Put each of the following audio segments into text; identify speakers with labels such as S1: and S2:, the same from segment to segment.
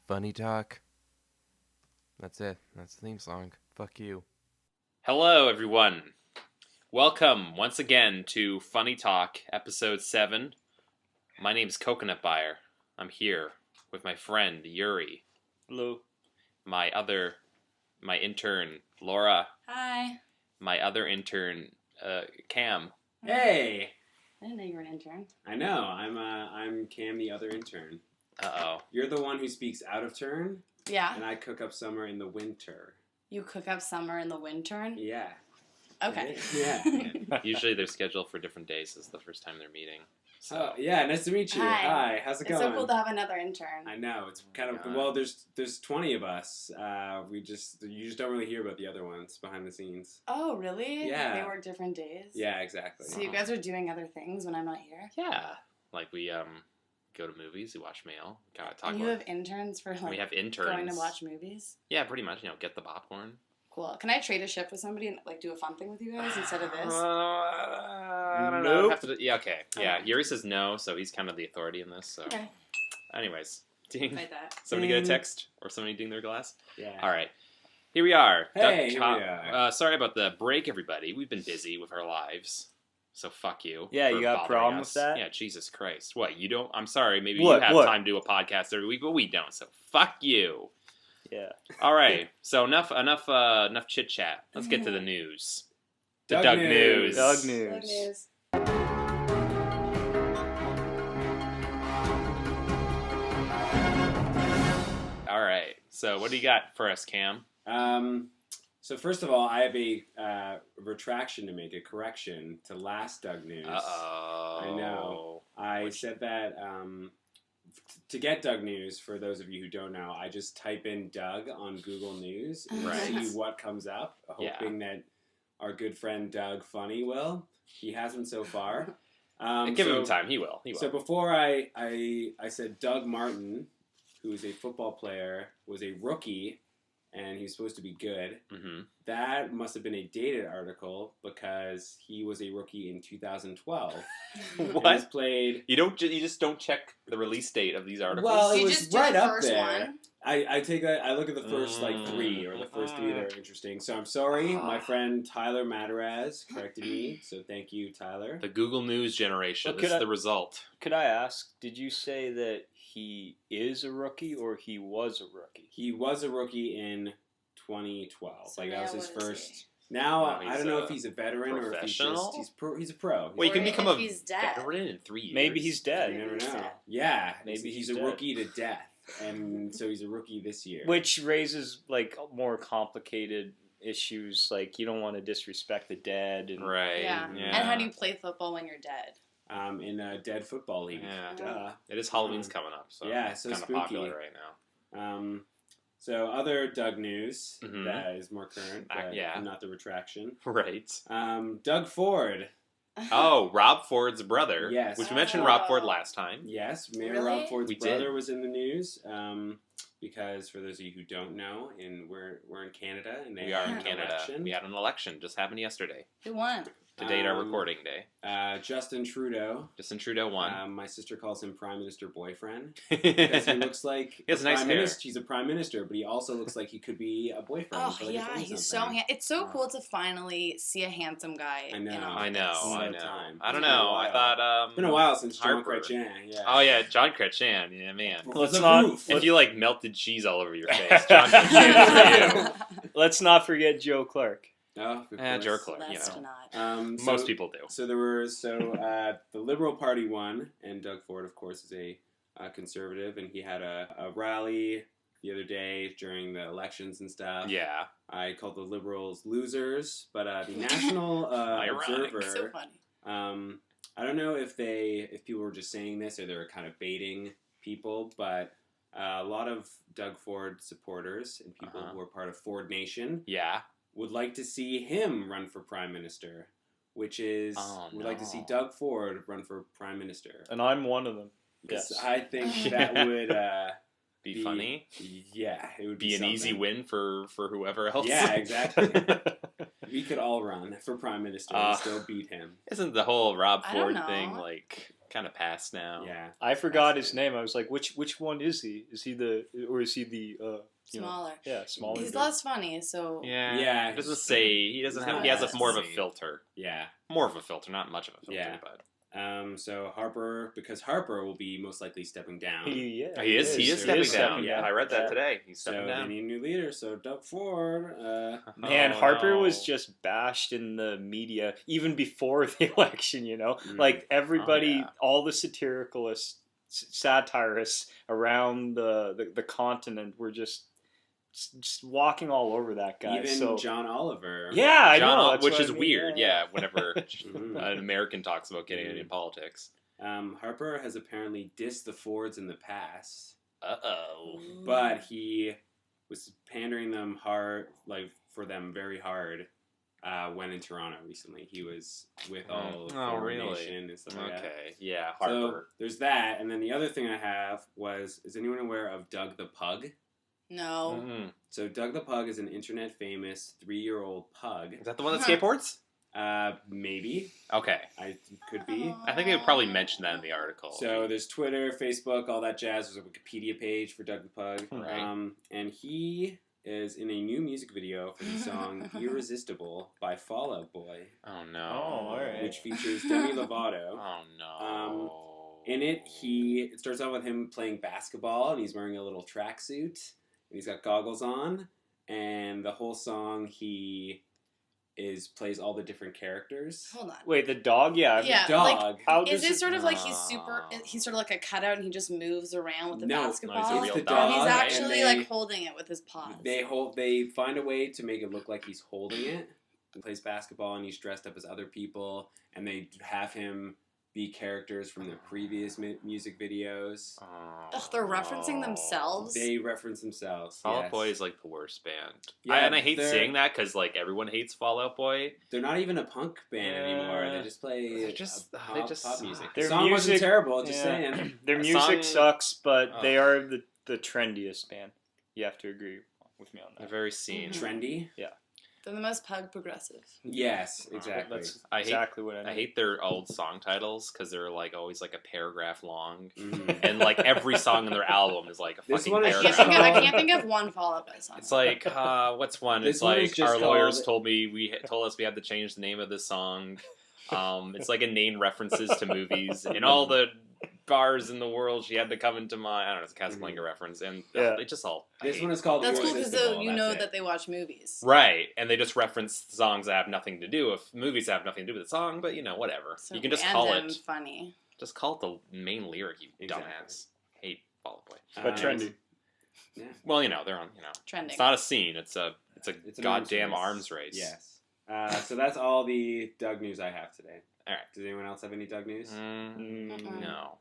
S1: Funnie Talk. That's it. That's the theme song. Fuck you.
S2: Hello, everyone. Welcome once again to Funnie Talk, episode 7. My name's Coconut Buyer. I'm here with my friend Yuri.
S3: Hello.
S2: My intern Laura.
S4: Hi.
S2: My other intern Cam.
S5: Hey!
S4: I didn't know you were an intern.
S5: I know. I'm Cam, the other intern.
S2: Uh-oh.
S5: You're the one who speaks out of turn,
S4: Yeah.
S5: and I cook up summer in the winter.
S4: You cook up summer in the winter?
S5: Yeah.
S4: Okay.
S5: Yeah.
S2: Usually they're scheduled for different days. This is the first time they're meeting. So
S5: Oh, yeah, nice to meet you.
S4: Hi.
S5: How's it
S4: It's
S5: going?
S4: so cool to have another intern.
S5: I know. It's kind of,
S2: God.
S5: well, there's 20 of us. You just don't really hear about the other ones behind the scenes.
S4: Oh, really?
S5: Yeah.
S4: They work different days?
S5: Yeah, exactly.
S4: So you guys are doing other things when I'm not here?
S2: yeah, like we go to movies, we watch mail, kind of talk
S4: And you
S2: about.
S4: have interns for
S2: We have interns.
S4: going to watch movies?
S2: Yeah, pretty much. Get the popcorn.
S4: Cool. Can I trade a shift with somebody and do a fun thing with you guys instead of this?
S2: I don't know.
S3: Nope.
S2: Have to yeah, okay. Yeah,
S4: Okay.
S2: Yuri says no, so he's kind of the authority in this. So,
S4: Okay.
S2: anyways, ding.
S4: Like that.
S2: Somebody get a text or somebody ding their glass.
S5: Yeah.
S2: All right, here we are.
S5: Hey,
S2: Duck
S5: here
S2: Top.
S5: we are.
S2: Sorry about the break, everybody. We've been busy with our lives, so fuck you.
S3: Yeah,
S2: for
S3: you got a
S2: bothering
S3: problem
S2: us.
S3: with that?
S2: Yeah, Jesus Christ. What, you don't? I'm sorry. Maybe
S3: What,
S2: you have
S3: what?
S2: time to do a podcast every week, but we don't. So fuck you.
S3: Yeah.
S2: All right. So enough chit chat. Let's get to the news. The
S5: Doug
S2: Doug
S5: news.
S2: news.
S3: Doug
S4: Good
S3: news.
S4: news.
S2: All right. So what do you got for us, Cam?
S5: So first of all, I have a retraction to make, a correction to last Doug news.
S2: Uh-oh.
S5: I know. I said that to get Doug News, for those of you who don't know, I just type in Doug on Google News and
S2: Right.
S5: see what comes up, hoping that our good friend Doug Funnie will. He hasn't so far.
S2: Give him time. He will. He will.
S5: So before I said Doug Martin, who's a football player, was a rookie, and he's supposed to be good.
S2: Mm-hmm.
S5: That must have been a dated article because he was a rookie in 2012. And
S2: What?
S5: he's played.
S2: You just don't check the release date of these articles?
S5: Well, it
S4: You
S5: was
S4: just do
S5: right
S4: the
S5: up
S4: first
S5: there.
S4: one.
S5: I look at the first three, or the first three that are interesting. So I'm sorry, my friend Tyler Mataraz corrected me. So thank you, Tyler.
S2: The Google News generation.
S3: Well,
S2: This
S3: could
S2: is
S3: I-
S2: the result.
S3: Could I ask, did you say that he is a rookie or he was a rookie?
S5: He was a rookie in 2012.
S4: So
S5: Like that was
S4: now
S5: his
S4: what is
S5: first. Now
S2: Well,
S5: I
S2: he's
S5: don't know
S2: a
S5: if he's a veteran or if he's
S2: professional?
S5: just he's a pro.
S2: Well, you can
S4: Or
S2: become
S4: if
S2: a
S4: he's dead.
S2: veteran in 3 years.
S3: Maybe he's dead.
S5: You never
S4: He's
S5: know.
S4: dead.
S5: Yeah,
S3: Maybe
S5: he's
S3: he's
S5: a
S3: dead.
S5: rookie to death, and so he's a rookie this year.
S3: Which raises like more complicated issues, like you don't want to disrespect the dead. And
S2: Right.
S4: Yeah.
S2: Yeah.
S4: And how do you play football when you're dead?
S5: In a dead football league.
S2: Yeah.
S5: Duh.
S2: It is Halloween's coming up, so
S5: Yeah, so
S2: kind of
S5: spooky.
S2: popular right now.
S5: So other Doug news
S2: Mhm.
S5: that is more current, but
S2: yeah.
S5: not the retraction.
S2: Right.
S5: Doug Ford.
S2: Oh, Rob Ford's brother.
S5: Yes.
S2: Which we mentioned Rob Ford
S4: Oh.
S2: last time.
S5: Yes, Mayor
S4: Really?
S5: Rob Ford's
S2: We
S5: brother
S2: did.
S5: was in the news. Because for those of you who don't know, we're in Canada, and they
S2: We are in
S5: had an
S2: Canada.
S5: election.
S2: We had an election. Just happened yesterday.
S4: Who won?
S2: To date our recording day.
S5: Justin Trudeau.
S2: Justin Trudeau won.
S5: My sister calls him Prime Minister Boyfriend because he looks like
S2: He has
S5: a
S2: nice
S5: prime
S2: hair.
S5: minister. He's a prime minister, but he also looks like he could be a boyfriend.
S4: Oh,
S5: for like a
S4: yeah,
S5: 20
S4: he's so
S5: something.
S4: it's so cool to finally see a handsome guy
S5: I know.
S4: in
S2: I
S4: office.
S2: know.
S5: It's
S2: I
S5: no
S2: know.
S5: time.
S2: I don't
S5: It's been a
S2: know. I
S5: while.
S2: thought.
S5: It's been a while since John
S2: Harper.
S5: Chrétien. Yeah.
S2: Oh yeah, John Chrétien. Yeah, man.
S3: Let's
S5: The
S3: not-
S5: roof.
S2: If you like melted cheese all over your face, John Chrétien for you.
S3: Let's not forget Joe Clark.
S5: Oh, of
S2: Eh,
S5: course.
S2: Joe Clark, you
S4: Let's
S2: know.
S4: not.
S2: Most people do.
S5: So there were the Liberal Party won, and Doug Ford, of course, is a conservative, and he had a rally the other day during the elections and stuff.
S2: Yeah.
S5: I called the Liberals losers, but the National
S2: Ironic.
S5: Observer.
S4: So funny.
S5: I don't know if people were just saying this or they were kind of baiting people, but a lot of Doug Ford supporters and people who are part of Ford Nation
S2: Yeah.
S5: would like to see him run for prime minister, which is would like to see
S2: no.
S5: Doug Ford run for prime minister.
S3: And I'm one of them.
S5: Because
S3: Yes.
S5: I think that
S2: be funny,
S5: Yeah, it would
S2: be an easy
S5: something.
S2: win for whoever else.
S5: Yeah, exactly. We could all run for prime minister and still beat him.
S2: Isn't the whole Rob
S4: I don't
S2: Ford thing
S4: know.
S2: like kind of past now?
S5: Yeah.
S3: I forgot
S5: That's
S3: his
S5: it.
S3: name. I was like, which one is he? Is he the you know,
S4: Smaller.
S3: yeah, smaller.
S4: He's
S3: dude.
S4: less funny, so
S2: Yeah.
S5: Yeah,
S2: He doesn't say. He doesn't
S5: he's
S2: have.
S5: not
S2: He has
S5: as
S2: a more of a
S5: funny.
S2: filter.
S5: Yeah.
S2: More of a filter, not much of a filter,
S5: Yeah.
S2: but
S5: So Harper, because Harper will be most likely stepping down.
S3: He
S2: he is. He is stepping down.
S5: Yeah,
S2: I read that
S3: Yeah.
S2: today. He's
S5: So
S2: stepping
S5: they
S2: down.
S5: need a new leader. So Doug Ford.
S3: Man,
S2: Oh,
S3: Harper
S2: no.
S3: was just bashed in the media even before the election, you know?
S5: Mm.
S3: Like, everybody,
S2: Oh, yeah.
S3: all the satirists around the continent were just walking all over that guy.
S5: Even
S3: so,
S5: John Oliver.
S3: yeah, I
S2: John
S3: know.
S2: Ol-
S3: that's
S2: which
S3: what
S2: is
S3: I mean,
S2: weird. Yeah, whenever
S5: Mhm.
S2: an American talks about getting into politics.
S5: Harper has apparently dissed the Fords in the past,
S2: Uh-oh.
S5: but he was pandering them hard, like for them very hard. When in Toronto recently, he was with all of
S2: Oh,
S5: Ford
S2: really?
S5: Nation and stuff like that.
S2: Okay. Yeah,
S5: So
S2: Harper.
S5: there's that, and then the other thing I have is anyone aware of Doug the Pug?
S4: No.
S2: Mm.
S5: So Doug the Pug is an internet famous 3-year-old pug.
S2: Is that the one that
S4: Huh.
S2: skateboards?
S5: Maybe
S2: Okay.
S5: I could be.
S2: I think they would probably mention that in the article.
S5: So there's Twitter, Facebook, all that jazz. There's a Wikipedia page for Doug the Pug.
S2: Right.
S5: And he is in a new music video for the song Irresistible by Fall Out Boy,
S2: Oh, no.
S3: Oh, alright.
S5: which features Demi Lovato.
S2: Oh, no.
S5: In it starts out with him playing basketball, and he's wearing a little tracksuit, and he's got goggles on, and the whole song he plays all the different characters.
S4: Hold on.
S3: Wait, the dog? Yeah. I mean,
S4: Yeah,
S5: Dog.
S4: like,
S3: how
S4: is
S3: does
S4: it sort of like he's
S2: Ah.
S4: sort of like a cutout and he just moves around with the
S5: No,
S4: basketball?
S2: he's a real
S5: the
S2: dog.
S4: And he's
S5: and
S4: actually
S5: they-
S4: like holding it with his paws.
S5: They find a way to make it look like he's holding it. He plays basketball and he's dressed up as other people, and they have him be characters from the previous music videos.
S2: Oh,
S4: Ugh, they're referencing themselves.
S5: They reference themselves.
S2: Fall Out
S5: yes.
S2: Boy is like the worst band.
S5: Yeah,
S2: I hate
S5: they're-
S2: saying that because like everyone hates Fall Out Boy.
S5: They're not even a punk band anymore.
S2: Yeah.
S5: They just play
S2: They just-
S5: pop,
S2: they just
S5: pop music.
S2: suck.
S5: The
S3: Their
S5: song wasn't
S3: music-
S5: terrible, just
S3: yeah.
S5: saying.
S3: Their
S2: A
S3: music
S2: song-
S3: sucks, but
S2: Ugh.
S3: they are the trendiest band. You have to agree with me on
S2: They're
S3: that.
S2: very seen.
S4: Mhm.
S5: Trendy?
S4: They're the most pug progressive.
S5: Yes, exactly.
S3: That's
S2: I hate-
S3: exactly what I mean.
S2: I hate their old song titles because they're like always like a paragraph long,
S5: Mhm.
S2: and like every song in their album is like a
S5: This
S2: fucking
S5: one is
S4: I
S5: just
S4: can't, think of, I
S5: called-
S4: can't think of one Fall Out Boy song.
S2: It's like what's one?
S5: This
S2: It's
S5: one is
S2: like
S5: just
S2: our lawyers
S5: called-
S2: told me told us we had to change the name of this song. It's like inane references to movies and all the bars in the world. She had to come into my I don't know, it's a Casablanca reference, and
S3: Yeah.
S2: it just all. I
S5: This
S2: hate
S5: one is called
S4: That's cool because
S5: Irresistible.
S4: you know
S5: that's it.
S4: that they watch movies.
S2: Right, and they just reference songs that have nothing to do with movies that have nothing to do with the song, but you know, whatever.
S4: So
S2: you can just call
S4: random,
S2: it
S4: funny.
S2: just call it the main lyric, you
S5: Exactly.
S2: dumbass. Hate Fall Out Boy.
S3: But trendy.
S5: Yeah.
S2: Well, you know, they're on,
S4: Trending.
S2: it's not a scene, it's a
S5: It's an
S2: goddamn
S5: arms
S2: arms race.
S5: Yes. So that's all the Doug news I have today.
S2: All right.
S5: Does anyone else have any Doug news?
S4: Mm-mm.
S2: No.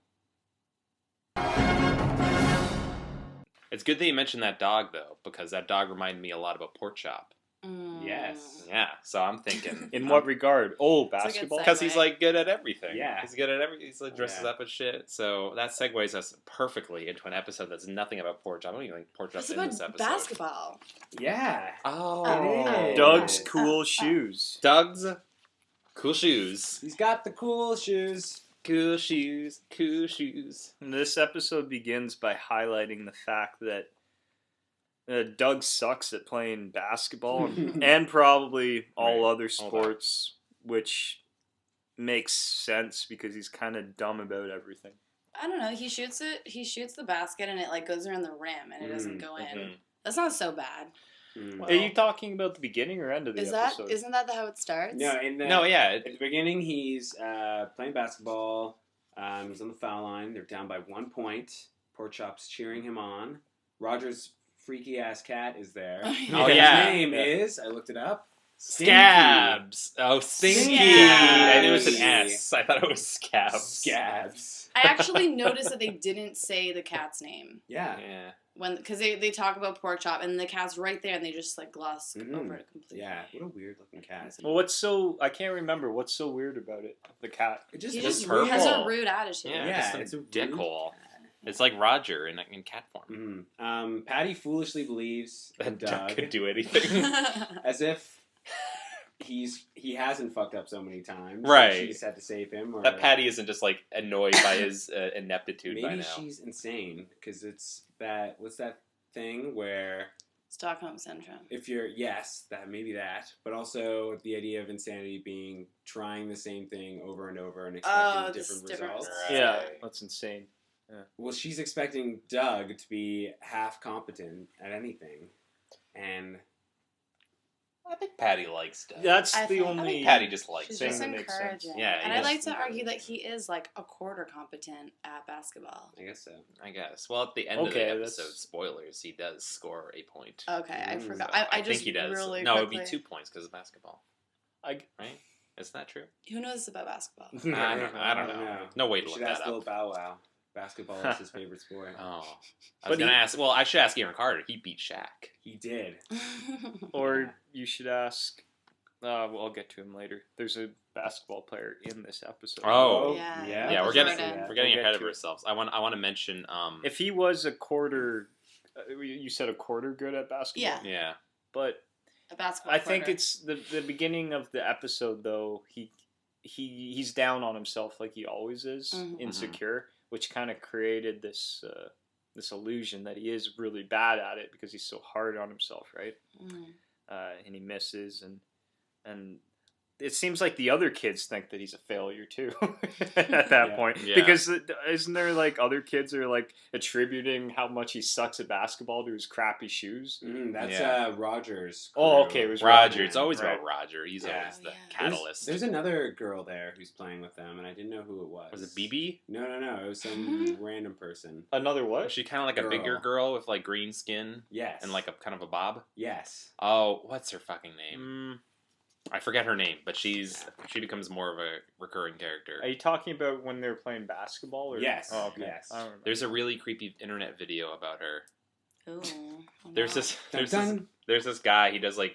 S2: It's good that you mentioned that dog though, because that dog reminded me a lot about Pork Chop.
S4: Mm.
S5: Yes.
S2: Yeah, so I'm thinking
S3: In what regard? Oh,
S4: It's a good
S3: basketball?
S4: segue.
S2: because he's like good at everything.
S5: Yeah.
S2: he's good at everything. He's like dresses
S5: Yeah.
S2: up as shit. So that segues us perfectly into an episode that's nothing about Pork Chop. I don't even think Pork Chop's
S4: It's
S2: in this
S4: about
S2: episode.
S4: basketball.
S5: Yeah.
S2: Oh,
S5: It is.
S3: Doug's cool shoes.
S2: Doug's cool shoes.
S5: He's got the cool shoes.
S2: Cool shoes. Cool shoes.
S3: And this episode begins by highlighting the fact that Doug sucks at playing basketball and probably all
S2: Right.
S3: other sports, which makes sense because he's kind of dumb about everything.
S4: I don't know. He shoots it. He shoots the basket, and it like goes around the rim, and it doesn't go in.
S2: Mhm.
S4: That's not so bad.
S5: Mm.
S3: Are you talking about the beginning or end of the
S4: Is that?
S3: episode?
S4: Isn't that how it starts?
S5: No,
S2: No, yeah.
S5: At the beginning, he's playing basketball. He's on the foul line. They're down by 1 point. Pork Chop's cheering him on. Roger's freaky ass cat is there.
S2: Oh,
S5: His
S2: yeah.
S5: name
S3: Yeah.
S5: is, I looked it up, Stinky.
S2: Scabs. Oh, Stinky.
S4: Scabs.
S2: I knew it was an S. I thought it was Scabs.
S5: Scabs.
S4: I actually noticed that they didn't say the cat's name
S5: Yeah.
S2: Yeah.
S4: because they talk about Pork Chop, and the cat's right there, and they just like gloss
S5: Mhm.
S4: over it completely.
S5: Yeah. What a weird looking cat.
S3: Well, I can't remember. What's so weird about it? The cat.
S5: It just
S4: He
S5: looks
S4: just
S2: purple.
S4: has a rude attitude.
S2: Yeah,
S5: Yeah,
S2: just
S5: it's a
S2: a dickhole. It's like Roger in cat form.
S5: Patty foolishly believes
S2: That
S5: Doug
S2: Doug could do anything.
S5: as if he hasn't fucked up so many times.
S2: Right.
S5: She's had to save him. Or
S2: That Patty isn't just like annoyed by his ineptitude by
S5: maybe
S2: now.
S5: she's insane because it's that. What's that thing where
S4: Stockholm syndrome.
S5: if you're maybe that, but also the idea of insanity being trying the same thing over and over and expecting different results.
S2: Right.
S3: Yeah, that's insane.
S5: Well, she's expecting Doug to be half competent at anything, and
S2: I think Patty likes Doug.
S3: That's
S4: I
S3: the
S4: think-
S3: only.
S2: Patty just likes
S4: She's
S3: thing
S4: just
S3: that makes sense.
S4: encouraging.
S2: Yeah,
S4: and
S2: he
S4: I'd like
S5: is
S4: to argue that
S5: encouraging.
S4: he is like a quarter competent at basketball.
S5: I guess so.
S2: I guess. Well, at the end of
S3: Okay,
S2: the
S3: that's-
S2: episode, spoilers, he does score a point.
S4: Okay, I
S5: Mm.
S4: forgot.
S2: So
S4: I just
S2: think he does.
S4: really
S2: No,
S4: quickly...
S2: it'd be 2 points because of basketball,
S3: I,
S2: right? Isn't that true?
S4: Who knows about basketball?
S2: I don't know. No way to
S5: You
S2: look
S5: should ask
S2: that
S5: Lil
S2: up.
S5: Bow Wow. Basketball is his favorite sport.
S2: Oh, I was
S3: But
S2: gonna
S3: he-
S2: ask. Well, I should ask Aaron Carter. He beat Shaq.
S5: He did.
S3: or you should ask. Well, I'll get to him later. There's a basketball player in this episode.
S2: Oh.
S4: Yeah.
S2: Yeah, we're getting
S4: Jordan.
S2: we're getting
S3: We'll
S2: ahead
S3: get
S2: of
S3: to it.
S2: ourselves. I want to mention.
S3: If he was a quarter, you said a quarter good at basketball.
S4: Yeah.
S2: Yeah.
S3: But
S4: A basketball
S3: I think
S4: quarter.
S3: it's the beginning of the episode though. He's down on himself like he always is,
S4: Mhm.
S3: insecure, which kind of created this this illusion that he is really bad at it because he's so hard on himself, right?
S4: Mm.
S3: And he misses, and it seems like the other kids think that he's a failure too at that
S5: Yeah.
S3: point,
S2: Yeah.
S3: because isn't there like other kids are like attributing how much he sucks at basketball to his crappy shoes?
S5: That's
S2: Yeah.
S5: Rogers.
S3: Oh,
S5: crew.
S3: okay, it was
S2: Roger. It's always
S3: Right.
S2: about Roger. He's
S5: Yeah.
S2: always the
S4: Yeah.
S2: catalyst.
S5: There's another girl there who's playing with them, and I didn't know who it was.
S2: Was it BB?
S5: No. It was some random person.
S3: Another
S2: Was
S3: what?
S2: she kind of like a bigger girl with like green skin
S5: Yes.
S2: and like a kind of a bob?
S5: Yes.
S2: Oh, what's her fucking name?
S3: Mm,
S2: I forget her name, but she becomes more of a recurring character.
S3: are you talking about when they were playing basketball? Or?
S5: Yes,
S3: Oh, okay.
S5: yes.
S3: I don't remember.
S2: There's a really creepy internet video about her.
S4: Ooh.
S2: There's
S4: No.
S2: there's this guy. He does like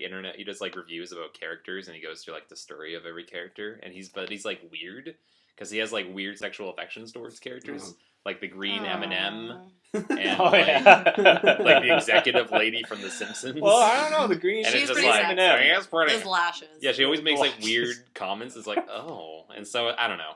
S2: reviews about characters, and he goes through like the story of every character. And he's like weird because he has like weird sexual affections towards characters,
S5: Oh.
S2: like the green M&M
S4: Aw.
S2: and
S3: Oh,
S2: like,
S3: yeah.
S2: like the executive lady from The Simpsons.
S3: Well, I don't know. The green.
S2: and
S4: She's
S2: it's just
S4: pretty
S2: like
S4: sexy.
S2: "Yeah, it's pretty."
S4: Those lashes.
S2: Yeah, she always makes like
S3: Lashes.
S2: weird comments. It's like, oh, and so I don't know.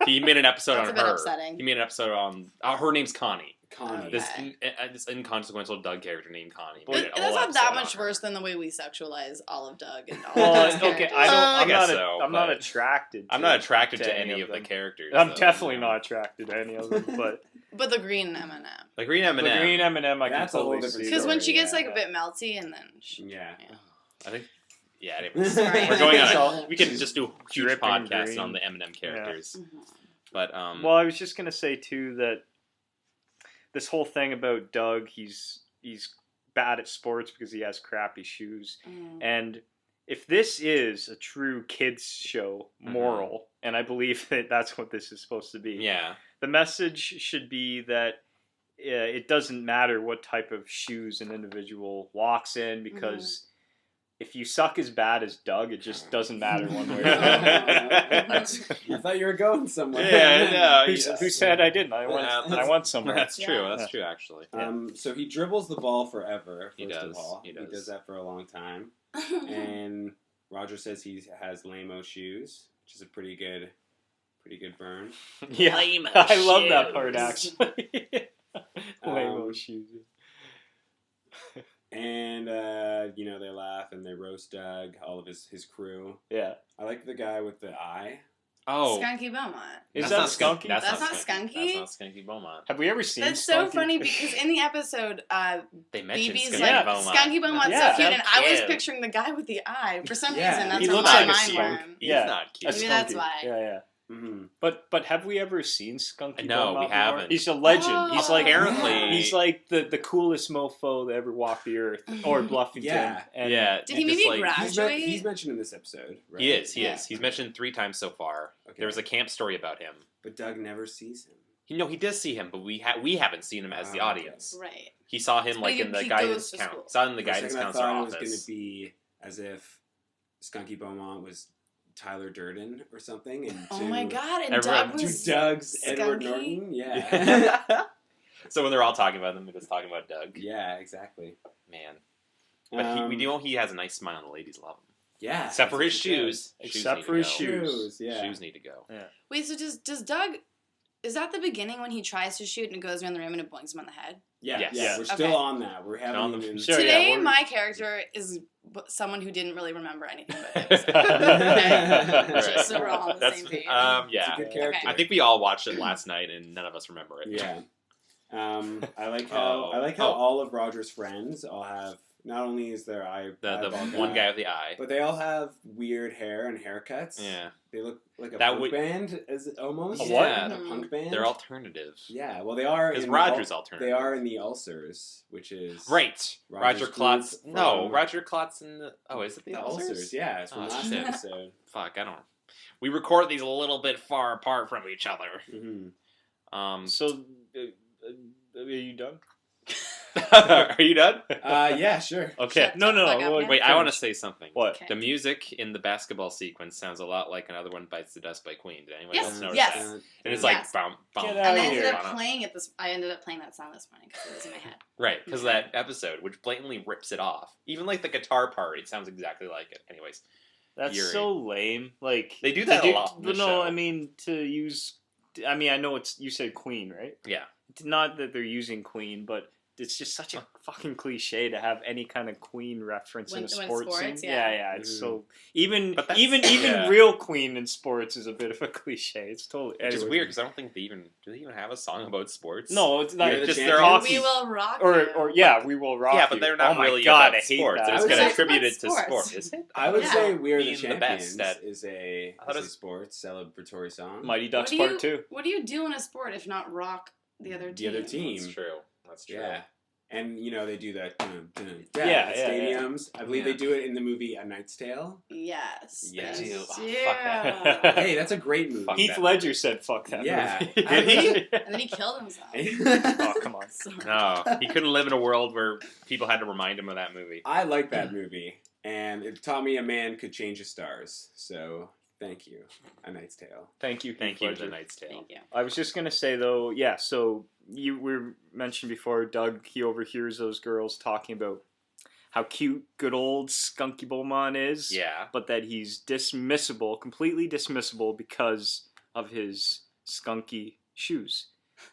S2: He made an episode
S4: That's
S2: on
S4: a bit
S2: her.
S4: upsetting.
S2: He made an episode on her name's Connie.
S5: Connie.
S4: Okay.
S2: This inconsequential Doug character named Connie.
S3: Well,
S2: Made a
S4: That's
S2: whole
S4: not that
S2: episode
S4: much
S2: on her.
S4: worse than the way we sexualize all of Doug and all
S3: Well,
S4: of his
S3: okay.
S4: characters.
S3: I'm
S2: guess
S3: not.
S2: so,
S3: I'm not
S2: but-
S3: attracted.
S2: I'm
S3: to-
S2: not attracted to
S3: to
S2: any of the
S3: them.
S2: characters.
S3: I'm
S2: though,
S3: definitely
S2: you know.
S3: not attracted to any of them. But
S4: But the green M&M.
S2: The green M&M.
S3: the green M&M, I can
S5: That's a whole
S3: totally
S5: different
S3: see.
S4: Because when she
S5: Story,
S4: gets like
S5: yeah.
S4: a bit melty and then she,
S5: Yeah.
S2: I think. Yeah. Anyways,
S4: Sorry.
S2: we're going
S3: It's
S2: on.
S3: all-
S2: We could just do a huge
S3: dripping
S2: podcast
S3: green.
S2: on the M&M characters.
S4: Mhm.
S2: But
S3: Well, I was just gonna say too that this whole thing about Doug, he's bad at sports because he has crappy shoes,
S4: Mm.
S3: and if this is a true kids show moral, and I believe that that's what this is supposed to be,
S2: yeah.
S3: the message should be that it doesn't matter what type of shoes an individual walks in, because if you suck as bad as Doug, it just doesn't matter one way or another.
S5: I thought you were going somewhere.
S2: Yeah, no,
S3: Who said I didn't? I
S2: Yeah,
S3: went somewhere.
S2: That's true.
S4: Yeah.
S2: That's true, actually.
S5: So he dribbles the ball forever.
S2: He
S5: First
S2: does,
S5: of all,
S2: he does.
S5: does that for a long time. And Roger says he has lame-o shoes, which is a pretty good burn.
S3: Yeah,
S2: Lame-o
S3: I love that part
S2: shoes.
S3: actually. Lame-o
S5: Um,
S3: shoes.
S5: And they laugh and they roast Doug, all of his crew.
S3: Yeah,
S5: I like the guy with the eye.
S2: Oh,
S4: Skunky Beaumont.
S3: is
S2: that's
S3: that
S2: not
S3: Skunky?
S4: That's not Skunky?
S2: That's not Skunky Beaumont.
S3: Have we ever seen?
S4: That's so
S3: Skunky?
S4: funny because in the episode,
S2: They mentioned
S4: BB's
S2: Skunky
S4: like,
S2: Beaumont.
S4: Skunky Beaumont's
S3: Yeah.
S4: so cute, and I was
S2: Cute.
S4: picturing the guy with the eye. For some
S5: Yeah.
S4: reason, that's
S3: He
S4: where
S3: looks
S4: my
S3: like a
S4: mind
S3: skunk.
S4: went.
S2: He's
S3: Yeah.
S2: not
S3: A
S2: cute.
S4: Maybe that's
S3: Skunky.
S4: why.
S3: Yeah.
S5: Mm-hmm.
S3: But have we ever seen Skunky?
S2: No, we
S3: Beaumont before?
S2: haven't.
S3: He's a legend.
S4: Oh.
S3: He's like
S2: Apparently-
S3: he's like the coolest mofo that ever walked the earth, or Bluffington.
S5: Yeah.
S3: And
S2: Yeah.
S4: Did he
S2: just
S4: maybe
S2: like,
S4: graduate?
S5: He's mentioned in this episode. Right?
S2: He is.
S4: Yeah.
S2: He's mentioned 3 times so far.
S5: Okay.
S2: There was a camp story about him.
S5: But Doug never sees him.
S2: He does see him, but we haven't seen him as the
S5: Oh,
S2: audience.
S4: Right.
S2: He saw him like
S4: He-
S2: in the
S4: he
S2: guidance
S4: goes to
S2: count.
S4: school.
S2: Saw him in the
S5: For a
S2: guidance
S5: second, I
S2: counselor
S5: thought it was
S2: office.
S5: going to be as if Skunky Beaumont was Tyler Durden or something, and
S4: Oh
S5: to,
S4: my god! And
S2: Everyone-
S4: Doug
S5: to
S4: was
S5: Doug's Edward
S4: skunky.
S5: Norton. Yeah.
S2: So when they're all talking about them, they're just talking about Doug.
S5: Yeah, exactly.
S2: Man. But we
S5: Um,
S2: know he has a nice smile and the ladies love him.
S5: Yeah.
S2: Except for his
S5: that's what he does.
S2: shoes.
S3: Except
S2: Shoes
S3: for
S2: need
S3: his
S2: to go.
S3: shoes.
S5: Yeah.
S2: Shoes need to go.
S4: Wait, so does Doug? Is that the beginning when he tries to shoot and it goes around the room and it boinks him on the head?
S5: Yeah,
S2: Yes.
S5: yeah, we're still
S4: Okay.
S5: on that. We're
S2: On
S5: having
S2: the-
S5: even...
S3: Sure,
S4: Today,
S3: yeah, we're-
S4: my character is someone who didn't really remember anything about the episode.
S5: Right.
S4: Just so we're all on the
S2: That's
S4: same page.
S2: yeah.
S5: It's a good character.
S2: I think we all watched it last night and none of us remember it.
S5: Yeah. I like how all of Roger's friends all have. Not only is their
S2: The
S5: eyeball
S2: one guy with the eye.
S5: but they all have weird hair and haircuts.
S2: Yeah.
S5: They look like a
S2: That
S5: punk
S2: would-
S5: band, as almost.
S3: A what?
S2: Yeah.
S5: A punk band.
S2: They're alternative.
S5: Yeah, well, they are.
S2: Because
S5: in
S2: Roger's
S5: the,
S2: alternative.
S5: They are in the Ulcers, which is
S2: Right. Roger
S5: Roger's
S2: Klotz.
S5: group
S2: No,
S5: from-
S2: Roger Klotz in the. Oh, is it the,
S5: the
S2: Ulcers?
S5: Ulcers. Yeah, it's from
S2: Oh,
S5: last
S2: shit.
S5: episode.
S2: Fuck, I don't. We record these a little bit far apart from each other.
S5: Mm-hmm.
S3: So, are you done?
S2: Are you done?
S5: Yeah, sure.
S3: Okay.
S4: Shut
S3: No.
S4: the fuck up,
S3: well,
S4: man.
S2: Wait, I want to say something.
S3: What?
S4: Okay.
S2: The music in the basketball sequence sounds a lot like Another One Bites the Dust by Queen. Did anyone
S4: Yes,
S2: else notice
S4: yes.
S2: that? And it's
S4: Yes.
S2: like bum, bum,
S3: Get
S4: And
S3: out
S4: I
S3: of
S4: ended
S3: here.
S4: up playing it. I ended up playing that song this morning because it was in my head.
S2: Right, because that episode, which blatantly rips it off. Even like the guitar part, it sounds exactly like it. Anyways,
S3: That's
S2: Yuri.
S3: so lame. Like
S2: They do that
S3: to
S2: a lot in the
S3: But no,
S2: show.
S3: I mean to use. I mean, I know it's you said Queen, right?
S2: yeah.
S3: Not that they're using Queen, but it's just such a fucking cliche to have any kind of Queen reference in
S4: When
S3: a sports
S4: sports,
S3: scene.
S4: yeah.
S3: Yeah, it's
S5: Mhm.
S3: so even
S2: But that's-
S3: even
S2: yeah.
S3: real Queen in sports is a bit of a cliche. It's totally
S2: Which is
S3: anyways.
S2: weird because I don't think do they even have a song about sports?
S3: No, it's not
S5: You're the
S3: just
S5: champions.
S3: they're hockey.
S4: We will rock
S3: Or
S4: you.
S3: yeah, we will rock.
S2: Yeah, but
S3: you.
S2: they're not
S3: oh my
S2: really
S3: God,
S2: about
S3: I hate
S2: sports.
S3: that.
S2: It's
S5: I would
S2: going
S5: say
S2: to
S5: it's
S2: attribute it
S4: about
S2: to
S4: sports.
S2: sports, is it?
S5: I would
S4: Yeah.
S5: say "We're the
S2: Being the
S5: Champions"
S2: best at-
S5: is a
S2: I thought it was-
S5: sports celebratory song.
S3: Mighty Ducks
S4: What do you-
S3: Part 2.
S4: What do you do in a sport if not rock the other team?
S5: The other team.
S2: That's true. That's true.
S5: Yeah. And they do that
S3: Yeah,
S5: at
S3: yeah,
S5: stadiums. I believe
S2: Yeah.
S5: they do it in the movie A Knight's Tale.
S4: Yes.
S2: Yeah.
S4: they
S2: Do.
S4: do.
S2: Oh, fuck that.
S5: Hey, that's a great movie.
S2: Fuck
S3: Heath
S2: that
S3: Ledger said, "Fuck that."
S5: Yeah.
S3: movie.
S2: Did he?
S4: And then he killed himself.
S3: Oh come on.
S4: Sorry.
S2: No, he couldn't live in a world where people had to remind him of that movie.
S5: I like that movie, and it taught me a man could change his stars. So thank you, A Knight's Tale.
S3: Thank you,
S2: Thank
S3: Heath
S2: you,
S3: Ledger.
S2: The Knight's Tale.
S4: Thank you.
S3: I was just gonna say though, yeah. So you were mentioned before, Doug. He overhears those girls talking about how cute good old Skunky Beaumont is.
S2: Yeah.
S3: But that he's dismissible, completely dismissible because of his skunky shoes,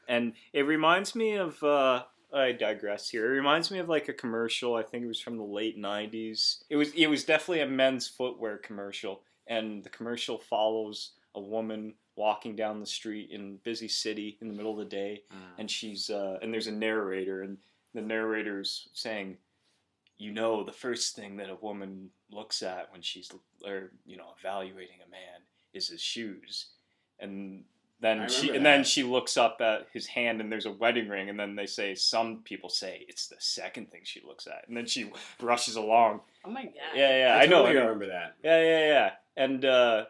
S3: and it reminds me of. I digress here. It reminds me of like a commercial. I think it was from the late '90s. It was definitely a men's footwear commercial, and the commercial follows a woman walking down the street in a busy city in the middle of the day, and she's and there's a narrator, and the narrator's saying, the first thing that a woman looks at when she's evaluating a man is his shoes, and then
S5: I
S3: she
S5: remember that.
S3: she looks up at his hand and there's a wedding ring, and then some people say it's the second thing she looks at, and then she rushes along.
S4: Oh my god.
S3: Yeah,
S5: I
S3: know.
S5: totally remember that.
S3: Yeah, and
S4: How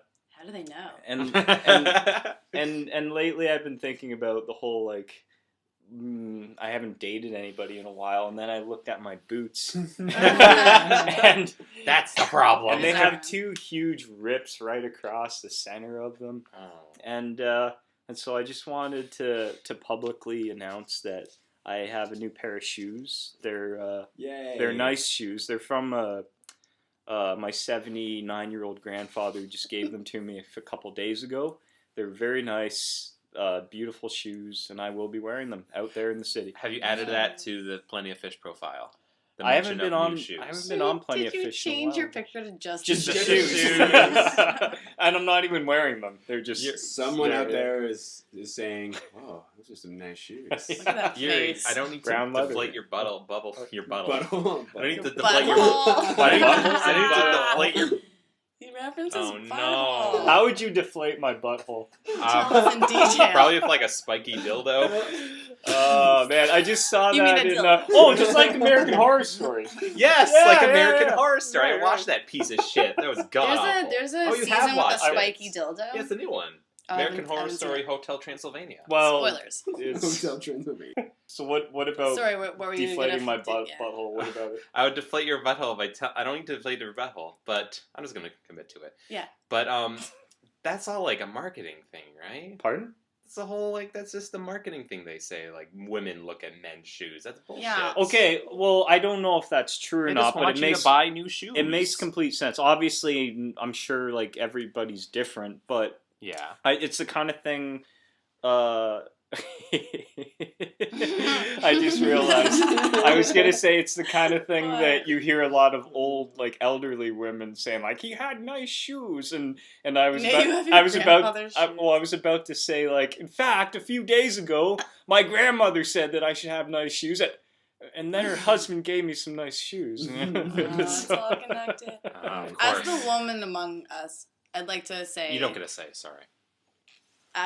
S4: do they know?
S3: and lately I've been thinking about the whole like. I haven't dated anybody in a while, and then I looked at my boots, and
S2: That's the problem.
S3: and they have two huge rips right across the center of them,
S2: Oh.
S3: and so I just wanted to publicly announce that I have a new pair of shoes.
S5: Yay!
S3: They're nice shoes. They're from my 79-year-old grandfather just gave them to me a couple days ago. They're very nice. Beautiful shoes, and I will be wearing them out there in the city.
S2: Have you added that to the Plenty of Fish profile? The
S3: I haven't
S2: mention
S3: been
S2: of
S3: on.
S2: new shoes.
S3: I haven't been on Plenty of
S4: Did you
S3: Fish. in a
S4: change your
S3: while.
S4: picture to just
S3: Just the
S5: Just
S3: shoes,
S5: the shoes.
S3: and I'm not even wearing them. They're just
S5: Someone
S3: yeah,
S5: out
S3: yeah.
S5: there is saying, "Oh, those are some nice shoes."
S4: Look at that
S2: Yuri,
S4: face.
S2: I don't need
S3: Brown
S2: to
S3: leather.
S2: deflate your buttle. Your buttle.
S5: Butthole.
S2: I don't need to
S4: Your
S2: deflate your.
S4: butthole.
S2: I need to deflate your.
S4: He references
S2: Oh, no.
S4: butthole.
S3: How would you deflate my butthole?
S4: Tell us in detail.
S2: Probably with like a spiky dildo.
S3: Oh man, I just saw
S4: You mean
S3: that
S4: a
S3: in.
S4: dildo.
S3: Just like American Horror Story.
S2: Yes,
S3: Yeah,
S2: like
S3: yeah,
S2: American
S3: yeah.
S2: Horror Story.
S3: Right,
S2: I watched that piece of shit. That was god awful.
S4: There's a
S2: Oh, you have
S4: season with a
S2: watched it.
S4: spiky dildo.
S2: Yeah, it's the new one.
S4: I
S2: American
S4: haven't
S2: Horror
S4: seen
S2: Story
S4: it.
S2: Hotel Transylvania.
S3: Well,
S4: Spoilers.
S3: it's-
S5: Hotel Transylvania.
S3: so what about
S4: Sorry, what were you
S3: deflating my
S4: gonna
S3: butthole? What about it?
S2: I would deflate your butthole if I don't need to deflate your butthole, but I'm just gonna commit to it.
S4: Yeah.
S2: But that's all like a marketing thing, right?
S3: Pardon?
S2: It's a whole like that's just the marketing thing they say. Like women look at men's shoes. That's bullshit.
S4: Yeah.
S3: Okay, well, I don't know if that's true or
S2: They
S3: not,
S2: just
S3: but
S2: want
S3: it
S2: you
S3: makes
S2: to buy new shoes.
S3: it makes complete sense. Obviously, I'm sure like everybody's different, but
S2: Yeah.
S3: it's the kind of thing. I just realized I was gonna say it's the kind of thing that you hear a lot of old, like elderly women saying, like he had nice shoes, and I was
S4: Now you have your
S3: I was about
S4: grandfather's
S3: I was about to say like, in fact, a few days ago, my grandmother said that I should have nice shoes, and then her husband gave me some nice shoes.
S4: It's all connected.
S2: Of
S4: As
S2: course.
S4: the woman among us, I'd like to say.
S2: You don't get a say. Sorry.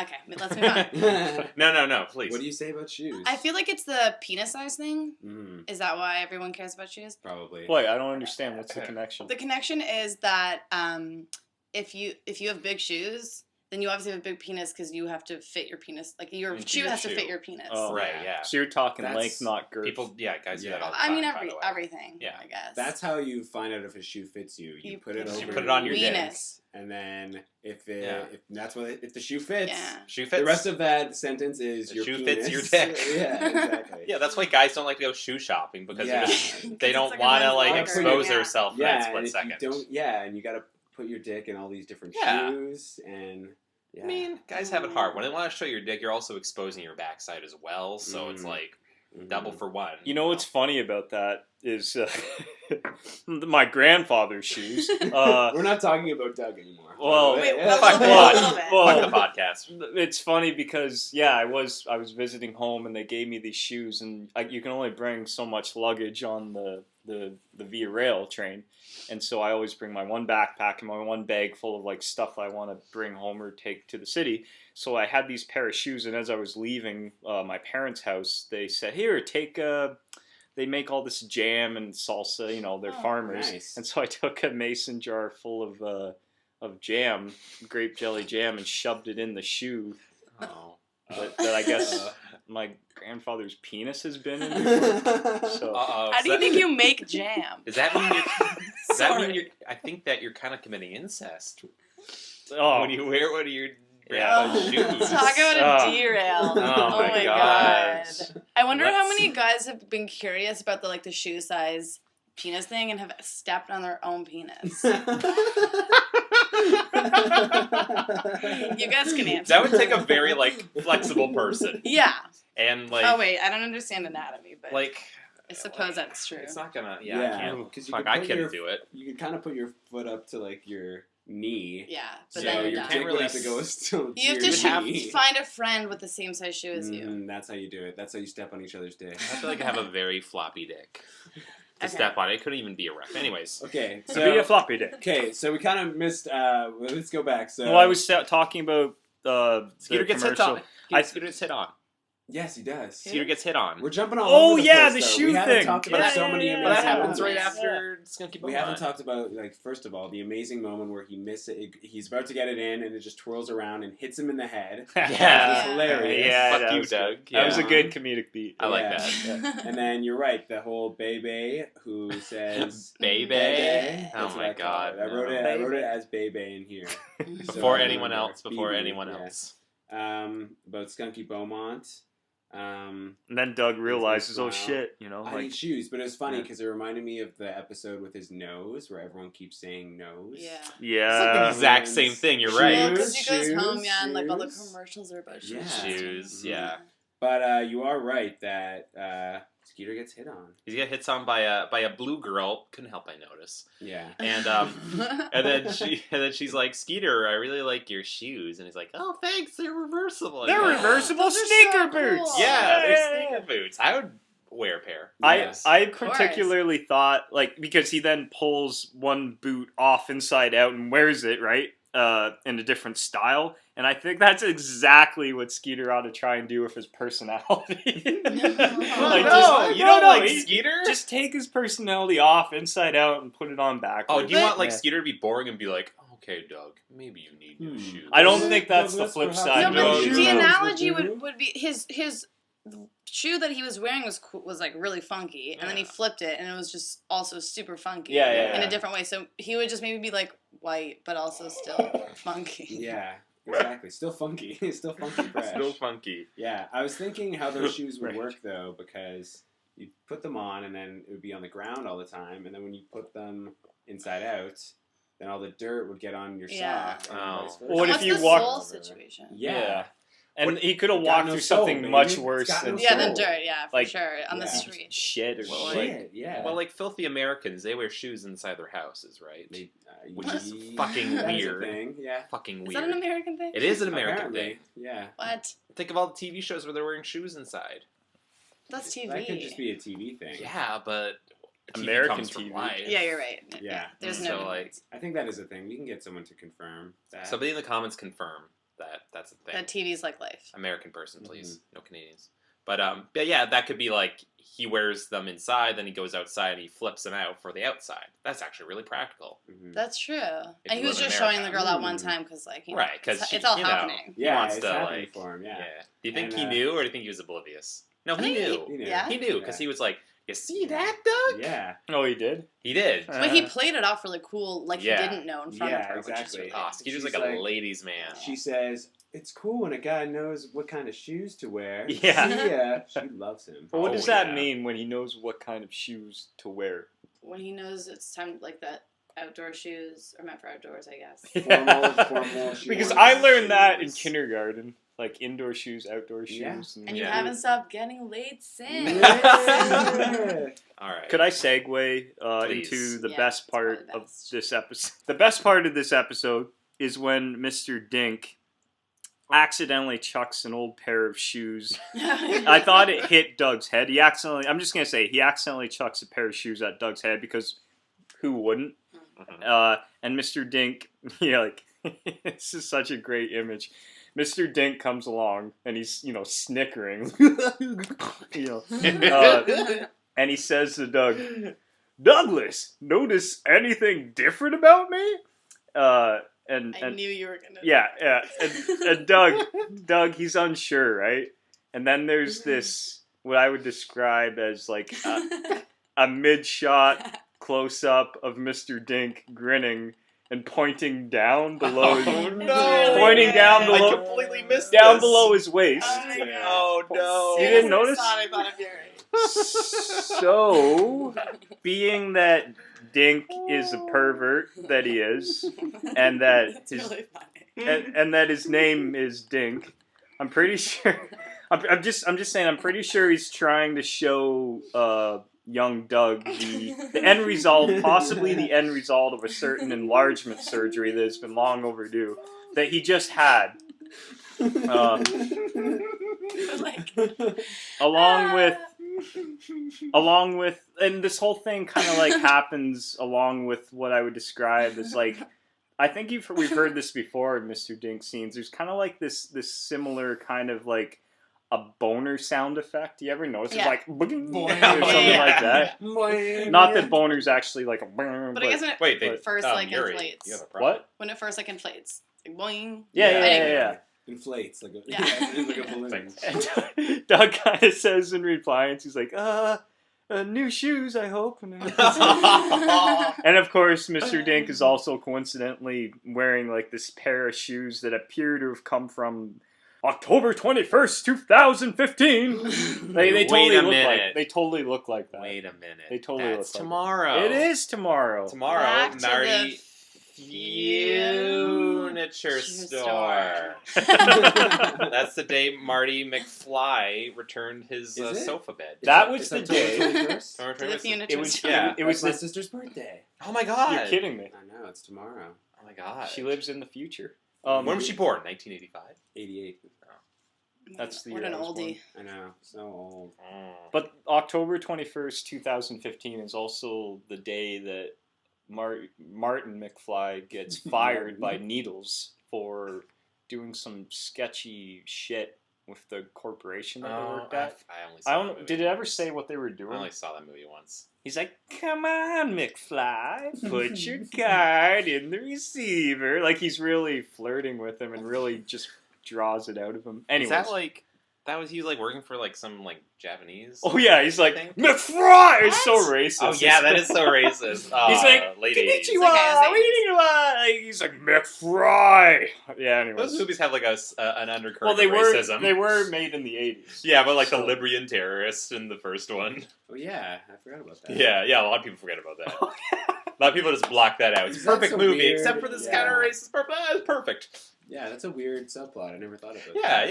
S4: Okay, let's move on.
S2: No, please.
S5: What do you say about shoes?
S4: I feel like it's the penis size thing.
S5: Mm,
S4: Is that why everyone cares about shoes?
S5: probably.
S3: Wait, I don't understand. What's the connection?
S4: The connection is that if you have big shoes, then you obviously have a big penis because you have to fit your penis. Like your
S2: Into
S4: shoe
S2: your
S4: has to
S2: shoe.
S4: fit your penis.
S3: Oh.
S2: Right. Yeah.
S3: So you're talking
S5: That's-
S3: length, not girth.
S2: People. Yeah. Guys do that
S5: Yeah.
S2: all the
S4: I
S2: time.
S4: mean,
S2: by the way.
S4: everything.
S2: Yeah.
S4: I guess.
S5: That's how you find out if a shoe fits you. You put it
S4: You
S5: over.
S2: put it on your dick.
S4: Venus.
S5: And then if
S2: Yeah.
S5: if the shoe fits,
S4: Yeah.
S2: Shoe fits.
S5: the rest of that sentence is
S2: The
S5: your
S2: shoe
S5: penis.
S2: fits your dick.
S5: Yeah, exactly.
S2: Yeah, that's why guys don't like to go shoe shopping because
S5: Yeah.
S2: they don't
S4: it's like a
S2: want to
S4: men's
S2: like
S4: locker.
S2: expose
S4: Yeah.
S2: themselves for
S5: Yeah,
S2: that
S5: and
S2: split
S5: if
S2: second.
S5: you don't, and you got to put your dick in all these different
S2: Yeah.
S5: shoes, and yeah.
S2: I mean, guys have it hard. When they want to show your dick, you're also exposing your backside as well. So it's
S5: Mm.
S2: like
S5: Mhm.
S2: double for one.
S3: You know what's funny about that is my grandfather's shoes.
S5: We're not talking about Doug anymore.
S3: Well,
S4: Wait,
S5: Yeah.
S2: Fuck the
S3: Well,
S2: pod-
S3: well,
S2: fuck the podcast.
S3: It's funny because I was visiting home and they gave me these shoes, and you can only bring so much luggage on the Via Rail train, and so I always bring my one backpack and my one bag full of like stuff I want to bring home or take to the city. So I had these pair of shoes, and as I was leaving my parents' house, they said, "Here, take They make all this jam and salsa, they're
S4: Oh,
S3: farmers."
S5: nice.
S3: And so I took a mason jar full of jam, grape jelly jam, and shoved it in the shoe
S2: Oh.
S3: that I guess my grandfather's penis has been in before. So
S2: Uh-oh.
S4: How do you think you make jam?
S2: Does that mean you're... Does that mean
S4: Sorry.
S2: you're... I think that you're kind of committing incest.
S3: oh,
S2: When you wear one of your
S3: Yeah.
S2: grandpa's shoes.
S4: Talk about a
S3: Oh.
S4: derail.
S2: Oh my
S4: God.
S2: gosh.
S4: I wonder how
S2: Let's-
S4: many guys have been curious about the shoe size penis thing and have stepped on their own penis. You guys can answer.
S2: That would take a very like flexible person,
S4: Yeah.
S2: and like
S4: Oh wait, I don't understand anatomy, but
S2: like
S4: I suppose that's true.
S2: it's not gonna.
S5: Yeah,
S2: Yeah, I can't.
S5: 'cause you
S2: Fuck,
S5: could
S2: I
S5: put
S2: couldn't
S5: your-
S2: do it.
S5: You can kind of put your foot up to like your knee.
S4: Yeah, but
S5: So
S4: then
S5: your
S4: you're
S5: dick
S4: done.
S2: can't
S5: would have to go still
S4: You have
S5: your
S4: to
S5: knee.
S4: find a friend with the same size shoe as you.
S5: That's how you do it. That's how you step on each other's dick.
S2: I feel like I have a very floppy dick to
S4: Okay.
S2: step on. It couldn't even be erect. Anyways,
S5: Okay,
S3: so be a
S5: so
S3: floppy dick.
S5: okay, so we kind of missed. Let's go back. So
S3: Well, I was talking about
S2: Skeeter
S3: the
S2: gets hit
S3: commercial.
S2: on. Skeeter gets hit on.
S5: yes, he does.
S2: Skeeter gets hit on.
S5: We're jumping all
S3: Oh,
S5: over the
S3: yeah,
S5: place,
S3: the
S5: though.
S3: shoe
S5: we haven't
S3: thing.
S5: talked about
S3: Yeah,
S5: so
S3: yeah,
S5: many
S3: yeah,
S2: But that
S5: amazing
S2: happens right
S5: moments.
S2: after Skunky
S5: We
S2: Beaumont.
S5: haven't talked about, like, first of all, the amazing moment where he missed it. He's about to get it in, and it just twirls around and hits him in the head.
S2: Yeah.
S5: It's
S4: Yeah.
S5: hilarious.
S3: Yeah,
S2: Fuck
S3: that
S2: you,
S3: was
S2: Doug.
S3: good. That was a
S5: Yeah.
S3: good comedic beat.
S2: I like
S5: Yeah.
S2: that.
S5: And then you're right, the whole Bebe who says
S2: Baby.
S5: Bebe.
S2: Oh
S5: That's what
S2: my
S5: I call
S2: God,
S5: it. I wrote
S2: no.
S5: it. I wrote it as Bebe in here.
S2: Before
S5: So,
S2: anyone
S5: remember,
S2: else. Before
S5: BB,
S2: anyone
S5: yeah.
S2: else.
S5: About Skunky Beaumont.
S3: And then Doug realizes, oh
S5: smile.
S3: shit,
S5: I
S3: like
S5: need shoes, but it was funny
S3: Yeah.
S5: because it reminded me of the episode with his nose, where everyone keeps saying nose.
S4: Yeah.
S2: It's like the
S3: yeah.
S2: exact same thing. You're
S5: Shoes.
S2: right.
S4: Well, because he goes
S5: Shoes,
S4: home, yeah, and like all the
S5: shoes.
S4: commercials are about
S5: Yeah.
S4: shoes.
S2: Shoes. Yeah.
S5: But you are right that Skeeter gets hit on.
S2: He got hits on by a blue girl. Couldn't help but notice.
S5: Yeah.
S2: And then she's like, Skeeter, I really like your shoes. And he's like, oh, thanks, they're reversible.
S3: They're
S2: And he's like,
S3: reversible
S4: Those are
S3: sneaker
S4: so
S3: boots.
S4: cool.
S2: Yeah,
S3: Hey.
S2: they're sneaker boots. I would wear a pair.
S5: Yes.
S3: I
S4: course.
S3: particularly thought, like, because he then pulls one boot off inside out and wears it, right, in a different style. And I think that's exactly what Skeeter ought to try and do with his personality. Like,
S2: no, you don't like
S3: he-
S2: Skeeter?
S3: Just take his personality off inside out and put it on backwards.
S2: Oh, do you want like
S3: Yeah.
S2: Skeeter to be boring and be like, okay, Doug, maybe you need new shoes.
S3: I don't think that's the
S5: Douglas,
S3: flip
S5: perhaps
S3: side.
S4: No,
S5: you
S4: but
S5: know,
S4: the
S5: shoes
S4: analogy
S5: would do?
S4: would be his shoe that he was wearing was like really funky, and then he
S2: Yeah.
S4: flipped it, and it was just also super funky.
S3: Yeah.
S4: In a different way. So he would just maybe be like white, but also still funky.
S5: Yeah, exactly. Still funky. Still funky fresh.
S2: Still funky.
S5: Yeah, I was thinking how those shoes would
S3: Right.
S5: work though, because you put them on and then it would be on the ground all the time, and then when you put them inside out, then all the dirt would get on your
S4: Yeah.
S5: sock. And
S2: Oh.
S5: vice versa.
S3: Well, what if
S4: What's
S3: you
S4: the
S3: walk-
S4: sole situation?
S5: Yeah.
S3: And he could have
S5: Got
S3: walked
S5: no
S3: through
S5: soul,
S3: something
S5: baby.
S3: much
S5: It's
S3: worse
S5: got
S3: than
S5: no
S4: Yeah, than
S5: soul.
S4: dirt. Yeah, for
S3: Like,
S4: sure. On the
S5: yeah.
S4: street.
S3: shit or
S2: Well,
S3: like.
S5: Shit, yeah.
S2: Well, like filthy Americans, they wear shoes inside their houses, right?
S5: They,
S2: Which is
S5: ye-
S2: fucking
S5: that is a
S2: weird.
S5: thing, yeah.
S2: Fucking
S4: Is
S2: weird.
S4: that an American thing?
S2: It is an American
S5: Apparently,
S2: thing.
S5: yeah.
S4: What?
S2: Think of all the TV shows where they're wearing shoes inside.
S4: That's TV.
S5: That could just be a TV thing.
S2: Yeah, but TV
S3: American
S2: comes from
S3: TV.
S2: life.
S4: Yeah, you're right.
S5: Yeah.
S4: There's
S2: So,
S4: no
S2: like,
S5: I think that is a thing. We can get someone to confirm that.
S2: somebody in the comments confirm that that's a thing.
S4: that TV's like life.
S2: American person, please. No Canadians. But yeah, that could be like he wears them inside, then he goes outside and he flips them out for the outside. That's actually really practical.
S5: Mhm.
S4: That's true.
S2: If
S4: And he
S2: you
S4: was
S2: live in
S4: just showing the
S2: America.
S4: girl that one time because, like, you know,
S2: Right, 'cause
S4: it's all
S2: you know.
S4: happening.
S5: Yeah,
S2: wants
S5: it's
S2: to,
S5: happening
S2: like-
S5: for him, yeah.
S2: Do you think
S5: And,
S2: he knew, or do you think he was oblivious? No,
S4: I
S2: he
S4: think
S2: knew.
S5: He knew.
S4: Yeah?
S2: He knew because
S5: Yeah.
S2: he was like, "You see that, Doug?"
S5: Yeah.
S3: Oh, he did?
S2: He did.
S4: But he played it off really cool, like
S2: Yeah.
S4: he didn't know in front
S5: Yeah,
S4: of her. Which is
S5: exactly.
S4: really
S2: Oh, Skeeter's
S5: She's
S2: like a
S5: like-
S2: ladies' man.
S5: She says, it's cool when a guy knows what kind of shoes to wear.
S3: Yeah.
S5: See ya. She loves him.
S3: But what
S2: Oh,
S3: does that
S2: yeah.
S3: mean when he knows what kind of shoes to wear?
S4: when he knows it's time, like that outdoor shoes are meant for outdoors, I guess.
S5: Formal shoes.
S3: Because I learned that in
S5: Shoes.
S3: kindergarten. Like indoor shoes, outdoor shoes.
S5: Yeah.
S4: And you
S2: Yeah.
S4: haven't stopped getting late since.
S5: Yeah.
S2: All right.
S3: Could I segue
S2: Please.
S3: into the
S4: Yeah,
S3: best
S4: it's probably
S3: part
S4: the
S3: of
S4: best.
S3: this episode? The best part of this episode is when Mr.Dink accidentally chucks an old pair of shoes. I thought it hit Doug's head. He accidentally chucks a pair of shoes at Doug's head because who wouldn't?
S2: Mhm.
S3: And Mr. Dink, like, this is such a great image. Mr. Dink comes along and he's, snickering, and he says to Doug, "Douglas, notice anything different about me?" And
S4: I knew you were gonna.
S3: yeah, and Doug, he's unsure, right? And then there's this, what I would describe as like a mid-shot close-up of Mr. Dink grinning and pointing down below,
S2: Oh, no.
S3: pointing down below,
S2: I completely missed
S3: down
S2: this.
S3: below his waist.
S4: Oh my God.
S2: Oh no!
S3: You didn't notice?
S4: I thought of Yuri.
S3: So, being that Dink is a pervert that he is, and that
S4: It's
S3: his
S4: really funny.
S3: and that his name is Dink, I'm pretty sure. I'm just saying. I'm pretty sure he's trying to show young Doug the end result, possibly the end result of a certain enlargement surgery that has been long overdue that he just had.
S4: Like,
S3: Along with, and this whole thing kind of like happens along with what I would describe as like, I think we've heard this before in Mr. Dink scenes. There's kind of like this similar kind of like a boner sound effect. You ever notice?
S4: Yeah.
S3: It's like boing, or
S5: Boing.
S3: something like that.
S5: Boing.
S3: Not that boner's actually like a boing,
S4: but I guess when it
S2: Wait, they
S4: first like
S2: Yuri,
S4: inflates.
S2: you have a problem.
S3: what?
S4: When it first like inflates, it's like boing.
S3: Yeah.
S4: Anyway.
S5: Inflates like a,
S4: Yeah.
S5: it's like a balloon.
S3: And Doug kind of says in reply, he's like, new shoes, I hope. And of course, Mr. Dink is also coincidentally wearing like this pair of shoes that appear to have come from October 21st, 2015. They
S2: Wait
S3: totally
S2: a
S3: look
S2: minute.
S3: like they totally look like that.
S2: Wait a minute.
S3: They totally
S2: That's
S3: look like
S2: tomorrow.
S3: It is tomorrow.
S2: Tomorrow,
S4: Back to
S2: Marty
S4: the
S2: Furniture
S4: Shoe
S2: Store. That's the day Marty McFly returned his
S5: Is it?
S2: sofa bed.
S3: That was
S5: It's
S3: the
S5: October
S3: day.
S5: 21st?
S2: Remember
S4: To the
S2: was-
S4: furniture
S3: It was
S4: store.
S2: yeah.
S3: It was
S5: my
S3: the,
S5: sister's birthday.
S2: Oh my god!
S3: You're kidding me.
S5: I know, it's tomorrow.
S2: Oh my god!
S3: She lives in the future.
S2: When was she born? 1985.
S5: 88.
S3: That's the
S4: What
S3: year
S4: an
S3: I was born.
S4: oldie.
S5: I know, so old.
S3: But October 21st, 2015 is also the day that Martin McFly gets fired by Needles for doing some sketchy shit with the corporation that they
S2: Oh,
S3: worked at.
S2: I only saw
S3: I
S2: that
S3: don't.
S2: movie
S3: Did it ever
S2: once.
S3: say what they were
S2: I
S3: doing?
S2: only saw that movie once.
S3: He's like, "Come on, McFly, put your card in the receiver." Like he's really flirting with him and really just draws it out of him. Anyways.
S2: Is that like he was like working for like some like Japanese?
S3: Oh yeah, he's like
S2: thing?
S3: McFry. It's so
S4: What?
S3: racist.
S2: Oh yeah, that is so racist.
S3: He's like
S2: late 80s.
S3: Konnichiwa,
S4: Okay,
S3: konnichiwa. He's like McFry. Yeah. Anyways,
S2: Those movies have like an undercurrent
S3: well, they
S2: of
S3: were
S2: racism.
S3: they were made in the 80s.
S2: Yeah, but like
S3: So-
S2: the Libyan terrorists in the first one.
S5: Oh yeah, I forgot about that.
S2: Yeah, a lot of people forget about that. A lot of people just block that out. It's a
S5: That's
S2: perfect
S5: so
S2: movie,
S5: weird.
S2: except for this
S5: Yeah.
S2: kind of racist purpose. It's perfect.
S5: Yeah, that's a weird subplot. I never thought of it.
S2: Yeah.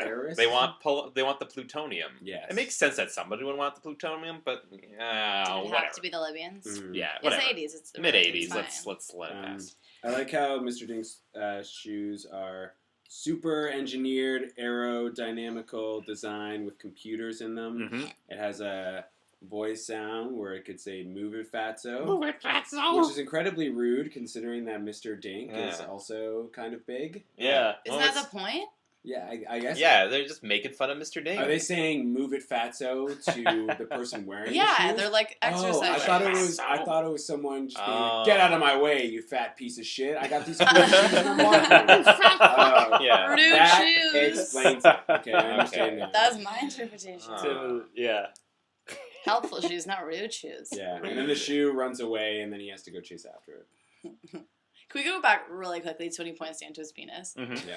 S5: Terrorists?
S2: They want the plutonium.
S5: Yes.
S2: It makes sense that somebody would want the plutonium, but
S4: Did it
S2: whatever.
S4: have to be the Libyans?
S5: Mm.
S2: Yeah,
S4: It's
S2: whatever.
S4: the 80s. It's
S2: Mid
S4: it's
S2: 80s.
S4: fine.
S2: Let's let it pass.
S5: I like how Mr. Dink's shoes are super engineered, aerodynamical design with computers in them.
S3: Mm-hmm.
S5: It has a voice sound where it could say "Move it, Fatso,"
S2: Move it, fatso.
S5: which is incredibly rude considering that Mr. Dink is
S2: Yeah.
S5: also kind of big.
S3: Yeah.
S4: Isn't
S2: Well,
S4: that
S2: it's-
S4: the point?
S5: Yeah, I guess.
S2: Yeah, they're just making fun of Mr. Dink.
S5: Are they saying "Move it, Fatso" to the person wearing
S4: Yeah,
S5: the shoes?
S4: they're like exercise.
S5: Oh, I thought it was.
S2: Fatso.
S5: I thought it was someone just being
S2: Oh.
S5: like, "Get out of my way, you fat piece of shit! I got these cool shoes and I'm walking." Oh,
S2: Yeah.
S4: Rude
S5: that
S4: shoes.
S5: explains it. Okay, I understand
S2: Okay.
S5: now.
S4: That was my interpretation.
S3: Yeah.
S4: Helpful shoes, not rude shoes.
S5: Yeah, and then the shoe runs away, and then he has to go chase after it.
S4: Can we go back really quickly to when he points down to his penis?
S3: Mm-hmm.
S5: Yeah.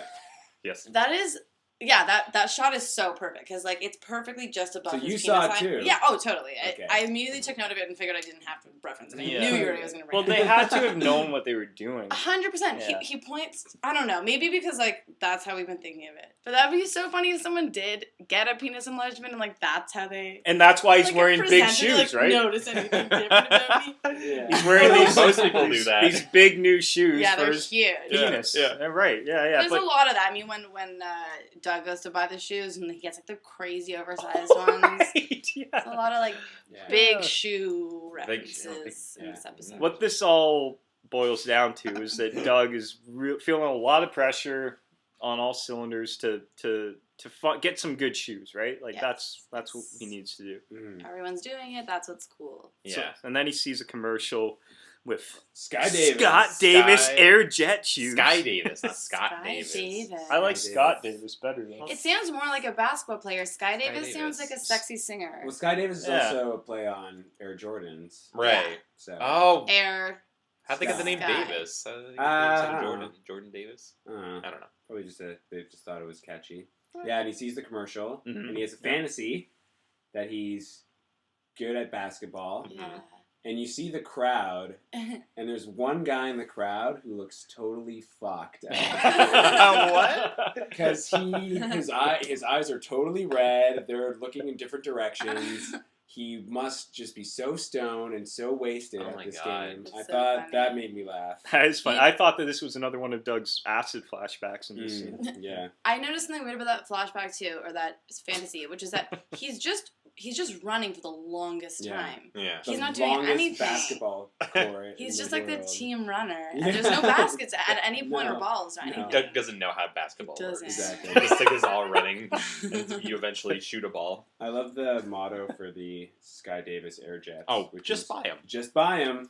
S3: Yes.
S4: That is, yeah, that shot is so perfect because like it's perfectly just above
S5: So
S4: his
S5: you
S4: penis
S5: saw it
S4: line.
S5: too?
S4: Yeah, oh totally.
S5: Okay.
S4: I immediately took note of it and figured I didn't have to reference it. I
S3: Yeah.
S4: knew you was going to bring
S3: Well,
S4: it.
S3: they had to have known what they were doing.
S4: 100%.
S3: Yeah.
S4: He points. I don't know. Maybe because like that's how we've been thinking of it. But that'd be so funny if someone did get a penis enlargement and like that's how they.
S3: And that's why he's
S4: like,
S3: wearing big
S4: presented,
S3: shoes,
S4: like,
S3: right?
S4: Notice anything different about me?
S5: Yeah.
S3: He's wearing these.
S2: Most people do that.
S3: These big new shoes
S4: Yeah,
S3: for
S4: they're
S3: his
S4: huge.
S3: penis.
S2: Yeah.
S3: Right. Yeah.
S4: There's
S3: But
S4: a lot of that. I mean, when Doug goes to buy the shoes and he gets like the crazy oversized ones.
S3: right,
S4: There's
S3: yeah.
S4: a lot of like
S5: Yeah.
S4: big
S3: Yeah.
S4: shoe
S2: Big shoe,
S4: references in
S5: yeah.
S4: this episode.
S3: What this all boils down to is that Doug is feeling a lot of pressure on all cylinders to get some good shoes, right? Like
S4: Yes.
S3: that's what he needs to do.
S5: Mhm.
S4: Everyone's doing it. That's what's cool.
S2: Yeah.
S3: So, and then he sees a commercial with
S5: Sky Davis.
S3: Scott Davis
S2: Sky-
S3: Air Jet shoes.
S2: Sky Davis, not Scott
S4: Sky
S2: Davis.
S4: Davis.
S3: I like
S5: Sky
S3: Scott
S5: Davis.
S3: Davis better though.
S4: It sounds more like a basketball player. Sky Davis
S2: Davis.
S4: sounds like a sexy singer.
S5: Well, Sky Davis is
S3: Yeah.
S5: also a play on Air Jordans.
S2: Right.
S5: So.
S2: Oh,
S4: Air.
S2: how'd they get the name
S4: Sky.
S2: Davis? How did they get
S5: I
S2: the name
S5: don't know.
S2: Jordan Davis?
S5: I don't know.
S2: I don't know.
S5: Probably just they just thought it was catchy. Yeah, and he sees the commercial,
S3: Mhm.
S5: and he has a
S3: Yeah.
S5: fantasy that he's good at basketball.
S4: Yeah.
S5: And you see the crowd, and there's one guy in the crowd who looks totally fucked.
S2: What?
S5: Because his eyes are totally red. They're looking in different directions. He must just be so stoned and so wasted
S2: Oh
S5: at
S2: my
S5: this
S2: God.
S5: game.
S4: It's
S5: I
S4: so
S5: thought
S4: funny.
S5: that made me laugh.
S3: That is fun. I thought that this was another one of Doug's acid flashbacks in this scene.
S5: Yeah.
S4: I noticed something weird about that flashback too, or that fantasy, which is that he's just running for the longest
S5: Yeah.
S4: time.
S2: Yeah.
S4: He's
S5: The
S4: not doing
S5: longest
S4: anything.
S5: basketball court.
S4: He's
S5: in
S4: just
S5: the
S4: like the
S5: world.
S4: team runner.
S5: Yeah.
S4: And there's no baskets at any point
S5: No.
S4: or balls or
S5: No.
S4: anything.
S2: Doug doesn't know how basketball
S4: Doesn't.
S2: works.
S5: Exactly.
S2: This thing is all running, and you eventually shoot a ball.
S5: I love the motto for the Sky Davis Air Jets.
S2: Oh,
S5: which
S2: just
S5: is,
S2: buy them.
S5: Just buy them.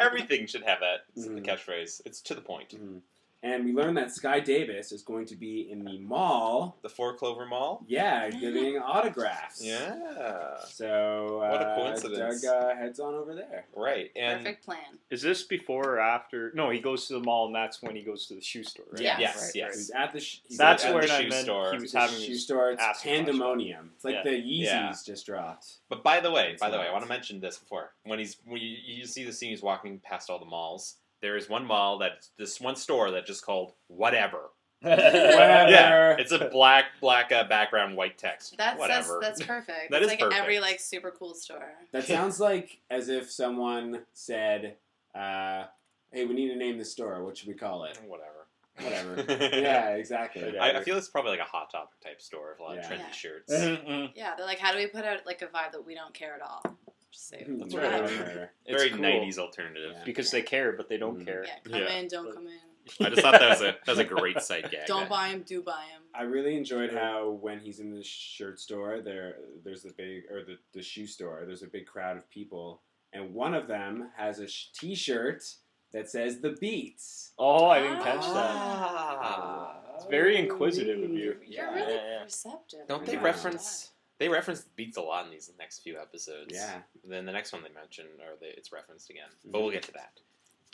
S2: Everything should have that
S5: Mhm.
S2: catchphrase. It's to the point.
S5: Mm-hmm. And we learned that Sky Davis is going to be in the mall.
S2: The Four Clover Mall.
S5: Yeah, giving autographs.
S2: Yeah.
S5: So
S2: What a coincidence.
S5: Doug heads on over there.
S2: Right. And
S4: Perfect plan.
S3: Is this before or after? No, he goes to the mall, and that's when he goes to the shoe store, right?
S4: Yeah.
S2: Yes,
S3: Right,
S2: yes.
S5: He's at the. He's
S3: That's
S5: at
S3: where
S2: the
S3: I
S2: shoe
S3: meant
S2: store.
S3: he was
S5: the
S3: having
S5: shoe
S3: his
S5: store. It's
S3: acid
S5: pandemonium. It's like
S3: Yeah.
S5: the Yeezys
S2: Yeah.
S5: just dropped.
S2: But by the way,
S5: It's
S2: I
S5: nuts.
S2: want to mention this before. When you see the scene, he's walking past all the malls. There is one mall this one store that just called Whatever.
S5: Whatever.
S2: Yeah, it's a black background, white text.
S4: That's
S2: Whatever.
S4: that's perfect.
S2: That
S4: it's
S2: is
S4: like
S2: perfect.
S4: every like super cool store.
S5: That sounds like as if someone said, "Hey, we need to name the store. What should we call it?"
S2: Whatever.
S5: Whatever. Yeah, exactly.
S3: Yeah.
S2: I feel it's probably like a Hot Topic type store with a lot of
S5: Yeah.
S2: trendy
S4: Yeah.
S2: shirts.
S3: Mhm.
S4: Yeah, they're like, how do we put out like a vibe that we don't care at all? Just say
S5: That's
S3: right.
S4: whatever.
S3: It's
S2: Very
S3: cool.
S2: 90s alternative.
S5: Yeah.
S3: because they care, but they don't
S5: Mhm.
S3: care.
S4: Yeah, come
S2: Yeah.
S4: in, don't
S3: But-
S4: come in.
S2: I just thought that was a great sight gag.
S4: Don't buy him, do buy him.
S5: I really enjoyed how when he's in the shirt store, there's a big, or the shoe store, there's a big crowd of people, and one of them has a T-shirt that says "The Beats."
S3: Oh, I didn't catch that.
S2: Ah.
S3: It's very inquisitive of you.
S4: You're really receptive.
S2: Don't they
S5: Yeah.
S2: reference? They reference the Beats a lot in these next few episodes.
S5: Yeah.
S2: Then the next one they mention, it's referenced again. But we'll get to that.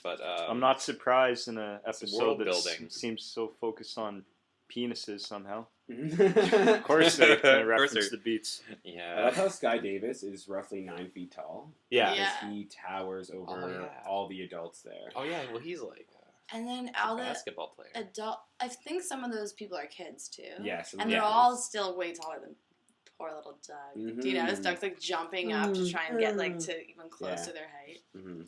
S2: But
S3: I'm not surprised in an
S2: It's
S3: episode
S2: world
S3: that
S2: building.
S3: seems so focused on penises somehow.
S5: Of
S3: Of course they're going to
S2: Of course
S3: reference the Beats.
S5: I
S2: Yeah.
S5: love how Sky Davis is roughly 9 feet tall.
S2: Yeah.
S4: Yeah.
S5: Because he towers over
S2: Oh, yeah.
S5: all the adults there.
S2: Oh yeah. Well, he's like
S4: And then
S2: a
S4: all the
S2: basketball player.
S4: adult. I think some of those people are kids too.
S5: Yes.
S4: And they're all still way taller than poor little Doug. Do you notice
S5: Mhm.
S4: Doug's like jumping up to try and get like to even close
S5: Yeah.
S4: to their height?
S5: Mm-hmm.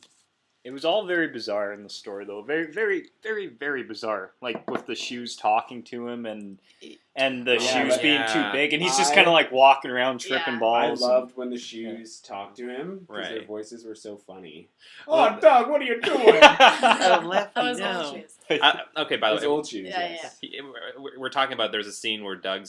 S3: It was all very bizarre in the story, though. Very, very, very, very bizarre. Like with the shoes talking to him and the
S5: Yeah,
S3: shoes
S5: but-
S3: being too
S2: Yeah.
S3: big, and he's just kind of like walking around tripping
S4: Yeah.
S5: I
S3: balls.
S5: loved when the shoes talked to him because their
S2: Right.
S5: voices were so funny.
S2: Well,
S5: Oh, Doug, what are you doing?
S2: Lefty,
S4: Oh, his
S2: no.
S4: old shoes.
S2: Okay, by the
S5: Those
S2: way,
S5: old shoes.
S4: Yeah,
S5: yes.
S2: we're talking about there's a scene where Doug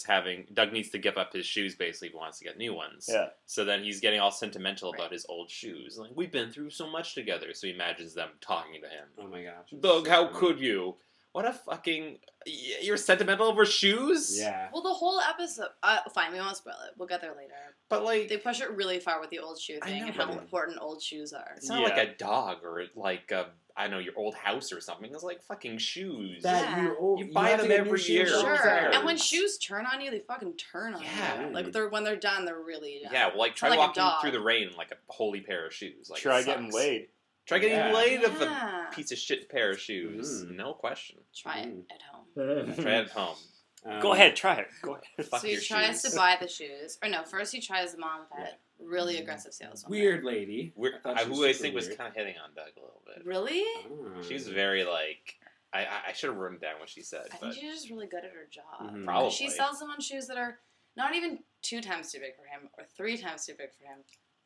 S2: needs to give up his shoes basically if he wants to get new ones.
S3: Yeah.
S2: So then he's getting all sentimental about
S4: Right.
S2: his old shoes. Like, we've been through so much together. So he imagines them talking to him.
S5: Oh my gosh.
S2: Doug,
S5: So
S2: how
S5: funny.
S2: could you? What a fucking... You're sentimental over shoes?
S5: Yeah.
S4: Well, the whole episode. Fine, we won't spoil it. We'll get there later.
S2: But like...
S4: They push it really far with the old shoe
S2: I
S4: thing
S2: know,
S4: and how
S2: but-
S4: important old shoes are.
S2: It's not like a dog or like I don't know, your old house or something. It's like fucking shoes.
S4: Yeah.
S2: You buy
S5: have to
S2: them
S5: get new
S2: every
S5: shoes
S2: year.
S5: all the
S4: Sure.
S5: time.
S4: And when shoes turn on you, they fucking turn on
S2: Yeah.
S4: you. Like when they're done, they're really done.
S2: Yeah, well, like try
S4: Not like a
S2: walking
S4: dog.
S2: through the rain in like a holy pair of shoes. Like,
S3: Try
S2: it
S3: getting
S2: sucks.
S3: laid.
S2: Try getting
S5: Yeah.
S2: laid with a
S4: Yeah.
S2: piece of shit pair of shoes.
S5: Mhm.
S2: No question.
S4: Try it
S5: Mm.
S4: at home.
S2: Try it at home.
S3: Go ahead, try it. Go ahead.
S2: Fuck
S4: So he
S2: your
S4: tries
S2: shoes.
S4: to buy the shoes. Or no, first he tries the mom pet. Really aggressive saleswoman.
S5: Weird lady.
S2: Weird,
S5: thought she
S2: who I
S5: super
S2: think was
S5: weird.
S2: kind of hitting on Doug a little bit.
S4: Really?
S5: Oh.
S2: She's very like I should have written down what she said,
S4: I
S2: but
S4: think she's just really good at her job.
S5: Mhm.
S2: Probably.
S4: She sells him on shoes that are not even 2 times too big for him or 3 times too big for him.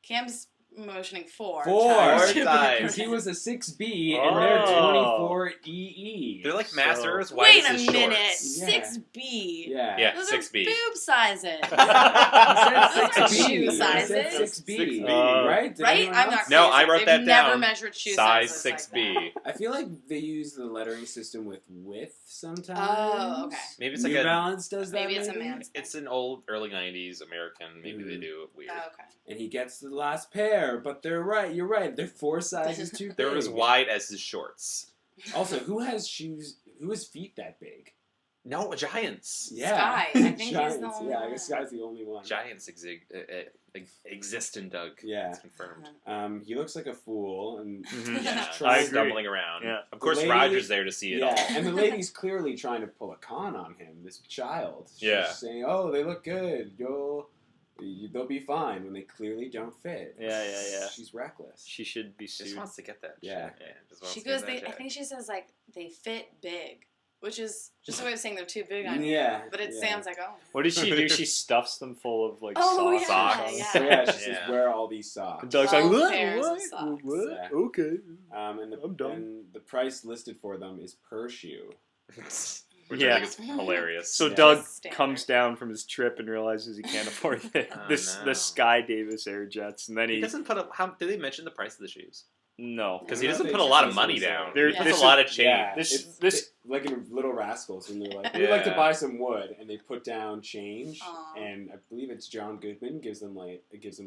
S4: Cam's motioning 4
S5: Four
S4: times too big
S2: times.
S4: for
S5: Because he
S4: him.
S5: was a 6B and they're
S3: Oh.
S5: 24 EE.
S2: they're like
S3: So-
S2: masters. Why
S4: Wait
S2: is
S4: a
S2: his
S4: minute.
S2: shorts?
S5: Yeah.
S4: 6B.
S5: Yeah.
S2: Yeah.
S4: Those
S2: 6B.
S4: are boob sizes.
S5: He
S4: Those are
S5: said 6B.
S4: shoe
S5: He said
S4: sizes.
S5: 6B.
S2: 6B.
S5: Right? Did
S4: Right?
S5: anyone
S4: I'm
S5: else?
S4: not crazy.
S2: No, I wrote
S4: They've
S2: that
S4: never
S2: down.
S4: measured shoe
S2: Size
S4: sizes like
S2: 6B.
S5: I feel like they use the lettering system with width sometimes.
S4: Oh, okay.
S2: Maybe it's
S5: New
S2: like a.
S5: Balance does that.
S4: Maybe it's a man's
S2: It's an old early '90s American. Maybe they do it weird.
S4: Oh, okay.
S5: And he gets the last pair, but they're right. You're right. They're 4 sizes too big.
S2: They're as wide as his shorts.
S5: Also, who has shoes? Who has feet that big?
S2: No, giants.
S5: Yeah,
S4: Sky. I think he's the
S5: Giants.
S4: only
S5: Yeah, I
S4: one.
S5: guess Sky's the only one.
S2: Giants exist in Doug.
S5: Yeah.
S2: It's confirmed.
S5: He looks like a fool, and
S3: Mhm.
S2: Yeah,
S5: Trying to-
S2: stumbling around.
S3: Yeah.
S2: Of course,
S5: lady-
S2: Roger's there to see it
S5: yeah,
S2: all.
S5: and the lady's clearly trying to pull a con on him. This child. She's
S2: Yeah.
S5: saying, "Oh, they look good. They'll be fine," when they clearly don't fit.
S3: Yeah.
S5: She's reckless.
S3: She should be
S2: Just
S3: sued.
S2: wants to get that.
S5: Yeah.
S2: Shit. Just wants
S4: She
S2: to get
S4: goes,
S2: that
S4: I
S2: check.
S4: think she says, like, they fit big, which is just a way of saying they're too big on you.
S5: Yeah,
S4: But it
S5: yeah.
S4: sounds like, oh.
S3: What does she do? She stuffs them full of like
S4: Oh,
S3: socks.
S4: yeah,
S2: Socks.
S4: yeah.
S5: So yeah, she says,
S2: Yeah.
S5: "Wear all these socks."
S3: And Doug's like,
S4: 12
S3: what?
S4: pairs of
S3: What?
S4: socks.
S3: What?
S5: Yeah.
S3: Okay.
S5: And
S3: I'm done.
S5: and the price listed for them is per shoe.
S2: Which
S3: Yeah.
S2: I think is hilarious.
S3: So
S5: Yeah.
S3: Doug
S4: Standard.
S3: comes down from his trip and realizes he can't afford the
S2: Oh,
S3: the
S2: no.
S3: Sky Davis Air Jets, and then
S2: he
S3: he
S2: doesn't put a. How did they mention the price of the shoes?
S3: no.
S2: Because
S5: I
S2: he
S5: don't know
S2: doesn't
S5: if
S2: put a
S5: they
S2: lot of
S5: just
S2: money
S5: say
S2: down.
S3: There-
S2: He puts
S3: this
S2: a lot
S3: is-
S2: of change.
S5: Yeah,
S3: This-
S5: like in Little Rascals, when they're like, "We'd like to
S2: Yeah.
S5: buy some wood," and they put down change,
S4: Aw.
S5: and I believe it's John Goodman gives them a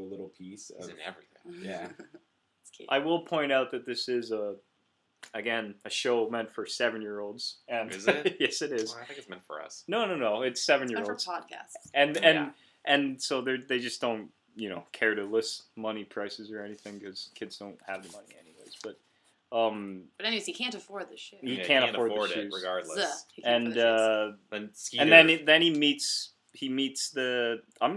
S5: little piece
S2: He's
S5: of.
S2: in everything.
S5: Yeah.
S4: It's cute.
S3: I will point out that this is a show meant for 7-year-olds. And
S2: Is it?
S3: yes, it is.
S2: Well, I think it's meant for us.
S3: No, it's
S4: It's meant for
S3: 7-year-olds,
S4: podcasts.
S3: and
S2: Yeah.
S3: and so they just don't care to list money prices or anything because kids don't have the money anyways. But
S4: But anyways, he can't afford the shoe.
S3: He
S2: Yeah,
S3: can't
S2: can't
S3: afford the
S2: it
S3: shoes.
S2: regardless.
S4: He can't
S3: and
S4: afford the shoes.
S2: Then Skeeter.
S3: and then he meets the I'm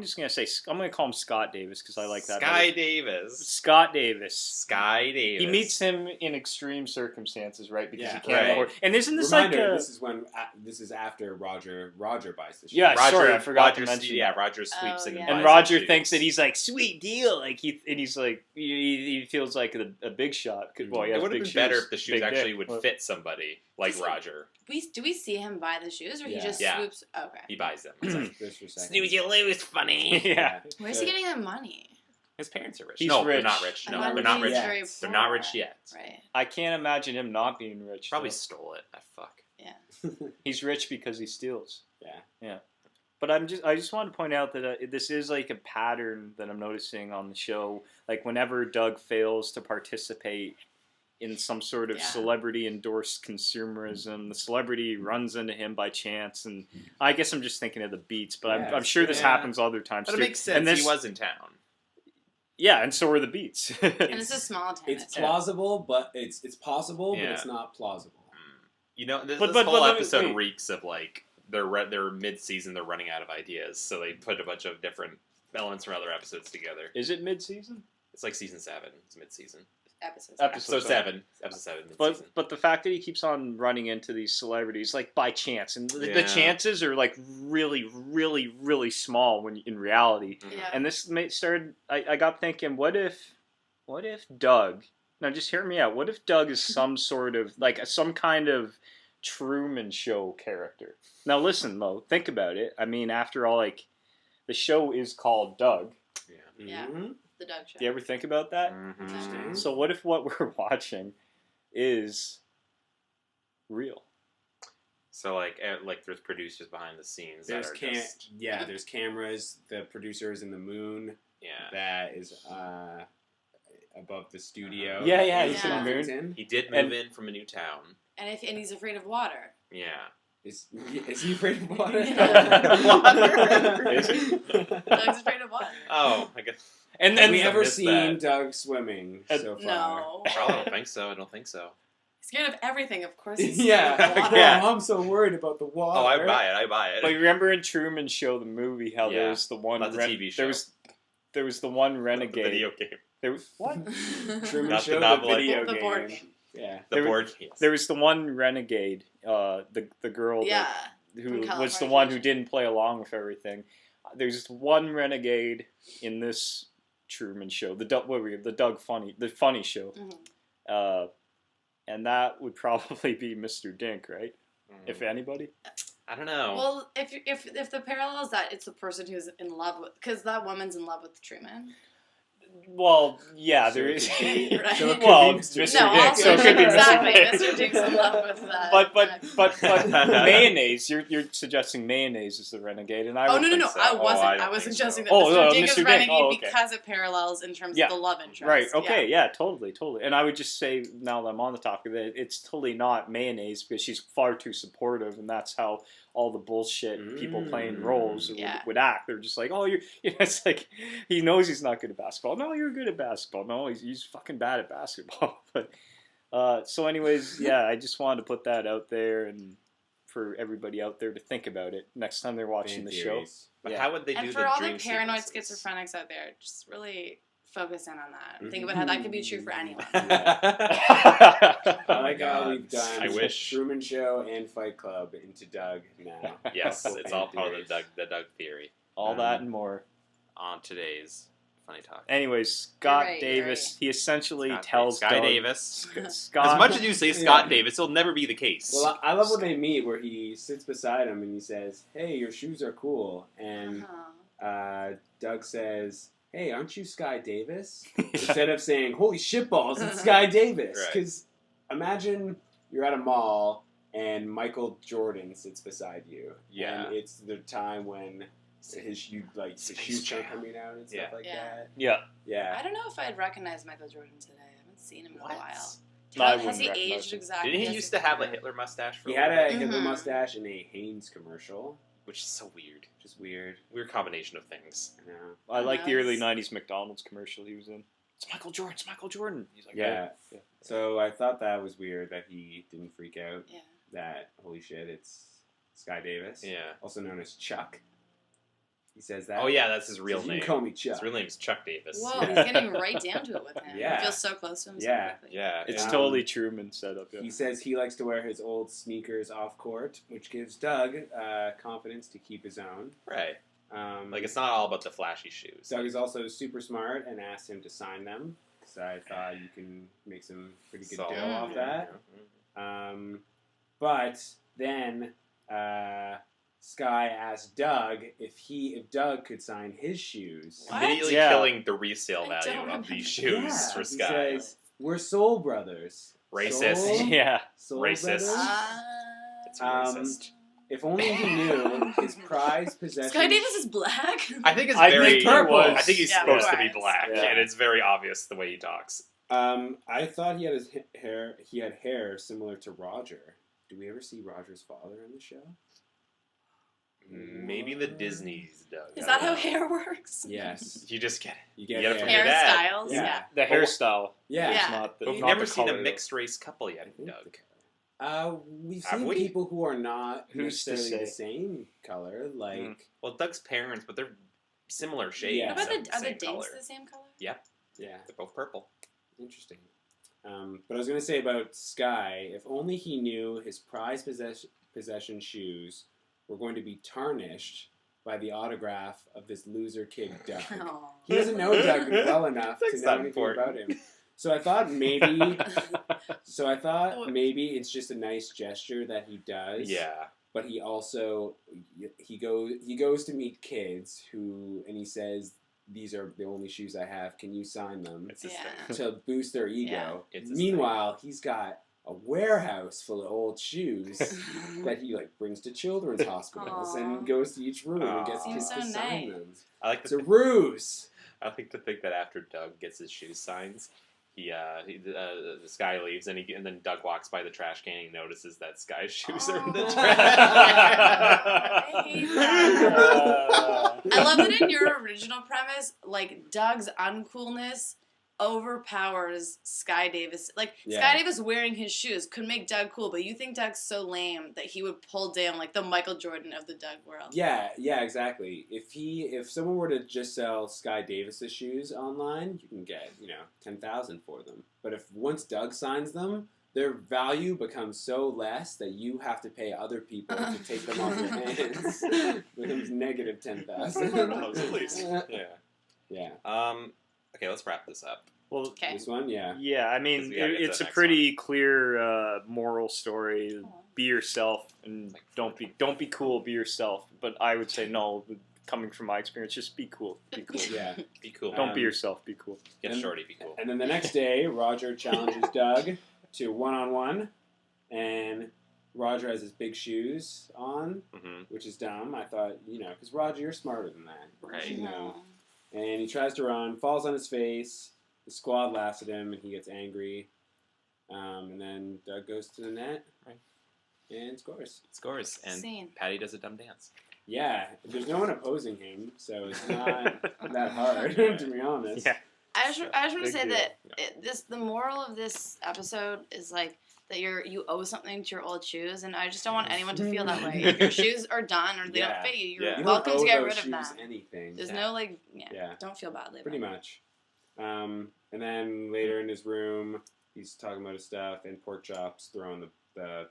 S3: gonna call him Scott Davis because I like that.
S2: Sky
S3: better.
S2: Davis.
S3: Scott Davis.
S2: Sky Davis.
S3: He meets him in extreme circumstances, right? Because
S5: Yeah.
S3: he can't
S2: Right.
S3: afford. And isn't this
S5: Reminder:
S3: like
S5: this is after Roger buys the shoe.
S3: Yeah,
S2: Roger,
S3: sorry, I forgot
S2: Roger,
S3: to mention.
S2: Yeah,
S3: that.
S2: Roger sweeps
S4: Oh,
S2: in
S4: yeah.
S2: buys
S3: And
S2: the
S3: Roger
S2: shoes.
S3: thinks that he's like sweet deal, like he's like he feels like a big shot. Well, he
S2: It
S3: has
S2: would have
S3: big
S2: been better
S3: shoes,
S2: if the shoes
S3: big
S2: actually
S3: dick.
S2: would
S3: Well,
S2: fit somebody. like
S4: Does he-
S2: Roger.
S4: Do we see him buy the shoes, or he
S5: Yeah.
S4: just
S2: Yeah.
S4: swoops? Okay.
S2: He buys them.
S5: It's like just for seconds.
S2: Snooze, you lose, funny.
S3: Yeah.
S4: Where's he getting the money?
S2: His parents are rich.
S3: He's
S2: no, they're
S3: rich.
S2: not rich.
S4: I
S2: No,
S4: thought
S2: they're not
S4: he
S2: rich.
S4: was
S5: yet.
S4: very
S2: They're not rich
S4: poor.
S2: yet.
S4: Right.
S3: I can't imagine him not being rich.
S2: Probably
S3: though.
S2: stole it. That fuck.
S3: He's rich because he steals.
S5: Yeah.
S3: But I just want to point out that this is like a pattern that I'm noticing on the show. Like whenever Doug fails to participate in some sort of
S4: Yeah.
S3: celebrity endorsed consumerism, the celebrity runs into him by chance, and I guess I'm just thinking of the beats, but
S5: Yeah,
S3: I'm sure this
S2: yeah.
S3: happens other times
S2: But it
S3: too.
S2: makes sense.
S3: And this,
S2: He was in town.
S3: yeah, and so are the beats.
S4: And it's a small town.
S5: It's plausible, but it's possible,
S2: Yeah.
S5: but it's not plausible.
S2: You know, this,
S3: But-
S2: this
S3: but
S2: whole
S3: let me-
S2: episode
S3: wait.
S2: reeks of like they're mid-season. They're running out of ideas, so they put a bunch of different elements from other episodes together.
S3: Is it mid-season?
S2: It's like season 7. It's mid-season.
S4: Episodes.
S3: Episode
S2: Episode 7. Episode 7.
S3: But
S2: Mid-season.
S3: but the fact that he keeps on running into these celebrities like by chance, and the
S2: Yeah.
S3: chances are like really, really, really small when in reality.
S2: Mhm.
S4: Yeah.
S3: And this started. I got thinking, what if Doug? Now just hear me out. What if Doug is some sort of like some kind of Truman Show character? Now listen, Mo, think about it. I mean, after all, like the show is called Doug.
S4: Yeah.
S5: Mhm.
S4: The Doug Show.
S3: Do you ever think about that?
S2: Mhm.
S3: So what if what we're watching is real?
S2: So like there's producers behind the scenes
S5: There's
S2: that are just
S5: there's cameras. The producer is in the moon.
S2: yeah.
S5: That is above the studio.
S3: Yeah,
S4: he's in the
S5: Buffington.
S3: moon.
S2: He did move in from a new town.
S4: And he's afraid of water.
S2: Yeah.
S5: Is he afraid of water?
S2: Water?
S3: Is he?
S4: Doug's afraid of water.
S2: Oh, I guess.
S3: And
S5: Have
S3: then
S5: we
S2: I
S5: ever
S2: missed
S5: seen
S2: that.
S5: Doug swimming so far?
S4: No.
S2: Probably don't think so. I don't think so.
S4: He's scared of everything. Of course. He's
S5: Yeah.
S4: scared of water.
S3: Yeah.
S5: Oh, I'm so worried about the water.
S2: Oh, I buy it. I buy it.
S3: But you remember in Truman Show, the movie, how
S2: Yeah.
S3: there was the one
S2: Not the TV show.
S3: there was the one
S2: The
S3: renegade.
S2: video game.
S3: There was what?
S5: Truman
S2: Not the
S5: Show, the
S2: novel, like-
S5: video
S4: The
S5: game.
S4: board game.
S5: Yeah.
S2: The
S3: There-
S2: board games.
S3: There was the one renegade, the girl
S4: Yeah.
S3: who
S4: From
S3: was the one who
S4: Californication.
S3: didn't play along with everything. There's one renegade in this Truman Show, the Doug Funny Show,
S4: Mhm.
S3: and that would probably be Mr.Dink, right? If anybody.
S2: I don't know.
S4: Well, if the parallel is that it's the person who's in love with, because that woman's in love with Truman.
S3: Well, yeah,
S5: So
S3: there
S5: it
S3: is.
S5: could be-
S4: Right.
S5: so it could
S3: Well,
S5: be Mr.
S3: Mr.
S4: No,
S3: Dink,
S4: also
S3: so it could be
S4: exactly.
S3: Mr.
S4: Mr. Dink's in love with that.
S3: But mayonnaise. You're suggesting mayonnaise is the renegade, and I.
S4: Oh
S3: would
S4: no
S3: think
S4: no!
S3: so.
S4: I
S2: Oh,
S4: wasn't.
S2: I
S4: I,
S2: don't
S4: was
S2: think
S4: suggesting
S2: so.
S4: that
S3: Oh,
S4: Mr.
S3: no,
S4: Dink
S3: Mr.
S4: is
S3: Dink.
S4: renegade
S3: Oh, okay.
S4: because it parallels in terms
S3: Yeah.
S4: of the love interest.
S3: Right. Okay.
S4: Yeah.
S3: Yeah. Totally. And I would just say now that I'm on the topic of it, it's totally not mayonnaise because she's far too supportive, and that's how all the bullshit people playing roles
S4: Yeah.
S3: would act. They're just like, oh, you're. It's like he knows he's not good at basketball. No, you're good at basketball. No, he's fucking bad at basketball. But so, anyways, yeah, I just wanted to put that out there and for everybody out there to think about it next time they're watching
S5: Fan
S3: the show.
S5: theories.
S2: But
S3: Yeah.
S2: how would they
S4: And
S2: do
S4: for
S2: the
S4: all the
S2: dream
S4: paranoid
S2: sequences?
S4: schizophrenics out there, just really focus in on that. And think about how that could be true for anyone.
S5: I like how
S2: God.
S5: we've done
S2: I wish.
S5: Truman Show and Fight Club into Doug now.
S2: Yes,
S5: Couple
S2: it's
S5: fan
S2: all part of
S5: theories.
S2: the Doug theory
S3: All that and more.
S2: on today's Funny Talk.
S3: Anyways, Scott
S4: You're right,
S3: Davis, he essentially
S2: Scott
S3: tells
S2: Sky
S3: Doug,
S2: Davis.
S3: Scott,
S2: As much as you say Scott Davis, it'll never be the case.
S5: Well, I love when they meet where he sits beside him and he says, "Hey, your shoes are cool," and
S4: Uh-huh.
S5: Doug says, "Hey, aren't you Sky Davis?" Instead of saying, "Holy shitballs, it's Sky Davis,"
S2: Right.
S5: because imagine you're at a mall and Michael Jordan sits beside you,
S2: Yeah.
S5: and it's the time when his the
S2: Space
S5: shoes start
S2: Jam.
S5: coming out and stuff
S2: Yeah.
S5: like
S4: Yeah.
S5: that.
S3: yeah,
S5: Yeah.
S4: I don't know if I'd recognize Michael Jordan today. I haven't seen him in a while.
S3: No, I
S4: Has
S3: wouldn't
S4: he
S3: recognize
S4: aged
S3: him.
S4: exactly?
S2: Didn't he
S4: as
S2: used to have a
S4: yeah.
S2: Hitler mustache for
S5: He
S2: a
S5: had
S2: little
S5: a
S2: bit?
S5: Hitler
S4: Mhm.
S5: mustache in a Hanes commercial,
S2: Which is so weird.
S5: which is weird.
S2: Weird combination of things.
S5: I know.
S3: I like the
S4: Nice.
S3: early '90s McDonald's commercial he was in. It's Michael Jordan. It's Michael Jordan. He's like,
S5: Yeah.
S3: yeah.
S5: So I thought that was weird that he didn't freak out.
S4: Yeah.
S5: That holy shit, it's Sky Davis,
S2: Yeah.
S5: also known as Chuck. He says that.
S2: Oh yeah, that's his
S5: He
S2: real
S5: says, "You
S2: name.
S5: can call me Chuck."
S2: His real name is Chuck Davis.
S4: Whoa, he's getting right down to it with him.
S5: Yeah.
S4: He feels so close to him. so
S5: Yeah.
S4: quickly.
S2: Yeah.
S3: It's
S5: Um,
S3: totally Truman setup. Yeah.
S5: He says he likes to wear his old sneakers off court, which gives Doug confidence to keep his own.
S2: Right.
S5: Um,
S2: Like it's not all about the flashy shoes.
S5: Doug is also super smart and asked him to sign them. So I thought you can make some pretty good
S2: So-
S5: dough off
S2: yeah,
S5: that.
S2: yeah.
S5: Um, But then Sky asked Doug if Doug could sign his shoes.
S4: What?
S2: Immediately
S3: Yeah.
S2: killing the resale
S4: I
S2: value
S4: don't
S2: of these
S4: remember.
S2: shoes
S5: Yeah,
S2: for
S5: he
S2: Sky.
S5: says, we're soul brothers.
S2: Racist.
S5: Soul,
S3: Yeah.
S5: soul
S2: Racist.
S5: brothers.
S2: It's
S5: Um,
S2: racist.
S5: If only he knew his prized possession.
S4: Sky Davis is black.
S2: I think it's
S3: I
S2: very
S3: think purple.
S2: I think he's
S4: Yeah,
S2: supposed
S4: of
S2: to be
S4: course.
S2: black,
S3: Yeah.
S2: and it's very obvious the way he talks.
S5: I thought he had his hair. He had hair similar to Roger. Do we ever see Roger's father in the show?
S2: Maybe the Disney's Doug.
S4: Is
S2: I
S4: that
S2: don't
S4: how
S2: know.
S4: hair works?
S5: Yes.
S2: You just get it.
S5: You get
S2: You get it from
S5: hair.
S2: your dad.
S4: Hairstyles,
S5: Yeah.
S4: yeah.
S3: The hairstyle.
S5: Yeah.
S4: Yeah.
S3: Is not the,
S2: But we've
S3: not
S2: never
S3: the
S2: seen a
S3: color.
S2: mixed race couple yet,
S5: I think
S2: Doug.
S5: We've
S2: Have
S5: seen
S2: we?
S5: people who are not
S3: Who's to
S5: necessarily the
S3: say?
S5: same color. Like,
S2: Well, Doug's parents, but they're similar shades.
S5: Yeah.
S4: What about
S2: of
S4: are the
S2: same
S4: dinks
S2: color.
S4: the same color?
S5: yeah,
S2: They're both purple.
S5: interesting. But I was going to say about Sky, if only he knew his prized possession shoes were going to be tarnished by the autograph of this loser kid Doug.
S4: Oh.
S5: He doesn't know Doug well enough to
S2: Doug's
S5: know
S2: not
S5: anything
S2: important.
S5: about him. So I thought maybe it's just a nice gesture that he does.
S2: Yeah.
S5: But he also he goes to meet kids and he says, "These are the only shoes I have. Can you sign them?"
S2: It's his
S4: Yeah.
S2: thing.
S5: To boost their ego.
S4: Yeah.
S2: It's his
S5: Meanwhile, he's got a warehouse full of old shoes that he brings to children's hospitals
S4: Aw.
S5: and goes to each room and gets
S2: Seems
S5: kids
S4: so
S5: to sign
S4: nice.
S5: them.
S2: I like
S5: It's
S2: to
S5: a ruse.
S2: I like to think that after Doug gets his shoe signs, the Sky leaves, and then Doug walks by the trash can and he notices that Sky's shoes are in the
S4: Oh.
S2: trash.
S4: I hate that. I love that in your original premise, Doug's uncoolness overpowers Sky Davis.
S5: Yeah.
S4: Sky Davis wearing his shoes could make Doug cool, but you think Doug's so lame that he would pull down the Michael Jordan of the Doug world.
S5: Yeah, exactly. If someone were to just sell Sky Davis's shoes online, you can get, 10,000 for them. But if once Doug signs them, their value becomes so less that you have to pay other people to take them off your hands. It becomes negative 10,000.
S2: Oh, please.
S5: Yeah.
S2: Okay, let's wrap this up.
S3: Well,
S4: Okay.
S5: This one, yeah.
S3: yeah, I mean,
S2: Because we gotta get to
S3: it's
S2: the
S3: a
S2: next
S3: pretty clear moral story.
S4: Aw.
S3: Be yourself and don't be cool. Be yourself. But I would say no. Coming from my experience, just be cool. Be cool.
S5: Yeah.
S2: Be cool.
S3: Don't be yourself. Be cool.
S2: Get
S5: and-
S2: shorty. Be cool.
S5: And then the next day, Roger challenges Doug to one-on-one, and Roger has his big shoes on,
S2: Mm-hmm.
S5: which is dumb. I thought, because Roger, you're smarter than that.
S2: Right.
S5: You know.
S4: No.
S5: And he tries to run, falls on his face. The squad laughs at him, and he gets angry. And then Doug goes to the net
S2: Right.
S5: and scores.
S2: Scores, and
S4: Scene.
S2: Patty does a dumb dance.
S5: Yeah, there's no one opposing him, so it's not that hard, to be honest.
S3: Yeah.
S4: I just want to
S3: Big
S4: say
S3: deal.
S4: that the moral of this episode is that you owe something to your old shoes, and I just don't want anyone to feel that way. If your shoes are done or they
S5: Yeah.
S4: don't fit you, you're
S2: Yeah.
S5: You don't
S4: welcome
S5: owe
S4: to get
S5: those
S4: rid of
S5: shoes
S4: them.
S5: anything.
S4: There's
S2: Yeah.
S4: no
S5: Yeah.
S4: don't feel badly.
S5: Pretty
S4: about
S5: much. And then later in his room, he's talking about his stuff, and Pork Chop's throwing the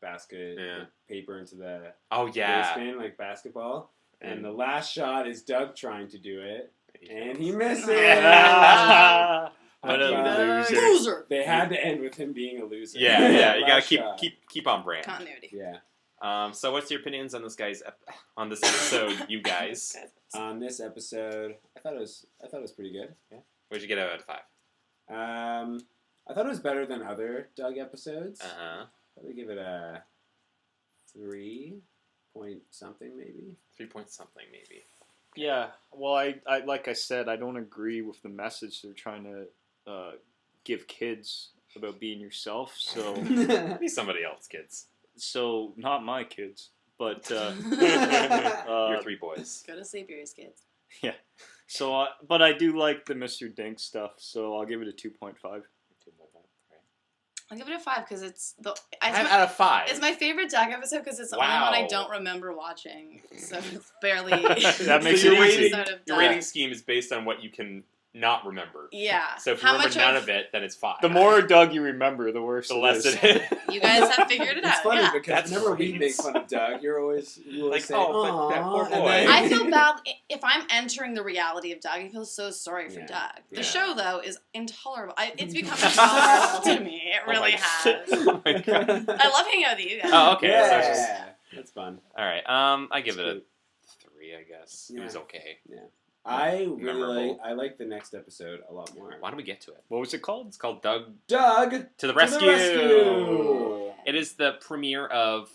S5: basket
S2: Yeah.
S5: of paper into the
S2: Oh yeah.
S5: waistband like basketball. And the last shot is Doug trying to do it, and he misses.
S3: Yeah. What a
S5: He
S4: it.
S3: loser.
S4: Loser.
S5: They had to end with him being a loser.
S2: Yeah. You gotta
S5: Last shot.
S2: keep on brand.
S4: Continuity.
S5: Yeah.
S2: So what's your opinions on this episode, you guys?
S5: On this episode, I thought it was pretty good.
S2: What'd you get out of 5?
S5: I thought it was better than other Doug episodes.
S2: Uh-huh.
S5: Probably give it a 3 point something maybe.
S2: 3 point something maybe.
S3: Yeah. Well, I like I said, I don't agree with the message they're trying to give kids about being yourself. So,
S2: Be somebody else, kids.
S3: not my kids, but
S2: Your 3 boys.
S4: Go to sleep, yours kids.
S3: so. But I do like the Mr. Dink stuff, so I'll give it a 2.5.
S4: I'll give it a 5 because it's
S2: 5
S4: my,
S2: out of 5.
S4: it's my favorite Doug episode because it's the only one I
S2: Wow.
S4: don't remember watching. So it's barely.
S3: That makes
S2: So
S3: it
S2: your
S3: easy.
S2: rating,
S4: episode of
S2: your
S4: Doug.
S2: rating scheme is based on what you can not remember.
S4: Yeah.
S2: So if you
S4: How
S2: remember
S4: much
S2: none of it, then it's 5.
S3: The more Doug you remember, the worse
S2: the
S3: it
S2: less
S3: is.
S2: it is.
S4: You guys have figured it
S5: It's
S4: out.
S5: funny
S4: Yeah.
S5: because
S2: That's
S5: whenever we
S2: right.
S5: make fun of Doug, you always
S2: Like,
S5: say,
S2: oh, but that
S5: "Aw,"
S2: poor
S5: and
S2: boy.
S5: then-
S4: I feel bad if I'm entering the reality of Doug. I feel so sorry for
S5: Yeah.
S4: Doug. The
S5: Yeah.
S4: show though is intolerable. It's become intolerable to me. It really has.
S2: Oh my god.
S4: I love hanging out with you guys.
S2: Oh, okay.
S5: Yeah,
S2: So it's just-
S5: that's fun.
S2: all right. I give it a 3, I guess. It was
S5: Yeah.
S2: okay.
S5: I really
S2: Memorable.
S5: I like the next episode a lot more.
S2: Why don't we get to it?
S3: What was it called?
S2: It's called Doug
S5: Doug
S2: to the
S5: to
S2: Rescue.
S5: the rescue!
S2: It is the premiere of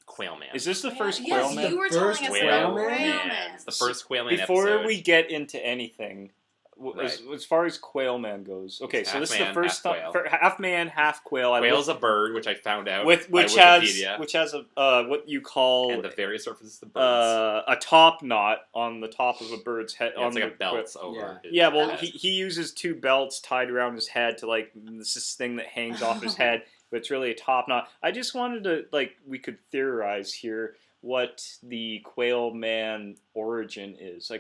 S2: Quail Man.
S3: Is this the
S4: Yeah,
S3: first
S4: yes,
S3: Quail Man?
S4: you were
S5: First
S4: telling us
S2: Quail
S4: about
S5: Man?
S4: Quail
S2: Yeah,
S4: Man.
S2: it's the first Quail Man
S3: Before
S2: episode.
S3: we get into anything,
S2: Right.
S3: as far as Quail Man goes, okay,
S2: He's
S3: so this
S2: half
S3: is the
S2: man,
S3: first
S2: half
S3: time
S2: quail.
S3: half man, half quail. I
S2: Quail's a bird, which I found out
S3: with
S2: by
S3: which has
S2: Wikipedia.
S3: a what you call
S2: And the various surfaces of the birds.
S3: a top knot on the top of a bird's head.
S2: Yeah, it's
S3: on
S2: like a
S3: the-
S2: belt over. his
S3: Yeah, well,
S2: head.
S3: he uses 2 belts tied around his head to this thing that hangs off his head, but it's really a top knot. I just wanted to we could theorize here what the Quail Man origin is.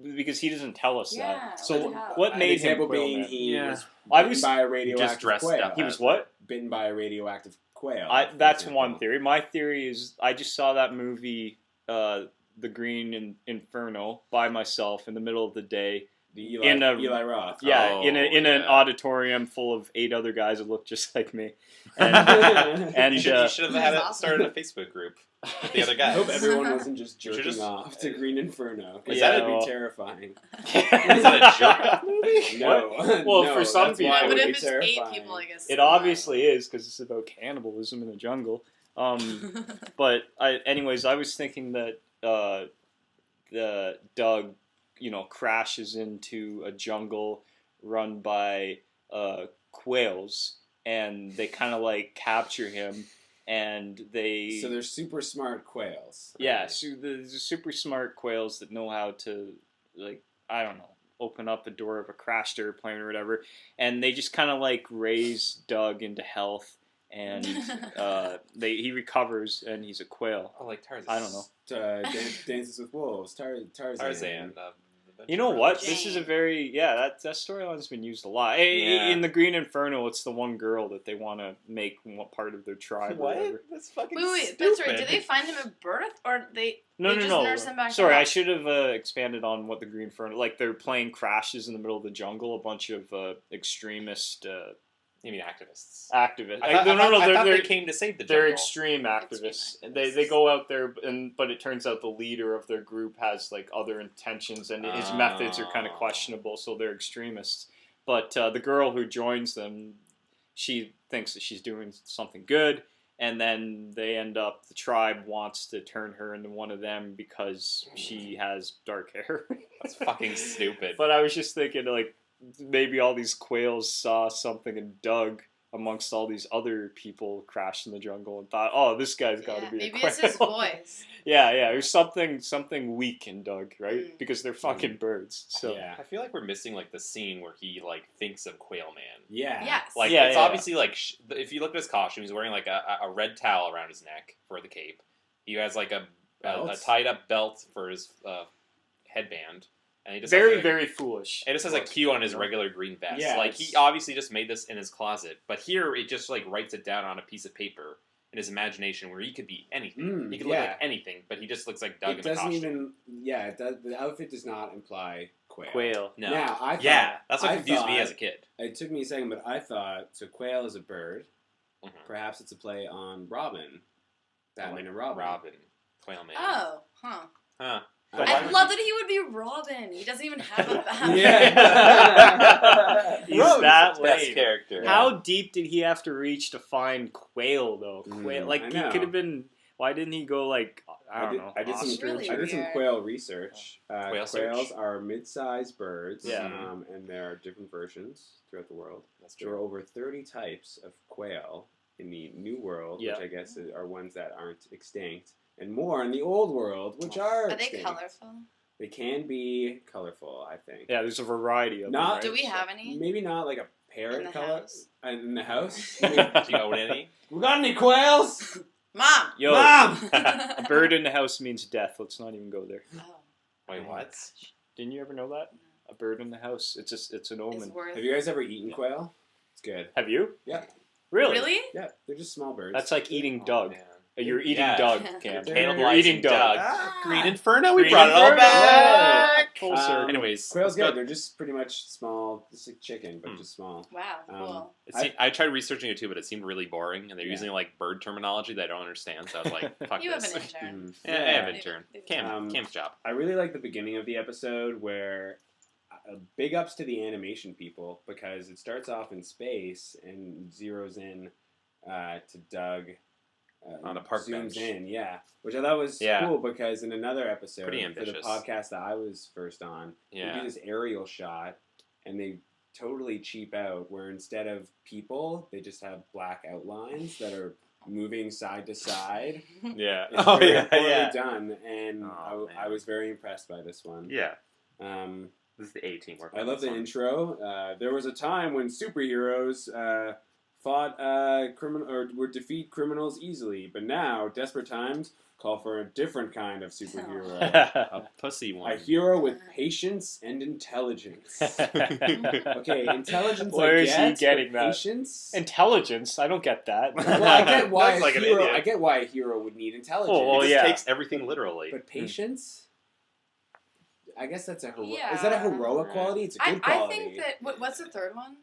S3: Because he doesn't tell us
S4: Yeah,
S3: that. So
S4: what the hell?
S3: what
S5: An
S3: made him
S5: example
S3: Quail
S5: being
S3: Man?
S5: he
S2: Yeah.
S5: was
S3: I
S5: bitten
S3: was
S5: by a radioactive
S2: just dressed
S5: quail.
S2: up.
S3: He was what?
S5: Bitten by a radioactive quail.
S3: That's
S5: for
S3: one
S5: example.
S3: theory. My theory is I just saw that movie, The Green Inferno, by myself in the middle of the day.
S5: The Eli,
S3: in a-
S5: Eli Roth.
S3: Yeah,
S2: Oh,
S3: in an
S2: yeah.
S3: auditorium full of 8 other guys that look just like me. And, and
S2: you should have had it
S4: That's
S2: started a Facebook group with the other
S5: I
S2: guys.
S5: hope everyone wasn't just
S2: You should
S5: jerking
S2: just-
S5: off to Green Inferno.
S2: Is
S5: that
S2: that
S5: would
S3: a-
S5: be terrifying.
S2: Is that a jerk-off movie?
S5: No.
S3: Well,
S5: No,
S3: for some
S5: that's
S3: people-
S5: why
S4: Yeah,
S5: it
S4: but
S5: would
S4: if
S5: be
S4: it's
S5: terrifying.
S4: 8 people, I guess.
S3: It obviously is because it's about cannibalism in the jungle. But anyways, I was thinking that the Doug, crashes into a jungle run by quails, and they kind of capture him, and they
S5: So they're super smart quails.
S3: yeah, so the super smart quails that know how to I don't know, open up the door of a crashed airplane or whatever, and they just kind of raise Doug into health, and he recovers and he's a quail.
S2: Oh, like Tarzan.
S3: I don't know.
S5: Dances with Wolves. Tarzan.
S2: Tarzan.
S3: You know what?
S4: Jane.
S3: This is a very that storyline's been used a lot.
S2: Yeah.
S3: In the Green Inferno, it's the one girl that they want to make part of their tribe. Or whatever.
S2: That's fucking
S4: Wait,
S2: stupid.
S4: that's right. Did they find him at birth, or they
S3: No,
S4: just
S3: no.
S4: nurse him back
S3: Sorry,
S4: to
S3: I
S4: life?
S3: should have expanded on what the Green Inferno. Their plane crashes in the middle of the jungle. A bunch of extremist
S2: You mean activists?
S3: activists.
S2: I thought
S3: They're
S2: they came to save the
S3: they're
S2: jungle.
S3: extreme activists.
S4: Extreme
S3: They go out there, but it turns out the leader of their group has other intentions, and his methods are kind of questionable. So they're extremists. But the girl who joins them, she thinks that she's doing something good, and then they end up. The tribe wants to turn her into one of them because she has dark hair.
S2: That's fucking stupid.
S3: But I was just thinking, maybe all these quails saw something in Doug amongst all these other people crashed in the jungle and thought, oh, this guy's got to
S4: Yeah,
S3: be a
S4: maybe
S3: quail.
S4: it's his voice.
S3: yeah, there's something weak in Doug, right? Because they're fucking birds. So
S5: Yeah.
S2: I feel like we're missing the scene where he thinks of Quail Man.
S5: Yeah.
S4: Yes.
S2: It's obviously if you look at his costume, he's wearing a red towel around his neck for the cape. He has a tied up belt for his headband, and he just
S3: very,
S2: has,
S3: very foolish.
S2: It just has a Q on his regular green vest.
S5: Yeah,
S2: He obviously just made this in his closet, but here it just writes it down on a piece of paper in his imagination, where he could be anything. He could look
S5: yeah.
S2: like anything, but he just looks like Doug
S5: It
S2: in a
S5: doesn't
S2: costume.
S5: even. Yeah. The outfit does not imply quail.
S3: Quail.
S2: No.
S5: Now I thought,
S2: Yeah, that's what
S5: I
S2: confused me
S5: thought-
S2: as a kid.
S5: It took me a second, but I thought so. Quail is a bird.
S2: Mhm.
S5: Perhaps it's a play on Robin. Batman and Robin.
S2: Robin. Quail Man.
S4: Oh, huh.
S2: Huh.
S3: But
S4: I
S3: why-
S4: love that he would be Robin. He doesn't even have a bat.
S5: Yeah.
S3: He's
S2: Robin's
S3: that
S2: the best
S3: lame.
S2: character.
S3: How deep did he have to reach to find quail, though? Quail,
S5: I
S3: he
S5: know.
S3: could have been. Why didn't he go I don't know?
S5: I did some
S4: It's really
S5: I did some
S4: weird.
S5: quail research.
S2: Quail
S5: Quails
S2: search.
S5: are mid-sized birds,
S3: Yeah.
S5: and there are different versions throughout the world.
S2: That's
S5: There are
S2: true.
S5: over 30 types of quail in the New World,
S3: Yeah.
S5: which I guess are ones that aren't extinct, and more in the Old World, which are
S4: Are they
S5: extinct.
S4: colorful?
S5: They can be colorful, I think.
S3: Yeah, there's a variety of
S5: Not-
S3: them.
S4: Do we
S3: right?
S4: have any?
S5: Maybe not like a parrot
S4: In the
S5: color
S4: house?
S5: in the house.
S2: Do you own any?
S5: We got any quails?
S4: Mom!
S3: Yo,
S5: Mom!
S3: a bird in the house means death. Let's not even go there.
S4: Oh.
S2: Wait, what?
S3: Didn't you ever know that? a bird in the house. It's an
S4: Is
S3: omen.
S4: worth.
S5: Have you guys ever eaten quail? It's good.
S3: Have you?
S5: Yeah.
S3: Really?
S4: Really?
S5: Yeah, they're just small birds.
S3: That's like eating
S2: Oh,
S3: Doug.
S2: man.
S3: You're eating
S2: Yeah.
S3: Doug, Cam.
S5: They're-
S3: You're eating Doug.
S5: Ah!
S2: Green Inferno, we
S3: Green
S2: brought it all
S3: Inferno!
S2: back.
S3: Full circle.
S2: Anyways,
S5: quail's
S2: let's go.
S5: good. They're just pretty much small, just like chicken, but just small.
S4: Wow, cool.
S2: I tried researching it too, but it seemed really boring, and they're
S5: Yeah.
S2: using like bird terminology that I don't understand. So I was like, "Fuck
S4: You have
S2: this."
S4: an intern.
S2: Yeah, I have an
S4: Maybe-
S2: intern.
S4: maybe-
S2: Cam's job.
S5: I really like the beginning of the episode where big ups to the animation people because it starts off in space and zeroes in to Doug.
S2: On a park
S5: zooms
S2: bench.
S5: in, yeah, which I thought was
S2: Yeah.
S5: cool because in another episode
S2: Pretty
S5: for the
S2: ambitious.
S5: podcast that I was first on, they
S2: Yeah.
S5: do this aerial shot and they totally cheap out where instead of people, they just have black outlines that are moving side to side.
S3: Yeah.
S5: It's
S2: Oh,
S5: very
S2: yeah,
S5: poorly
S2: yeah.
S5: done, and
S2: Oh,
S5: I was very impressed by this one.
S2: Yeah,
S5: Um,
S2: this is the A team work.
S5: I love the intro. There was a time when superheroes fought criminal or would defeat criminals easily, but now desperate times call for a different kind of superhero.
S2: A pussy one.
S5: A hero with patience and intelligence. Okay, intelligence.
S3: Where
S5: I
S3: is he
S5: get,
S3: getting
S5: but
S3: that?
S5: Patience.
S3: Intelligence? I don't get that.
S5: Well, I get why
S2: That's
S5: a
S2: like an
S5: hero.
S2: idiot.
S5: I get why a hero would need intelligence.
S3: Oh, well,
S2: It just
S3: yeah.
S2: takes everything literally.
S5: But patience. I guess that's a hero.
S4: Yeah.
S5: Is that a heroic quality? It's a good
S4: I
S5: quality.
S4: think that. What's the third one?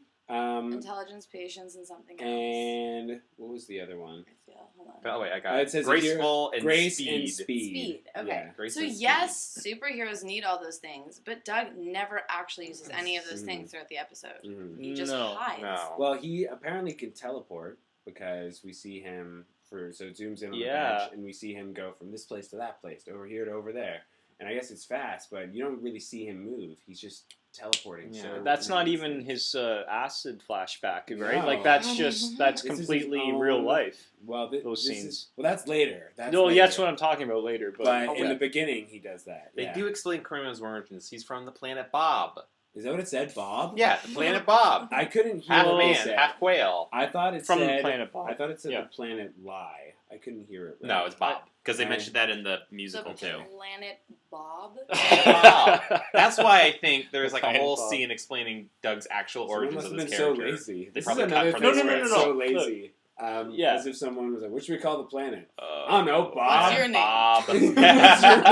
S4: Intelligence, patience, and something else.
S5: And what was the other one?
S4: I feel. Hold on.
S2: Oh wait, I got
S5: It
S2: it.
S5: says
S2: Graceful and
S5: Grace
S2: speed.
S5: and speed.
S4: Speed. Okay.
S5: Yeah.
S2: Grace
S4: So
S2: and speed.
S4: yes, superheroes need all those things, but Doug never actually uses any of those things throughout the episode.
S5: Mhm.
S4: He just
S3: No.
S4: hides.
S2: No.
S5: Well, he apparently can teleport because we see him so it zooms in on the
S3: Yeah.
S5: bench and we see him go from this place to that place, to over here to over there. And I guess it's fast, but you don't really see him move. He's just teleporting.
S2: Yeah.
S5: So
S3: That's not even his acid flashback, right?
S5: No.
S3: Like that's just that's
S5: This is his
S3: completely
S5: own-
S3: real life.
S5: Well,
S3: those
S5: this
S3: scenes.
S5: Well, that's later.
S3: No, yeah, that's what I'm talking about later. But,
S5: But in
S3: okay.
S5: the beginning, he does that.
S2: They
S5: yeah.
S2: do explain Criminal's origins. He's from the planet Bob.
S5: Is that what it said, Bob?
S2: Yeah, the planet Bob.
S5: I couldn't hear
S2: Half
S5: what it
S2: man,
S5: said.
S2: half whale.
S5: I thought it
S3: from
S5: said
S3: the planet Bob.
S5: I thought it said
S3: Yeah.
S5: the planet Lie. I couldn't hear it. Right.
S2: No, it's Bob. Because they
S5: Right.
S2: mentioned that in the
S4: The
S2: musical too.
S4: planet Bob.
S2: Bob. That's why I think there's like a
S3: Planet
S2: whole
S3: Bob.
S2: scene explaining Doug's actual
S5: Someone
S2: origins
S5: must
S2: of
S5: have
S2: this
S5: been
S2: character.
S5: so lazy.
S2: They
S5: This is
S2: probably cut
S5: another
S2: from
S5: thing
S2: the
S5: that's
S2: script.
S5: so
S3: Look.
S5: lazy.
S3: Yeah.
S5: As if someone was like, "What should we call the planet?"
S2: I
S5: don't know, Bob.
S4: What's your name?
S2: Bob.
S5: What's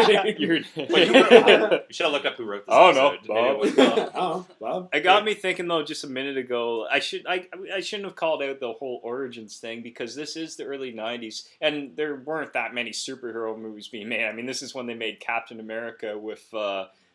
S5: your name?
S3: You're-
S2: Wait, you should have looked up who wrote this
S3: Oh, no,
S2: episode. Maybe it was
S3: Bob.
S5: Oh, Bob.
S3: It got me thinking though. Just a minute ago, I shouldn't have called out the whole origins thing because this is the early '90s, and there weren't that many superhero movies being made. I mean, this is when they made Captain America with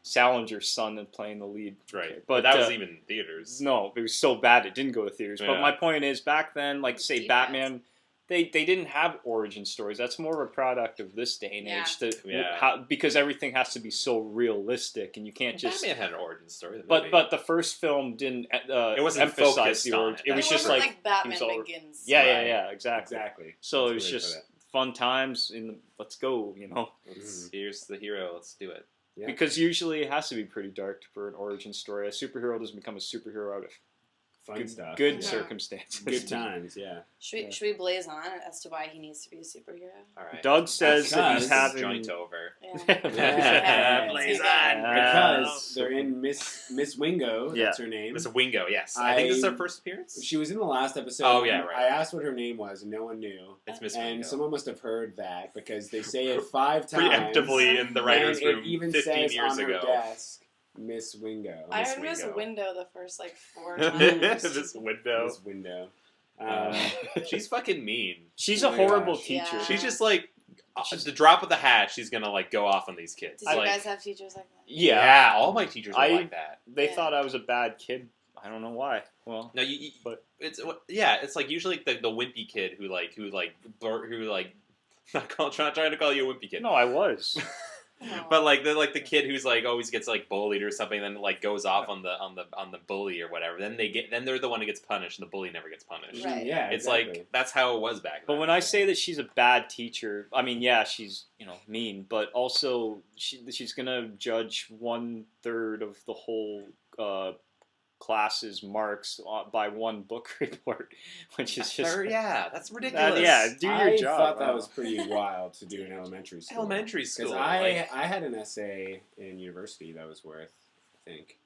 S3: Salinger's son and playing the lead.
S2: Right.
S3: But
S2: that was even in theaters.
S3: No, it was so bad it didn't go to theaters. But
S2: Yeah.
S3: my point is, back then, like say
S4: Defense.
S3: Batman, they didn't have origin stories. That's more of a product of this day and
S4: Yeah.
S3: age.
S2: Yeah.
S3: Because everything has to be so realistic, and you can't just.
S2: Batman had an origin story.
S3: But the first film didn't
S2: It wasn't
S3: emphasize
S2: focused
S3: the
S2: on
S3: origin.
S2: it.
S3: It was
S4: It
S3: just
S4: wasn't
S3: like
S4: Batman
S3: he was all-
S4: Begins.
S3: yeah, exactly.
S5: Exactly.
S3: So
S5: That's
S3: it was
S5: the way to
S3: just
S5: put
S3: fun times. Let's go, you know.
S2: Here's the hero. Let's do it.
S5: Yeah.
S3: Because usually it has to be pretty dark for an origin story. A superhero doesn't become a superhero out of
S5: Fun stuff.
S3: good
S4: Yeah.
S3: circumstances.
S5: Good times. Yeah.
S4: Should we blaze on as to why he needs to be a superhero?
S2: All right.
S3: Doug says that he's
S5: Because-
S3: having
S2: joint over.
S4: Yeah.
S5: Yeah.
S2: Blaze
S4: on.
S5: Because they're in Miss Wingo.
S3: Yeah.
S5: That's her name.
S2: It's a Wingo, yes. I think this is her first appearance.
S5: She was in the last episode.
S2: Oh, yeah,
S5: and
S2: right.
S5: I asked what her name was, and no one knew.
S2: It's Miss
S5: And
S2: Wingo.
S5: someone must have heard that because they say it 5 times.
S2: Preemptively in the writer's
S5: and
S2: room
S5: it even
S2: 15
S5: says
S2: years
S5: on her
S2: ago.
S5: desk, Miss Wingo.
S4: I
S2: Miss
S4: heard Miss
S2: Wingo.
S4: Window the first 4 times.
S2: This window.
S5: Miss Window.
S2: She's fucking mean.
S3: She's
S5: Oh
S3: a
S5: my
S3: horrible
S5: gosh.
S3: teacher.
S4: Yeah.
S2: She's just like, the drop of the hat, she's gonna like go off on these kids.
S4: Did you
S2: Like,
S4: guys have teachers like that?
S2: yeah, all my teachers were
S3: I-
S2: like that.
S3: They
S4: Yeah.
S3: thought I was a bad kid. I don't know why. Well,
S2: No, you
S3: But-
S2: it's it's like usually the wimpy kid who not trying to call you a wimpy kid.
S3: no, I was.
S4: No.
S2: But like the kid who's like always gets like bullied or something, then like goes off on the bully or whatever. Then they're the one who gets punished, and the bully never gets punished.
S4: Right.
S5: Yeah,
S2: It's
S5: exactly.
S2: like that's how it was back then.
S3: But when I say that she's a bad teacher, I mean, yeah, she's mean, but also she's gonna judge 1/3 of the whole class's marks by one book report, which is just
S2: that's ridiculous.
S3: yeah, do your
S5: I
S3: job.
S5: thought that
S3: Wow.
S5: was pretty wild to do in elementary school.
S2: Elementary school.
S5: Because I had an essay in university that was worth, I think,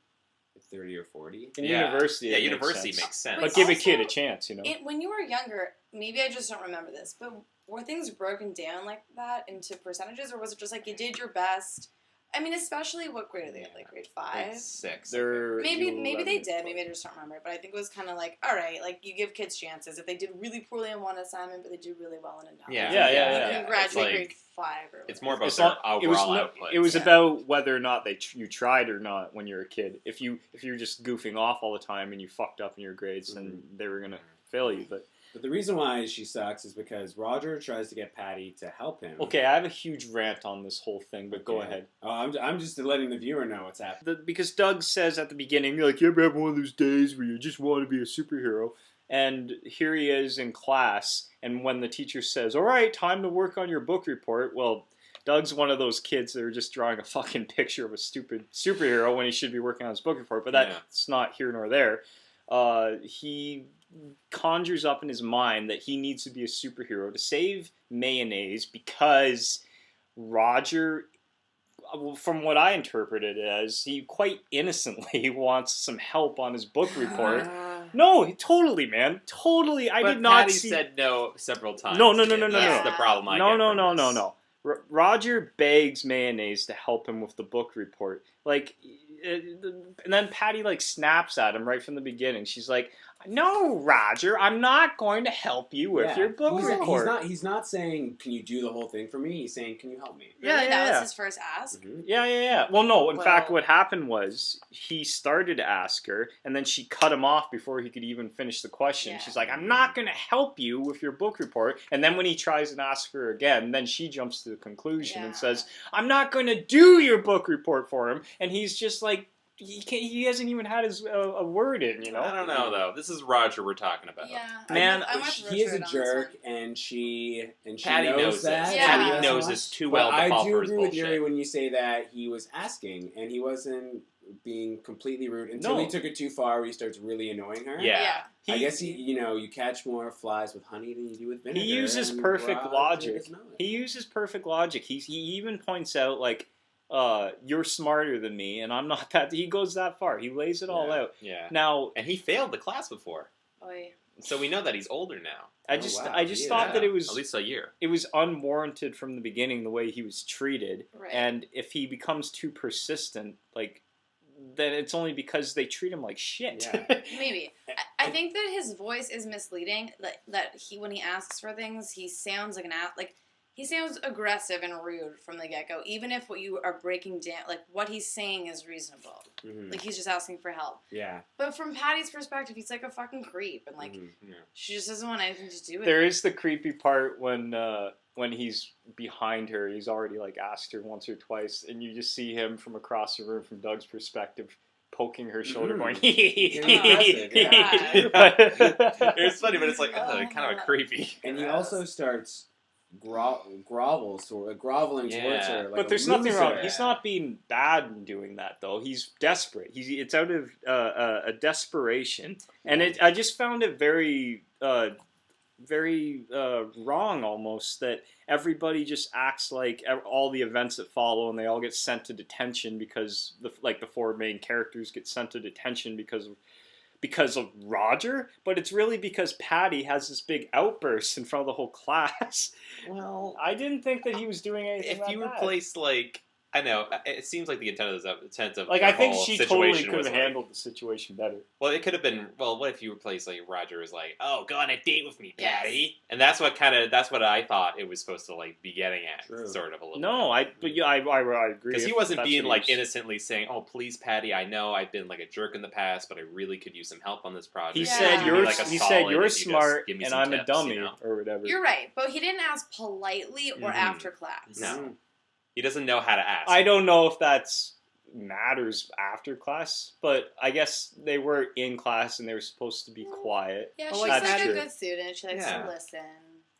S5: 30 or 40.
S3: In
S2: Yeah.
S3: university,
S2: Yeah,
S3: it
S2: university
S3: makes sense.
S2: makes sense.
S4: But
S3: But give a
S4: also,
S3: kid a chance,
S4: When you were younger, maybe I just don't remember this, but were things broken down like that into percentages, or was it just like you did your best? I mean, especially what grade are they in? Like grade 5?
S2: Grade 6.
S3: They're
S4: Maybe they
S3: 11,
S4: did.
S3: 12.
S4: Maybe I just don't remember. But I think it was kind of like, all right, like you give kids chances. If they did really poorly in one assignment, but they do really well in another,
S2: Yeah,
S3: Yeah,
S4: you
S3: yeah.
S4: can graduate
S2: It's like-
S4: grade 5. Or
S2: It's more about
S3: It's
S2: their
S3: not-
S2: overall
S3: it was
S2: output.
S3: It was
S4: Yeah.
S3: about whether or not you tried or not when you're a kid. If you're just goofing off all the time and you fucked up in your grades, then they were gonna fail you.
S5: But the reason why she sucks is because Roger tries to get Patty to help him.
S3: Okay, I have a huge rant on this whole thing, but go
S5: Okay.
S3: ahead.
S5: Oh, I'm just letting the viewer know what's happening.
S3: Because Doug says at the beginning, you're like, you ever have one of those days where you just want to be a superhero? And here he is in class, and when the teacher says, all right, time to work on your book report, well, Doug's one of those kids that are just drawing a fucking picture of a stupid superhero when he should be working on his book report, but that's not here nor there. He conjures up in his mind that he needs to be a superhero to save mayonnaise because Roger, from what I interpreted as, he quite innocently wants some help on his book report. No, totally, man. Totally. I
S2: But
S3: did not
S2: Patty
S3: see...
S2: said no several times.
S3: No.
S2: That's
S4: no.
S2: the problem I
S3: No.
S2: get from this.
S3: Roger begs Mayonnaise to help him with the book report. Like, and then Patty, like, snaps at him right from the beginning. She's like, no, Roger, I'm not going to help you with your book report.
S5: He's not saying, can you do the whole thing for me? He's saying, can you help me?
S4: Really? That was his first ask?
S5: Mm-hmm.
S3: Yeah. Well, no, in fact,
S4: Well-
S3: what happened was he started to ask her, and then she cut him off before he could even finish the question.
S4: Yeah.
S3: She's like, I'm not going to help you with your book report. And then when he tries and asks her again, then she jumps to the conclusion and says, I'm not going to do your book report for him. And he's just like, he hasn't even had his a word in,
S2: I don't know, though. This is Roger we're talking about.
S4: Yeah.
S3: Man,
S4: I'm with
S5: He is a
S4: Richard on this
S5: jerk,
S4: one.
S5: and she
S2: Patty knows
S5: that.
S2: this.
S4: Yeah.
S2: Patty knows this too well
S5: But
S2: to
S5: I
S2: fall
S5: do
S2: for his
S5: agree with Yuri
S2: bullshit.
S5: when you say that he was asking, and he wasn't being completely rude until he took it too far, where he starts really annoying her.
S2: Yeah.
S5: I guess you catch more flies with honey than you do with vinegar.
S3: He uses
S5: and
S3: perfect
S5: Roger
S3: logic.
S5: doesn't know it.
S3: He uses perfect logic. He even points out, like, you're smarter than me, and I'm not that. He goes that far. He lays it all out.
S2: Yeah.
S3: Now,
S2: And he failed the class before.
S4: Oy.
S2: So we know that he's older now.
S3: I
S5: Oh,
S3: just
S5: wow.
S3: thought that
S2: Yeah,
S3: it was
S2: at least a year.
S3: unwarranted from the beginning the way he was treated,
S4: Right.
S3: and if he becomes too persistent, like, then it's only because they treat him like shit.
S5: Yeah.
S4: Maybe. I think that his voice is misleading. That he, when he asks for things, he sounds like he sounds aggressive and rude from the get go. Even if what you are breaking down, like what he's saying, is reasonable.
S5: Mhm.
S4: Like he's just asking for help.
S5: Yeah.
S4: But from Patty's perspective, he's like a fucking creep, and like
S5: Mhm.
S4: she just doesn't want anything to do with
S3: There
S4: it.
S3: is the creepy part when he's behind her. He's already, like, asked her once or twice, and you just see him from across the room from Doug's perspective, poking her shoulder, going,
S5: aggressive,
S2: It's funny, but it's like kind of creepy.
S5: And he also starts groveling towards her. Like
S3: But there's
S5: a
S3: nothing wrong.
S5: loser.
S3: He's not being bad in doing that, though. He's desperate. It's out of a desperation, and I just found it very wrong almost that everybody just acts like all the events that follow, and they all get sent to detention because the four main characters get sent to detention because of Roger, but it's really because Patty has this big outburst in front of the whole class.
S2: Well,
S3: I didn't think that he was doing anything.
S2: if you replace, like, I know, it seems like the intent of
S3: like,
S2: the
S3: I think
S2: whole
S3: she
S2: situation
S3: totally could
S2: was
S3: have
S2: like,
S3: handled the situation better.
S2: well, it could have been, well, what if you replace, like, Roger was like, oh, go on a date with me,
S4: Yes.
S2: Patty? And that's what I thought it was supposed to, like, be getting at,
S5: True.
S2: sort of a little
S3: No, I agree.
S2: Because he
S3: if
S2: wasn't
S3: that's
S2: being,
S3: what
S2: like,
S3: he was-
S2: innocently saying, oh, please, Patty, I know I've been, like, a jerk in the past, but I really could use some help on this project.
S3: He
S4: Yeah.
S3: said
S4: Give
S3: you're
S4: me,
S2: like, a
S3: he
S2: solid,
S3: said
S2: and
S3: you're
S2: you just
S3: smart
S2: give me
S3: and
S2: some
S3: I'm a
S2: tips,
S3: dummy,
S2: you know?
S3: or whatever.
S4: You're right, but he didn't ask politely or
S2: Mhm.
S4: after class.
S2: No. He doesn't know how to ask.
S3: I don't know if that's matters after class, but I guess they were in class and they were supposed to be quiet.
S4: Yeah,
S2: Well,
S4: she's
S2: like,
S4: like
S3: that's
S4: a
S3: true.
S4: good student. She likes
S2: Yeah.
S4: to listen.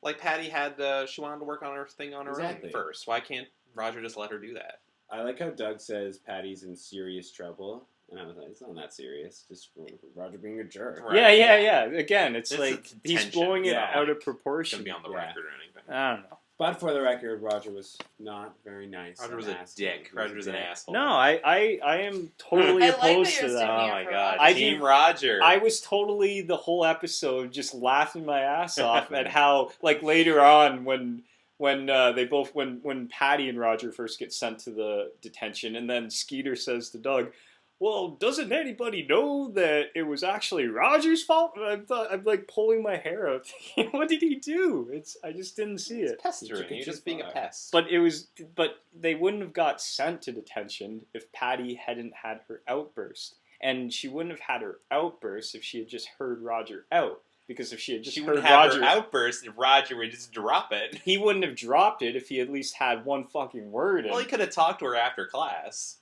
S2: Like, Patty had, she wanted to work on her thing on her
S5: Exactly.
S2: own first. Why can't Roger just let her do that?
S5: I like how Doug says Patty's in serious trouble, and I was like, it's not that serious. Just Roger being a jerk.
S2: Right.
S3: Yeah. Again, it's
S2: This
S3: like
S2: is
S3: he's
S2: tension.
S3: blowing it
S5: Yeah.
S3: out of
S2: It's
S3: proportion.
S2: gonna be on the
S5: Yeah.
S2: record or anything.
S3: I don't know.
S5: But for the record, Roger was not very nice.
S2: Roger was
S5: and
S2: a
S5: asshole.
S2: dick.
S5: He was
S2: Roger was
S5: a
S2: an
S5: dick.
S2: asshole.
S3: No, I am totally
S4: I like that
S3: opposed
S4: you're
S3: to that.
S4: standing
S2: Oh
S4: up
S2: my
S4: for
S2: god.
S4: Roger.
S2: Team Roger.
S3: I was totally the whole episode just laughing my ass off at how, like, later on when Patty and Roger first get sent to the detention, and then Skeeter says to Doug, "Well, doesn't anybody know that it was actually Roger's fault?" And I'm like pulling my hair out. What did he do? I just didn't see
S2: It's
S3: it.
S2: pestering. You're just being a pest.
S3: But they wouldn't have got sent to detention if Patty hadn't had her outburst, and she wouldn't have had her outburst if she had just heard Roger out. Because if she had just
S2: she
S3: heard
S2: would have
S3: Roger,
S2: her outburst if Roger would just drop it.
S3: he wouldn't have dropped it if he at least had one fucking word.
S2: Well, he could have talked to her after class.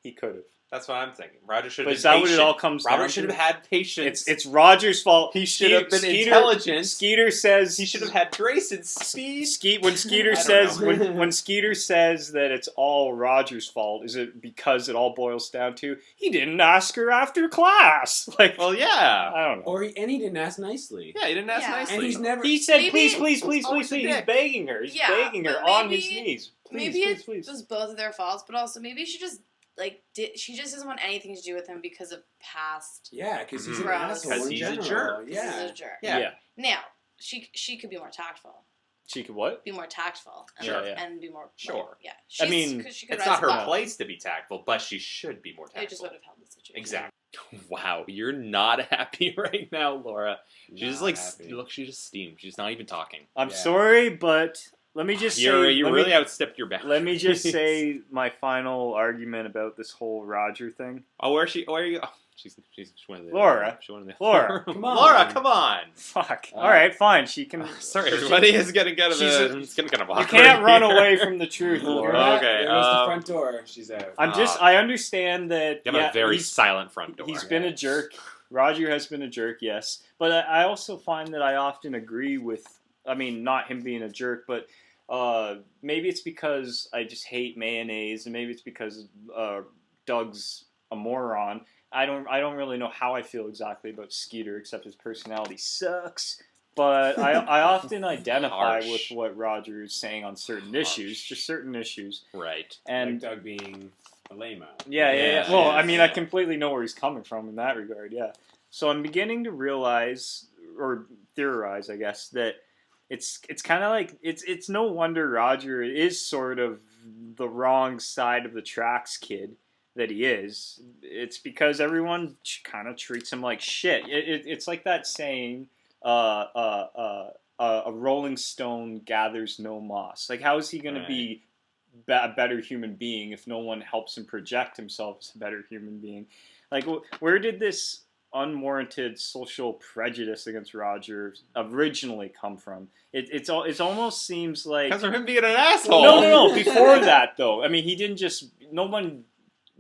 S3: He could have.
S2: That's what I'm thinking. Roger should
S3: But
S2: have
S3: is
S2: been
S3: that
S2: patient.
S3: what it all comes down
S2: Roger
S3: to?
S2: should have had patience.
S3: It's Roger's fault.
S2: He should have been intelligent.
S3: Skeeter says
S2: He should have had grace and speed.
S3: When Skeeter
S2: I don't
S3: says
S2: know.
S3: when Skeeter says that it's all Roger's fault, is it because it all boils down to he didn't ask her after class? Like,
S2: Well, yeah.
S3: I don't know.
S5: And he didn't ask nicely.
S2: Yeah, he didn't ask
S4: Yeah.
S2: nicely.
S5: And he's never.
S3: He said,
S4: Maybe-
S3: "Please, please, please,
S2: always
S3: please,
S2: a
S3: please." He's
S2: dick.
S3: begging her. He's
S4: Yeah,
S3: begging her
S4: but
S3: on his
S4: maybe-
S3: knees. Please,
S4: Maybe
S3: please,
S4: it
S3: please.
S4: was both of their faults, but also maybe she just she just doesn't want anything to do with him because of past.
S5: Yeah, because he's
S2: Mhm.
S5: an
S4: Gross.
S5: asshole.
S2: 'Cause
S5: in
S2: he's a
S5: general.
S2: jerk.
S4: This
S5: Yeah.
S4: is a jerk.
S2: Yeah.
S4: Now she could be more tactful.
S3: She could what?
S4: Be more tactful. And,
S3: Sure. Yeah.
S4: and be more.
S2: Sure.
S4: Yeah.
S3: I mean,
S4: 'cause she could
S2: It's
S4: rise
S2: not her
S4: above.
S2: place to be tactful, but she should be more tactful.
S4: It just would have held the situation.
S2: Exactly. Wow, you're not happy right now, Laura. She's just like,
S5: happy.
S2: look, she just steamed. She's not even talking.
S3: I'm
S5: Yeah.
S3: sorry, but let me just say,
S2: You
S3: let
S2: really
S3: me,
S2: outstepped your boundaries.
S3: let me just say my final argument about this whole Roger thing.
S2: Oh, where are you? Oh, she went in the
S3: Laura.
S2: She went in the
S3: Laura.
S5: Come on.
S2: Laura, come on.
S3: Fuck. All right, fine. She can.
S2: Sorry, everybody is getting kind of
S3: She's
S2: it's getting kind of
S3: You
S2: awkward.
S3: can't run
S2: here.
S3: away from the truth,
S5: You're
S3: Laura.
S5: not-
S2: Okay,
S5: There goes the front door. She's out.
S3: I understand that.
S2: You have a very
S3: he's-
S2: silent front door.
S3: He's been a jerk. Roger has been a jerk, yes. But I also find that I often agree with, I mean, not him being a jerk, but maybe it's because I just hate mayonnaise, and maybe it's because Doug's a moron. I don't really know how I feel exactly about Skeeter, except his personality sucks. But I often identify
S2: Harsh.
S3: with what Roger is saying on certain issues, just certain issues.
S2: Right.
S3: And
S5: Like Doug being a lame-o.
S3: yeah. Well, I mean, I
S5: yeah.
S3: completely know where he's coming from in that regard, yeah. So I'm beginning to realize, or theorize, I guess, that it's kind of like, it's no wonder Roger is sort of the wrong side of the tracks kid that he is. It's because everyone kind of treats him like shit. It's like that saying, a rolling stone gathers no moss. Like, how is he going to be a better human being if no one helps him project himself as a better human being? Like, where did this unwarranted social prejudice against Roger originally come from? It almost seems like
S2: Because of him being an asshole.
S3: no. Before that, though, I mean, he didn't just. No one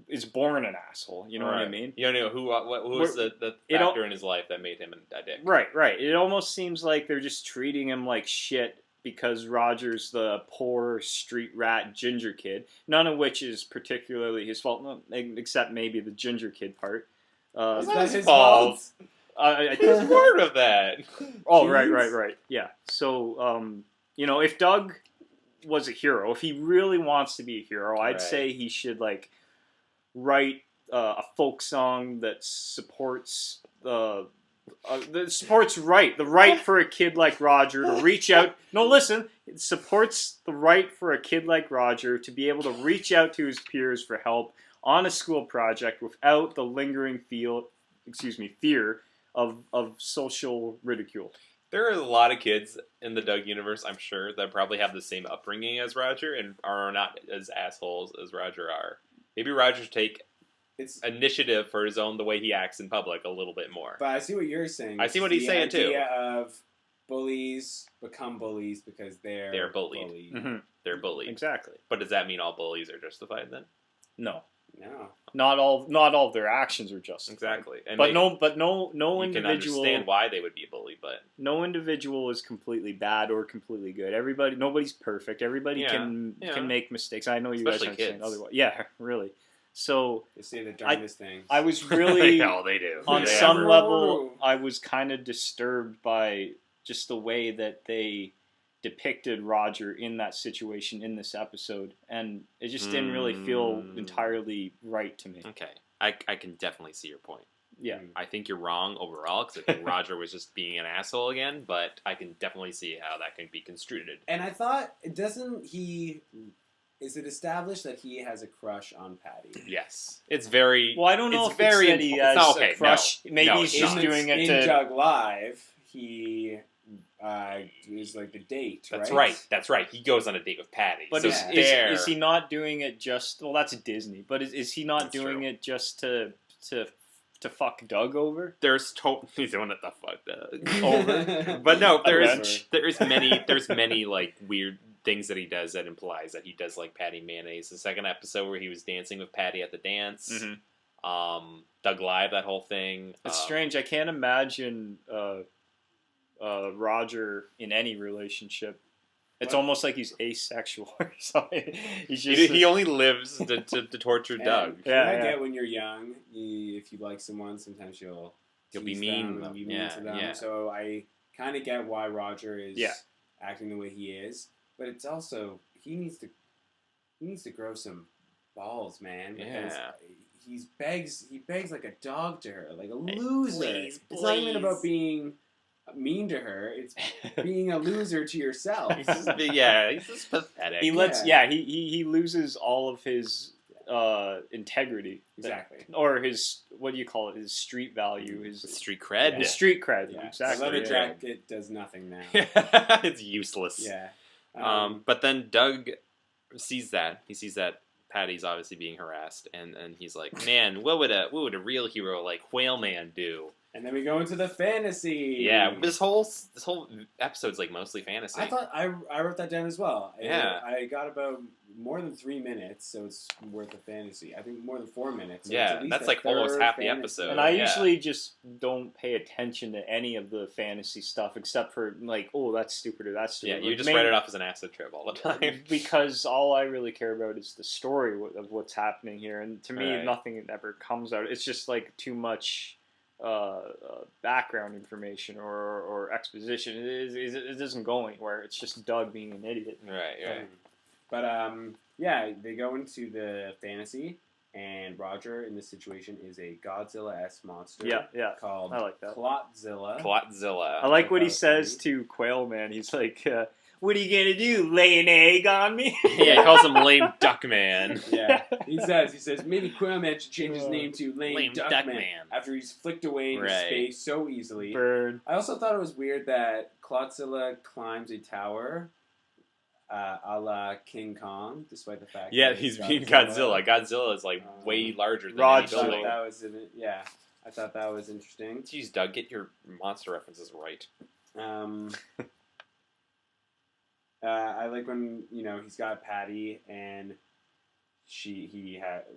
S3: is born an asshole. You know what I
S2: Right.
S3: mean?
S2: You don't know who was the
S3: It all-
S2: factor in his life that made him a dick.
S3: Right. It almost seems like they're just treating him like shit because Roger's the poor street rat ginger kid. None of which is particularly his fault, no, except maybe the ginger kid part.
S2: It's
S5: Is
S2: not
S5: that
S2: his fault. Who's
S3: I,
S2: word of that?
S3: oh,
S5: Jeez.
S3: right. Yeah. So, if Doug was a hero, if he really wants to be a hero, I'd
S2: Right.
S3: say he should write a folk song that supports the right for a kid like Roger to reach out. No, listen, it supports the right for a kid like Roger to be able to reach out to his peers for help on a school project without the lingering fear of social ridicule.
S2: There are a lot of kids in the Doug universe, I'm sure, that probably have the same upbringing as Roger and are not as assholes as Roger are. Maybe Roger should take
S5: It's,
S2: initiative for his own, the way he acts in public, a little bit more.
S5: but I see what you're saying.
S2: I see
S5: It's
S2: what he's
S5: the
S2: saying, too.
S5: idea of bullies become bullies because they're
S2: bullied.
S3: Mm-hmm.
S2: They're bullied.
S3: Exactly.
S2: But does that mean all bullies are justified then?
S3: No,
S5: No.
S3: not all of their actions are justified.
S2: Exactly. And
S3: But no
S2: you can
S3: individual.
S2: understand why they would be a bully, but
S3: No individual is completely bad or completely good. Nobody's perfect. Everybody
S2: Yeah,
S3: can
S2: yeah.
S3: make mistakes. I know you
S2: Especially
S3: guys aren't saying
S2: kids.
S3: otherwise. Yeah, really. So
S5: They say the darndest things.
S3: I was really,
S2: no, they do.
S3: on
S2: They
S3: some
S2: ever-
S3: level, I was kind of disturbed by just the way that they depicted Roger in that situation in this episode, and it just didn't really feel entirely right to me.
S2: Okay, I can definitely see your point.
S3: Yeah.
S2: I think you're wrong overall because I think Roger was just being an asshole again, but I can definitely see how that can be construed.
S5: And I thought, is it established that he has a crush on Patty?
S2: Yes, it's very.
S3: Well, I don't know
S2: it's
S3: if
S2: very
S3: it's that he
S2: it's
S3: has
S2: not okay.
S3: a crush.
S2: No.
S3: Maybe
S2: No,
S3: he's
S2: it's
S3: just
S2: not.
S3: doing it
S5: in
S3: to.
S5: Jug Live. He is like the date.
S2: That's
S5: right.
S2: right. That's right. He goes on a date with Patty.
S3: But
S2: so
S3: is he not doing it just? Well, that's Disney. But is he not
S2: That's
S3: doing
S2: true.
S3: it just to fuck Doug over?
S2: There's he's doing it the fuck over. But no, there's many like weird things that he does that implies that he does like Patty mayonnaise. The second episode where he was dancing with Patty at the dance.
S3: Mm-hmm.
S2: Doug Live, that whole thing.
S3: It's strange. I can't imagine Roger in any relationship. It's
S5: What?
S3: almost like he's asexual or something. He's just
S2: He only lives to torture
S5: And
S2: Doug.
S5: I get when you're young, if you like someone, sometimes you'll
S2: be
S5: tease
S2: mean
S5: them
S2: to them.
S5: and be mean
S2: Yeah,
S5: to them.
S2: yeah.
S5: So I kind of get why Roger is
S3: Yeah.
S5: acting the way he is, but it's also he needs to grow some balls, man. Because
S2: Yeah.
S5: he begs like a dog to her, like a loser.
S2: Please,
S5: It's not even
S2: please.
S5: about being mean to her. It's being a loser to yourself.
S2: He's just pathetic.
S3: he he loses all of his integrity.
S5: Exactly.
S3: Or his, what do you call it? His street value, his
S2: street cred.
S3: his street cred.
S5: Yeah.
S3: Exactly.
S5: The leather
S2: Yeah.
S5: jacket does nothing now.
S2: It's useless.
S5: Yeah.
S2: But then Doug sees that. He sees that Patty's obviously being harassed, and he's like, "Man, what would a real hero like Whale Man do?"
S5: And then we go into the fantasy.
S2: Yeah, this whole episode's like mostly fantasy.
S5: I thought I wrote that down as well.
S2: Yeah.
S5: I got about more than 3 minutes, so it's worth a fantasy. I think more than 4 minutes. So
S2: Yeah,
S5: it's at least
S2: that's
S5: a
S2: like almost
S5: third
S2: half the
S5: fantasy.
S2: episode.
S3: And I
S2: Yeah.
S3: usually just don't pay attention to any of the fantasy stuff except for like, oh, that's stupid or that's
S2: Yeah,
S3: stupid.
S2: you
S3: Like,
S2: just write it off as an acid trip all the time.
S3: because all I really care about is the story of what's happening here, and to me,
S2: Right.
S3: nothing ever comes out. It's just like too much background information or exposition. It doesn't go anywhere. It's just Doug being an idiot.
S2: Right.
S5: But yeah, they go into the fantasy, and Roger in this situation is a Godzilla-esque monster.
S3: Yeah.
S5: Called
S3: I like that.
S5: Clotzilla.
S2: Plotzilla.
S3: I like what he
S5: That was
S3: says
S5: funny.
S3: to Quail Man. He's like, "What are you gonna do? Lay an egg on me?"
S2: Yeah, he calls him Lame Duck Man.
S5: Yeah, he says maybe Quailman should change his name to Lame
S2: Lame
S5: Duckman
S2: Duckman.
S5: after he's flicked away into
S2: Right.
S5: space so easily.
S3: Bird.
S5: I also thought it was weird that Clotzilla climbs a tower, a la King Kong, despite the fact
S2: Yeah,
S5: that
S2: he's
S5: it's
S2: being Godzilla. Godzilla is like way larger than
S3: Rod
S2: any
S5: I thought
S2: building.
S5: that was I thought that was interesting.
S2: Jeez, Doug, get your monster references right.
S5: I like when he's got Patty and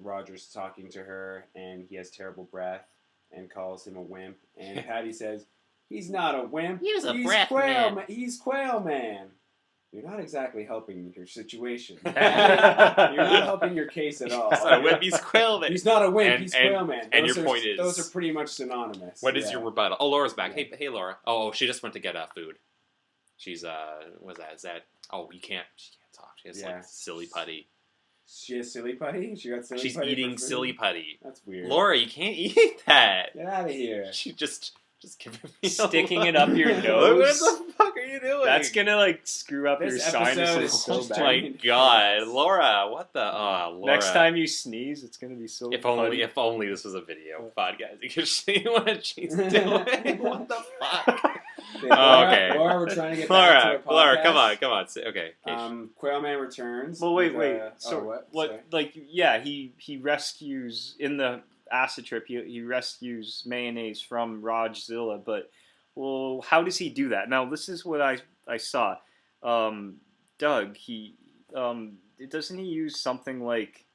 S5: Roger's talking to her and he has terrible breath and calls him a wimp, and Patty says he's not a wimp.
S2: He's a
S5: he's
S2: breath
S5: Quail
S2: man."
S5: He's Quail Man. You're not exactly helping your situation. You're not helping your case at all.
S2: He's not a wimp, he's Quail Man.
S5: He's not a wimp.
S2: And-
S5: he's
S2: and-
S5: Quail Man.
S2: and
S5: Those
S2: your
S5: are-
S2: point is-
S5: those are pretty much synonymous.
S2: What is
S5: Yeah.
S2: your rebuttal? Oh, Laura's back.
S5: Yeah.
S2: Hey, Laura. Oh, she just went to get food. She's what's that? Is that? Oh, she can't talk. She has
S5: Yeah.
S2: like silly putty.
S5: She has silly putty. She got silly.
S2: She's
S5: putty
S2: eating
S5: for food?
S2: silly putty.
S5: That's weird.
S2: Laura, you can't eat that.
S5: Get out of here.
S2: She just giving me
S3: Sticking it up your
S2: What
S3: nose.
S2: the fuck are you doing?
S3: That's gonna like screw up
S5: This
S3: your
S5: episode
S3: sinuses
S5: is
S3: so
S5: so
S2: Oh my
S3: bad.
S2: god, Laura! What the? Oh, Laura.
S3: Next time you sneeze, it's gonna be so.
S2: If
S3: funny.
S2: only this was a video podcast, you could see what she's doing. What the fuck? Okay.
S5: Laura, we're trying to get back to the
S2: Laura,
S5: podcast.
S2: come on. Okay.
S5: Quailman returns.
S3: Well, wait.
S5: with,
S3: So
S5: what? Sorry.
S3: Like, yeah, he rescues in the acid trip. He rescues mayonnaise from Rodzilla, but well, how does he do that? Now, this is what I saw. Doug, he doesn't he use something like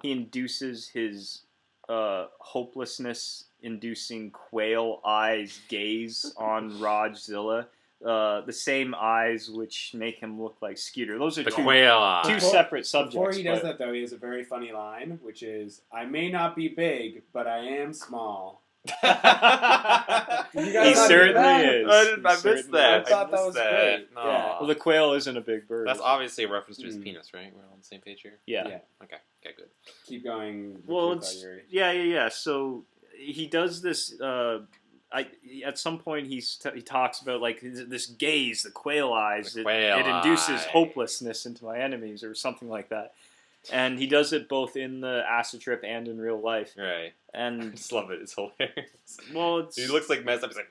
S3: he induces his hopelessness inducing quail eyes gaze on Rodzilla. The same eyes which make him look like Skeeter. Those are
S2: The
S3: two
S2: quail.
S3: two separate subjects.
S5: Before he does
S3: but-
S5: that, though, he has a very funny line, which is, "I may not be big, but I am small." You
S3: He
S5: guys not
S3: certainly
S5: do that?
S3: is.
S2: I
S3: He
S2: missed
S3: certainly
S2: that.
S3: is.
S5: I thought that
S2: missed
S5: was great.
S2: No.
S5: Yeah.
S3: Well, the quail isn't a big bird.
S2: That's obviously a reference to his
S5: Mm.
S2: penis, right? We're all on the same page here.
S3: Yeah.
S5: Yeah.
S2: Okay, good.
S5: Keep going. with
S3: Well,
S5: your
S3: it's
S5: thought, Yuri.
S3: yeah. So he does this. At some point he talks about like this gaze, the quail eyes.
S2: The quail
S3: it induces
S2: eye.
S3: hopelessness into my enemies, or something like that. And he does it both in the acid trip and in real life.
S2: Right. I
S3: And
S2: just love it. It's hilarious.
S3: well, it's
S2: He looks like messed up. He's like,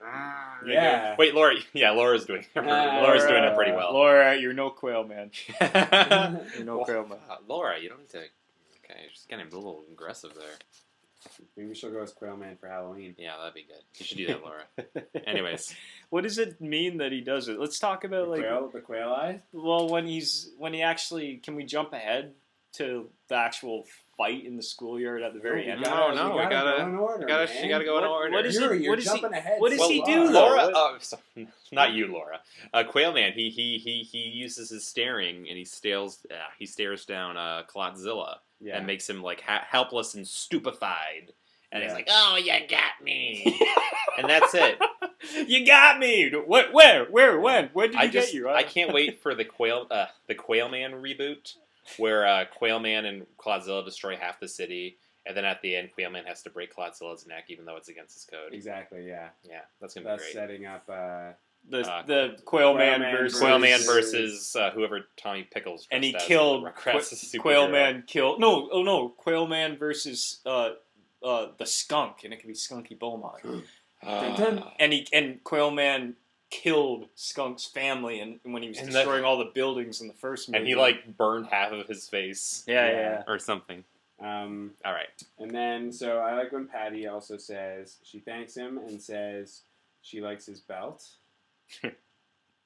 S5: Yeah.
S2: Wait, Laura. Yeah, Laura's doing it. Laura's doing it pretty well.
S3: Laura, you're no quail man. You're no quail man.
S2: Laura, you don't need to. Okay, she's getting a little aggressive there.
S5: Maybe she'll go as Quail Man for Halloween.
S2: Yeah, that'd be good. You should do that, Laura. Anyways,
S3: What does it mean that he does it? Let's talk about
S5: The quail eye?
S3: well, when he actually, can we jump ahead to the actual fight in the schoolyard at the very end?
S2: we gotta go in order,
S5: man.
S2: you gotta go in order.
S3: What is
S5: Yuri,
S3: it-
S5: you're
S3: what is he-
S5: jumping ahead.
S3: what does
S5: so
S3: he
S5: far.
S3: do, though?
S2: Laura,
S3: What-
S2: not you, Laura. Quail Man. He uses his staring and he stares down Clodzilla
S5: Yeah.
S2: and makes him like helpless and stupefied. And he's
S5: Yeah.
S2: like, "Oh, you got me," and that's it.
S3: You got me. What? Where? When? When did you get you?
S2: I can't wait for the Quail Man reboot, where Quail Man and Clodzilla destroy half the city, and then at the end, Quail Man has to break Clodzilla's neck, even though it's against his code.
S5: Exactly, yeah.
S2: Yeah, that's gonna be
S5: That's
S2: great.
S5: setting up...
S3: the Quail Man versus
S2: Quail Man versus whoever Tommy Pickles.
S3: and he
S2: dressed as
S3: killed
S2: Rugrats'
S3: Quail
S2: superhero.
S3: Man killed no Quail Man versus the skunk, and it could be Skunky Beaumont. And Quail Man killed Skunk's family, and when he was
S2: And
S3: destroying all the buildings in the first movie.
S2: And he like burned half of his face.
S3: yeah.
S2: Or something. All right.
S5: And then, so I like when Patty also says, she thanks him and says she likes his belt, which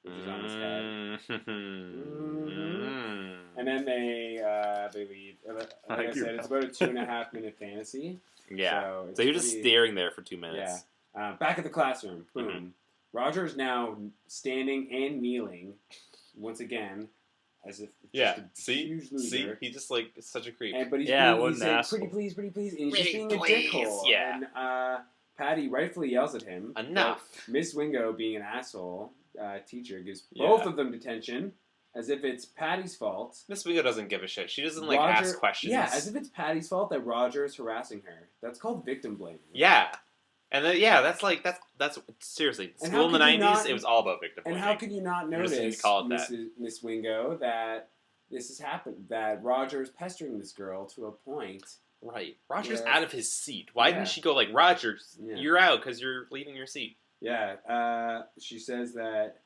S5: is on his head.
S2: Mm-hmm.
S5: And then they leave. Like I said, it's about a 2.5 minute fantasy.
S2: Yeah.
S5: it's
S2: So you're just
S5: pretty-
S2: staring there for 2 minutes.
S5: Yeah. Back at the classroom. Boom.
S2: Mhm.
S5: Roger is now standing and kneeling once again, as if it's
S2: Yeah.
S5: just a huge loser.
S2: See, he just like is such a creep.
S5: But he's
S3: Yeah,
S5: being,
S3: what
S5: he's
S3: an
S5: saying,
S3: asshole.
S5: pretty please, and he's just
S2: Pretty
S5: being a
S2: please,
S5: dickhole.
S2: yeah.
S5: And Patty rightfully yells at him.
S2: Enough.
S5: But Miss Wingo, being an asshole teacher, gives
S2: Yeah.
S5: both of them detention, as if it's Patty's fault.
S2: Miss Wingo doesn't give a shit. She doesn't like
S5: Roger-
S2: ask questions.
S5: Yeah, as if it's Patty's fault that Roger is harassing her. That's called victim blaming.
S2: Yeah. And then that's seriously.
S5: And
S2: School in the
S5: how could you
S2: 90s,
S5: not-
S2: it was all about victim
S5: And
S2: blaming.
S5: how could you not
S2: You just need to
S5: notice,
S2: call it that.
S5: Miss Wingo, that this has happened? That Roger is pestering this girl to a point.
S2: Right. Roger's
S5: Yeah.
S2: out of his seat. Why
S5: Yeah.
S2: didn't she go like, Roger,
S5: Yeah.
S2: you're out because you're leaving your seat?
S5: Yeah, she says that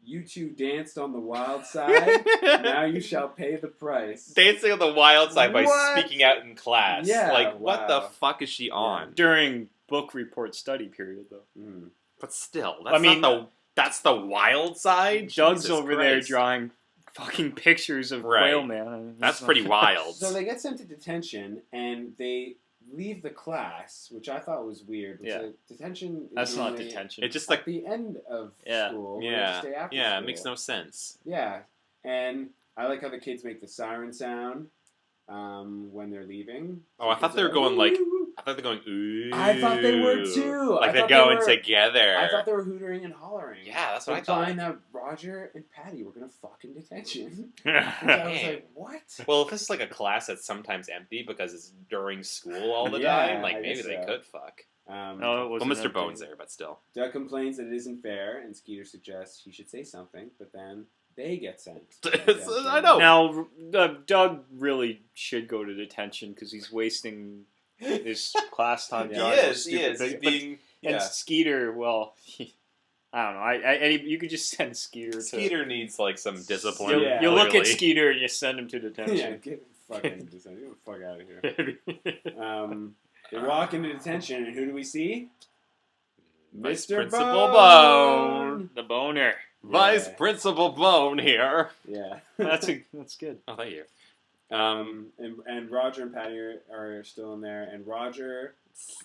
S5: you two danced on the wild side. Now you shall pay the price.
S2: Dancing on the wild side by
S5: What?
S2: speaking out in class.
S5: Yeah,
S2: Like, what the
S5: wow.
S2: fuck is she on?
S3: During book report study period, though.
S5: Mm.
S2: But still,
S3: I mean-
S2: that's the wild side?
S3: Doug's
S2: Jesus
S3: over there
S2: Christ.
S3: drawing fucking pictures of
S2: Right.
S3: Quail Man. I mean,
S2: That's
S3: he's
S2: pretty wild.
S5: So they get sent to detention, and they leave the class, which I thought was weird.
S3: Yeah.
S5: So detention. Is
S3: That's not
S5: normally
S3: detention.
S2: It just
S5: At
S2: like,
S5: the end of
S3: Yeah.
S5: school. where you
S2: yeah,
S5: stay after
S2: yeah, it
S5: school.
S2: makes no sense.
S5: Yeah, and I like how the kids make the siren sound when they're leaving.
S2: Oh, I thought they were going like, I thought they're going, ooh.
S5: I thought they were too.
S2: Like
S5: I
S2: they're
S5: thought they
S2: going
S5: were-
S2: together.
S5: I thought they were hootering and hollering.
S2: Yeah, that's what I
S5: implying
S2: thought.
S5: that Roger and Patty were gonna fuck in detention. Which I was like, what?
S2: Well, if this is like a class that's sometimes empty because it's during school all the
S5: Yeah,
S2: time, like
S5: I
S2: maybe
S5: guess
S2: they
S5: so.
S2: could fuck.
S3: No, it
S2: Well,
S3: wasn't
S2: Mr.
S3: empty.
S2: Bone's there, but still.
S5: Doug complains that it isn't fair, and Skeeter suggests he should say something, but then they get sent. to detention.
S2: I know.
S3: Now, Doug really should go to detention because he's wasting his class time.
S5: He
S3: drawing
S2: is.
S3: those
S2: He
S3: stupid
S2: is. He's
S3: things. But-
S2: being.
S3: And
S2: Yeah.
S3: Skeeter, well, I don't know. You could just send Skeeter to.
S2: Skeeter needs like some discipline.
S5: Yeah.
S3: You look at
S2: clearly.
S3: Skeeter and you send him to
S5: Yeah,
S3: detention.
S5: get the fuck out of here. They walk into detention, and who do we see?
S2: Vice
S5: Mr.
S2: Principal Bone.
S3: The boner.
S2: Vice
S5: Yeah.
S2: Principal Bone here.
S5: Yeah.
S3: That's good.
S2: Oh, thank you.
S5: And Roger and Patty are still in there, and Roger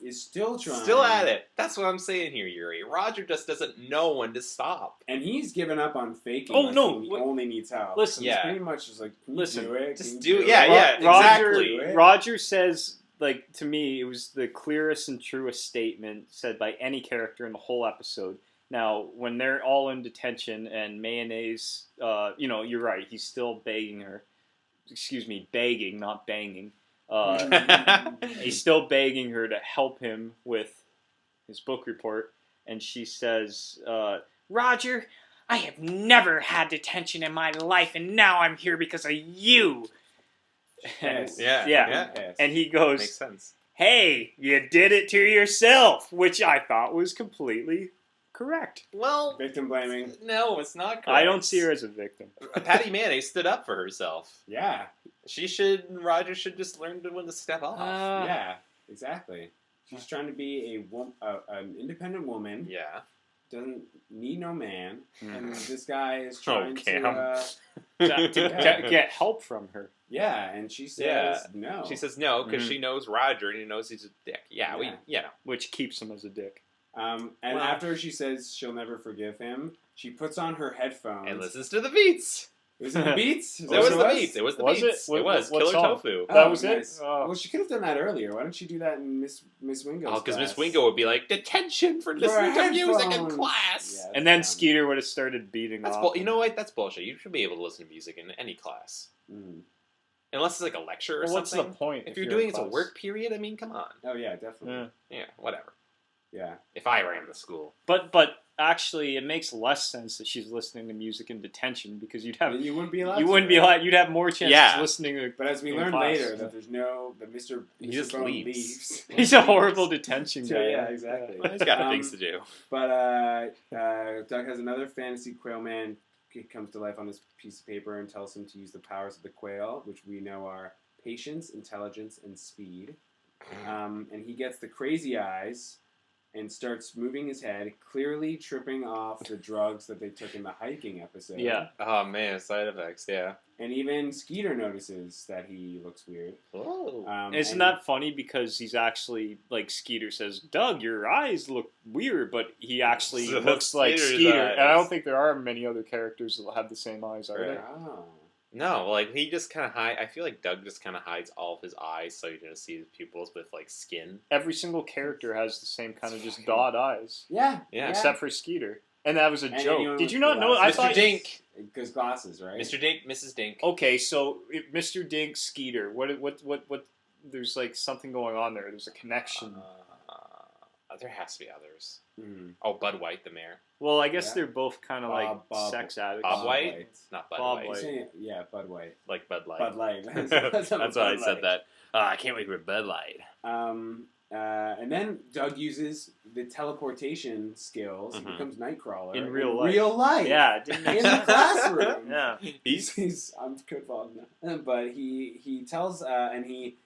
S5: is still trying.
S2: Still at it. That's what I'm saying here, Yuri. Roger just doesn't know when to stop.
S5: And he's given up on faking.
S3: Oh,
S5: like
S3: no,
S5: he
S3: what-
S5: only needs help.
S3: Listen,
S5: He's
S2: yeah.
S5: pretty much just like, can you
S3: Listen,
S5: do it?
S2: just
S5: Can you
S2: do it.
S5: it?
S2: Yeah,
S3: Roger,
S2: exactly.
S5: Do it.
S3: Roger says like, to me, it was the clearest and truest statement said by any character in the whole episode. Now, when they're all in detention and Mayonnaise, you're right, he's still begging her. Excuse me, begging, not banging. He's still begging her to help him with his book report. And she says, Roger, I have never had detention in my life, and now I'm here because of you.
S5: Yes.
S2: Yeah.
S5: Yes.
S3: And he goes,
S2: Makes sense.
S3: hey, you did it to yourself, which I thought was completely correct.
S2: Well,
S5: Victim blaming.
S2: no, it's not correct.
S3: I don't see her as a victim.
S2: Patty Mayonnaise stood up for herself.
S5: Yeah.
S2: Roger should just learn when to step off.
S5: Yeah. Exactly. She's trying to be an independent woman.
S2: Yeah.
S5: Doesn't need no man,
S3: Hmm.
S5: and this guy is
S2: Oh,
S5: trying
S2: Cam.
S3: to get help from her.
S5: yeah, and she says
S2: Yeah.
S5: no.
S2: She says no because
S3: Mhm.
S2: she knows Roger and he knows he's a dick. Yeah,
S5: Yeah.
S3: Which keeps him as a dick.
S5: And
S2: Well-
S5: after she says she'll never forgive him, she puts on her headphones.
S2: and listens to the beats.
S5: Was it the Beats? Is
S2: That
S5: that
S2: was
S5: what
S2: the
S5: it
S2: beats. It was the
S3: Was it?
S2: beats.
S3: What-
S2: It was
S3: what
S2: Killer
S3: song?
S2: Tofu.
S3: That was
S5: nice.
S3: it? Oh.
S5: Well, she could have done that earlier. Why didn't she do that in Miss Wingo's
S2: Oh, because Miss
S5: class?
S2: Wingo would be like, detention for listening to music in
S5: headphones.
S2: class.
S5: Yeah.
S3: And then
S5: dumb.
S3: Skeeter would have started beating
S2: That's
S3: off.
S2: you know what? That's bullshit. You should be able to listen to music in any class.
S5: Mm.
S2: Unless it's like a lecture or
S3: Well, what's
S2: something.
S3: the point?
S2: If you're
S3: in
S2: doing it's a
S3: class?
S2: work period, I mean, come on.
S5: Oh yeah, definitely.
S3: Yeah.
S2: Yeah, whatever.
S5: Yeah.
S2: If I ran the school.
S3: But actually, it makes less sense that she's listening to music in detention because you'd have
S5: You wouldn't be allowed.
S3: you
S5: to,
S3: wouldn't be
S5: right?
S3: allowed. You'd have more chances
S2: Yeah.
S3: listening to.
S5: But as we
S3: in
S5: learn
S3: class.
S5: later, that that Mr.
S2: He
S5: Mr.
S2: just
S5: Bone
S2: leaves.
S5: leaves.
S3: He's a horrible detention
S5: So,
S3: guy.
S5: yeah, exactly.
S2: Well, he's got
S5: Um,
S2: things to do.
S5: But Doug has another fantasy quail man. He comes to life on this piece of paper and tells him to use the powers of the quail, which we know are patience, intelligence, and speed. And he gets the crazy eyes and starts moving his head, clearly tripping off the drugs that they took in the hiking episode.
S3: Yeah.
S2: Oh man, side effects, yeah.
S5: And even Skeeter notices that he looks weird.
S2: Oh.
S3: Isn't
S5: and-
S3: that funny? Because he's actually, like, Skeeter says, Doug, your eyes look weird, but he actually
S2: So
S3: looks like
S2: Skeeter's
S3: Skeeter.
S2: eyes.
S3: And I don't think there are many other characters that will have the same eyes, are
S2: Right.
S3: there?
S5: Oh.
S2: No, like he just kind of I feel like Doug just kind of hides all of his eyes, so you're gonna see his pupils with like skin.
S3: Every single character has the same kind of just dot eyes,
S5: Yeah.
S2: Yeah.
S3: except for Skeeter. And that was a
S5: And
S3: joke.
S5: anyone
S3: Did
S5: with
S3: you not know? I
S5: glasses.
S2: Mr.
S3: thought
S2: Dink,
S5: Because glasses, right?
S2: Mr. Dink, Mrs. Dink.
S3: Okay, so Mr. Dink, Skeeter. What? There's like something going on there. There's a connection.
S2: There has to be others.
S5: Mhm.
S2: Oh, Bud White, the mayor.
S3: Well, I guess
S5: Yeah.
S3: they're both kind of like
S5: Bob-
S3: sex addicts.
S2: Bob White? Not Bud
S3: Bob
S2: White.
S3: White.
S5: Saying- Yeah, Bud White.
S2: Like Bud Light.
S5: Bud Light.
S2: That's why I
S5: Bud
S2: said
S5: Light.
S2: that. I can't wait for Bud Light.
S5: And then Doug uses the teleportation skills. He
S2: Mhm.
S5: becomes Nightcrawler
S3: In real life.
S5: Real life.
S3: Yeah, it didn't make
S5: In the
S3: sense.
S5: classroom.
S3: Yeah.
S5: He's I'm good for him. But he tells and he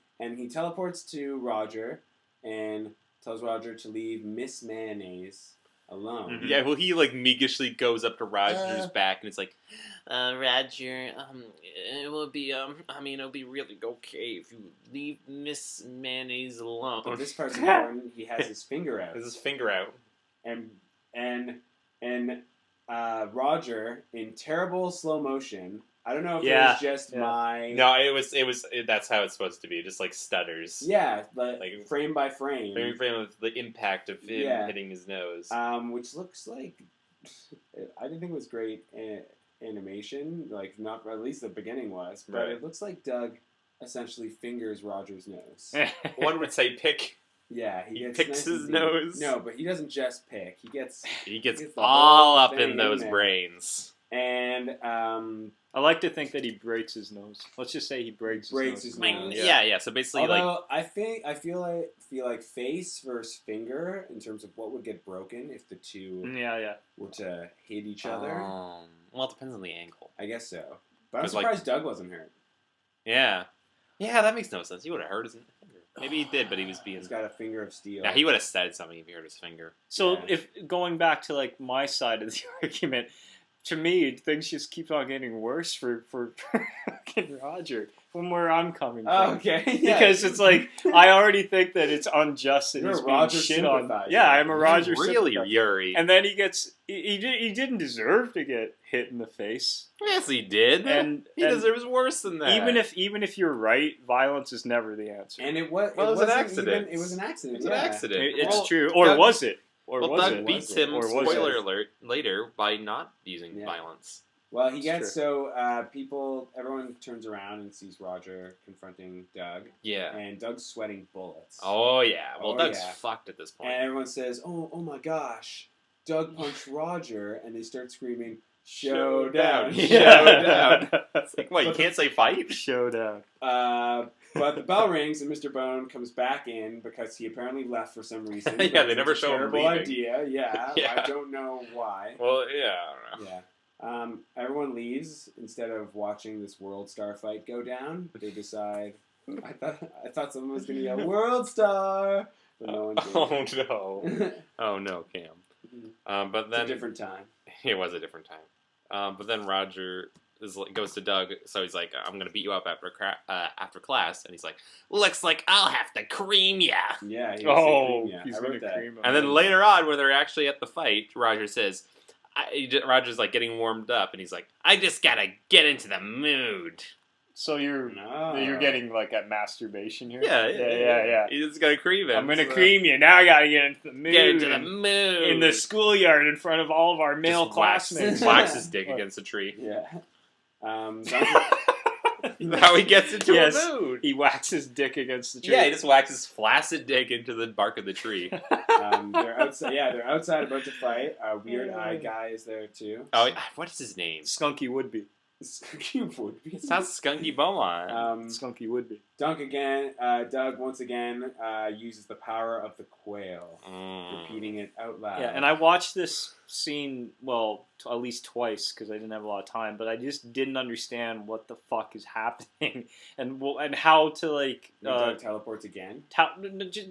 S5: teleports to Roger and tells Roger to leave Miss Mayonnaise alone.
S2: Yeah, well, he like meekishly goes up to Roger's back and it's like, Roger, it will be, it'll be really okay if you leave Miss Mayonnaise alone.
S5: But this part's important. He has his finger out.
S2: Has his finger out.
S5: and Roger in terrible slow motion. I don't know if it
S3: Yeah,
S5: was just
S3: yeah.
S5: my
S2: No, it was. That's how it's supposed to be. Just like stutters.
S5: yeah, like
S2: Like-
S5: frame by frame,
S2: Frame frame of the impact of him
S5: Yeah.
S2: hitting his nose.
S5: which looks like I didn't think it was great animation. Like not at least the beginning was, but
S2: Right.
S5: it looks like Doug essentially fingers Roger's nose.
S2: One would say pick.
S5: Yeah,
S2: He
S5: gets
S2: picks
S5: nice
S2: his
S5: and deep.
S2: nose.
S5: No, but he doesn't just pick. He gets
S2: He gets
S5: Gets the
S2: all
S5: whole
S2: up
S5: thing
S2: in
S5: in
S2: those
S5: there.
S2: brains.
S5: and
S3: I like to think that he breaks his nose. Let's just say he breaks
S5: Breaks
S3: his
S5: his
S3: nose.
S5: nose.
S2: Yeah. So basically, like,
S5: although I feel like face versus finger in terms of what would get broken if the two
S3: Yeah.
S5: were to hit each other.
S2: well, it depends on the angle.
S5: I guess so. But I'm
S2: 'Cause, like-
S5: surprised Doug wasn't hurt.
S2: Yeah, that makes no sense. He would have hurt his finger. Maybe he did, but he was being.
S5: He's got a finger of steel.
S2: Yeah, he would have said something if he hurt his finger.
S3: So
S5: Yeah.
S3: if going back to like my side of the argument, to me, things just keep on getting worse for fucking Roger from where I'm coming from.
S5: Okay.
S3: Because it's like I already think that it's unjust that
S5: You're
S3: he's
S5: a
S3: being
S5: Roger
S3: shit on.
S5: sympathizer.
S3: Yeah, I'm a Roger
S2: really,
S3: sympathizer.
S2: Yuri.
S3: And then he gets he didn't deserve to get hit in the face.
S2: Yes, he did.
S3: And
S2: he deserves worse than that.
S3: even if you're right, violence is never the answer.
S5: And it was.
S2: Well, it was an
S5: wasn't
S2: accident.
S5: It was an accident.
S2: It's an accident.
S3: It's
S2: Well,
S3: true. Or
S2: Doug-
S3: was it? Or
S2: well,
S3: was
S2: Doug
S3: it?
S2: beats
S5: Was it?
S2: him,
S3: Or was
S2: spoiler
S3: it?
S2: alert, later by not using
S5: Yeah.
S2: violence.
S5: Well, he
S3: It's
S5: gets
S3: true.
S5: everyone turns around and sees Roger confronting Doug,
S2: Yeah.
S5: and Doug's sweating bullets.
S2: Oh, yeah. Well,
S5: Oh,
S2: Doug's
S5: yeah.
S2: fucked at this point.
S5: And everyone says, "Oh my gosh, Doug punched Roger," and they start screaming, "Showdown, showdown!"
S2: It's like, what, you can't say fight?
S3: Showdown.
S5: But the bell rings and Mr. Bone comes back in because he apparently left for some reason.
S2: Yeah, they
S5: It's
S2: never
S5: a
S2: show him
S5: terrible
S2: leaving.
S5: idea. Yeah,
S2: Yeah.
S5: I don't know why.
S2: Well, yeah, I don't know.
S5: Yeah. Everyone leaves instead of watching this World Star fight go down. They decide. I thought someone was going to yell World Star, but no one did.
S2: Oh, no. Oh, no, Cam. But
S5: It's
S2: then...
S5: a different time.
S2: It was a different time. But then Roger goes to Doug, so he's like, I'm going to beat you up after class. And he's like, looks like I'll have to cream ya.
S5: Yeah. He
S3: Oh,
S5: yeah,
S3: he's
S5: I
S3: gonna
S5: wrote that.
S3: cream him.
S2: And then later on, when they're actually at the fight, Roger says, Roger's like getting warmed up, and he's like, I just got to get into the mood.
S3: So you're getting like at masturbation here.
S2: Yeah. He's just going to cream him.
S3: I'm gonna
S2: so-
S3: cream you. Now I gotta get into the mood.
S2: Get into the mood.
S3: in the schoolyard in front of all of our male
S2: Just wax
S3: classmates.
S2: his dick against a tree.
S5: Yeah.
S2: That's how he gets into
S3: Yes.
S2: a mood.
S3: He whacks his dick against the tree.
S2: Yeah, he just whacks his flaccid dick into the bark of the tree.
S5: They're outside. Yeah, they're outside about to fight. Weird Eye guy is there too.
S2: Oh, what is his name?
S3: Skunky Woodby.
S5: Would be.
S2: It's not Skunky Beaumont.
S3: Skunky Woodby.
S5: Doug once again uses the power of the quail,
S2: Mm.
S5: repeating it out loud.
S3: Yeah, and I watched this scene, well, at least twice because I didn't have a lot of time, but I just didn't understand what the fuck is happening and how to like.
S5: Doug teleports again.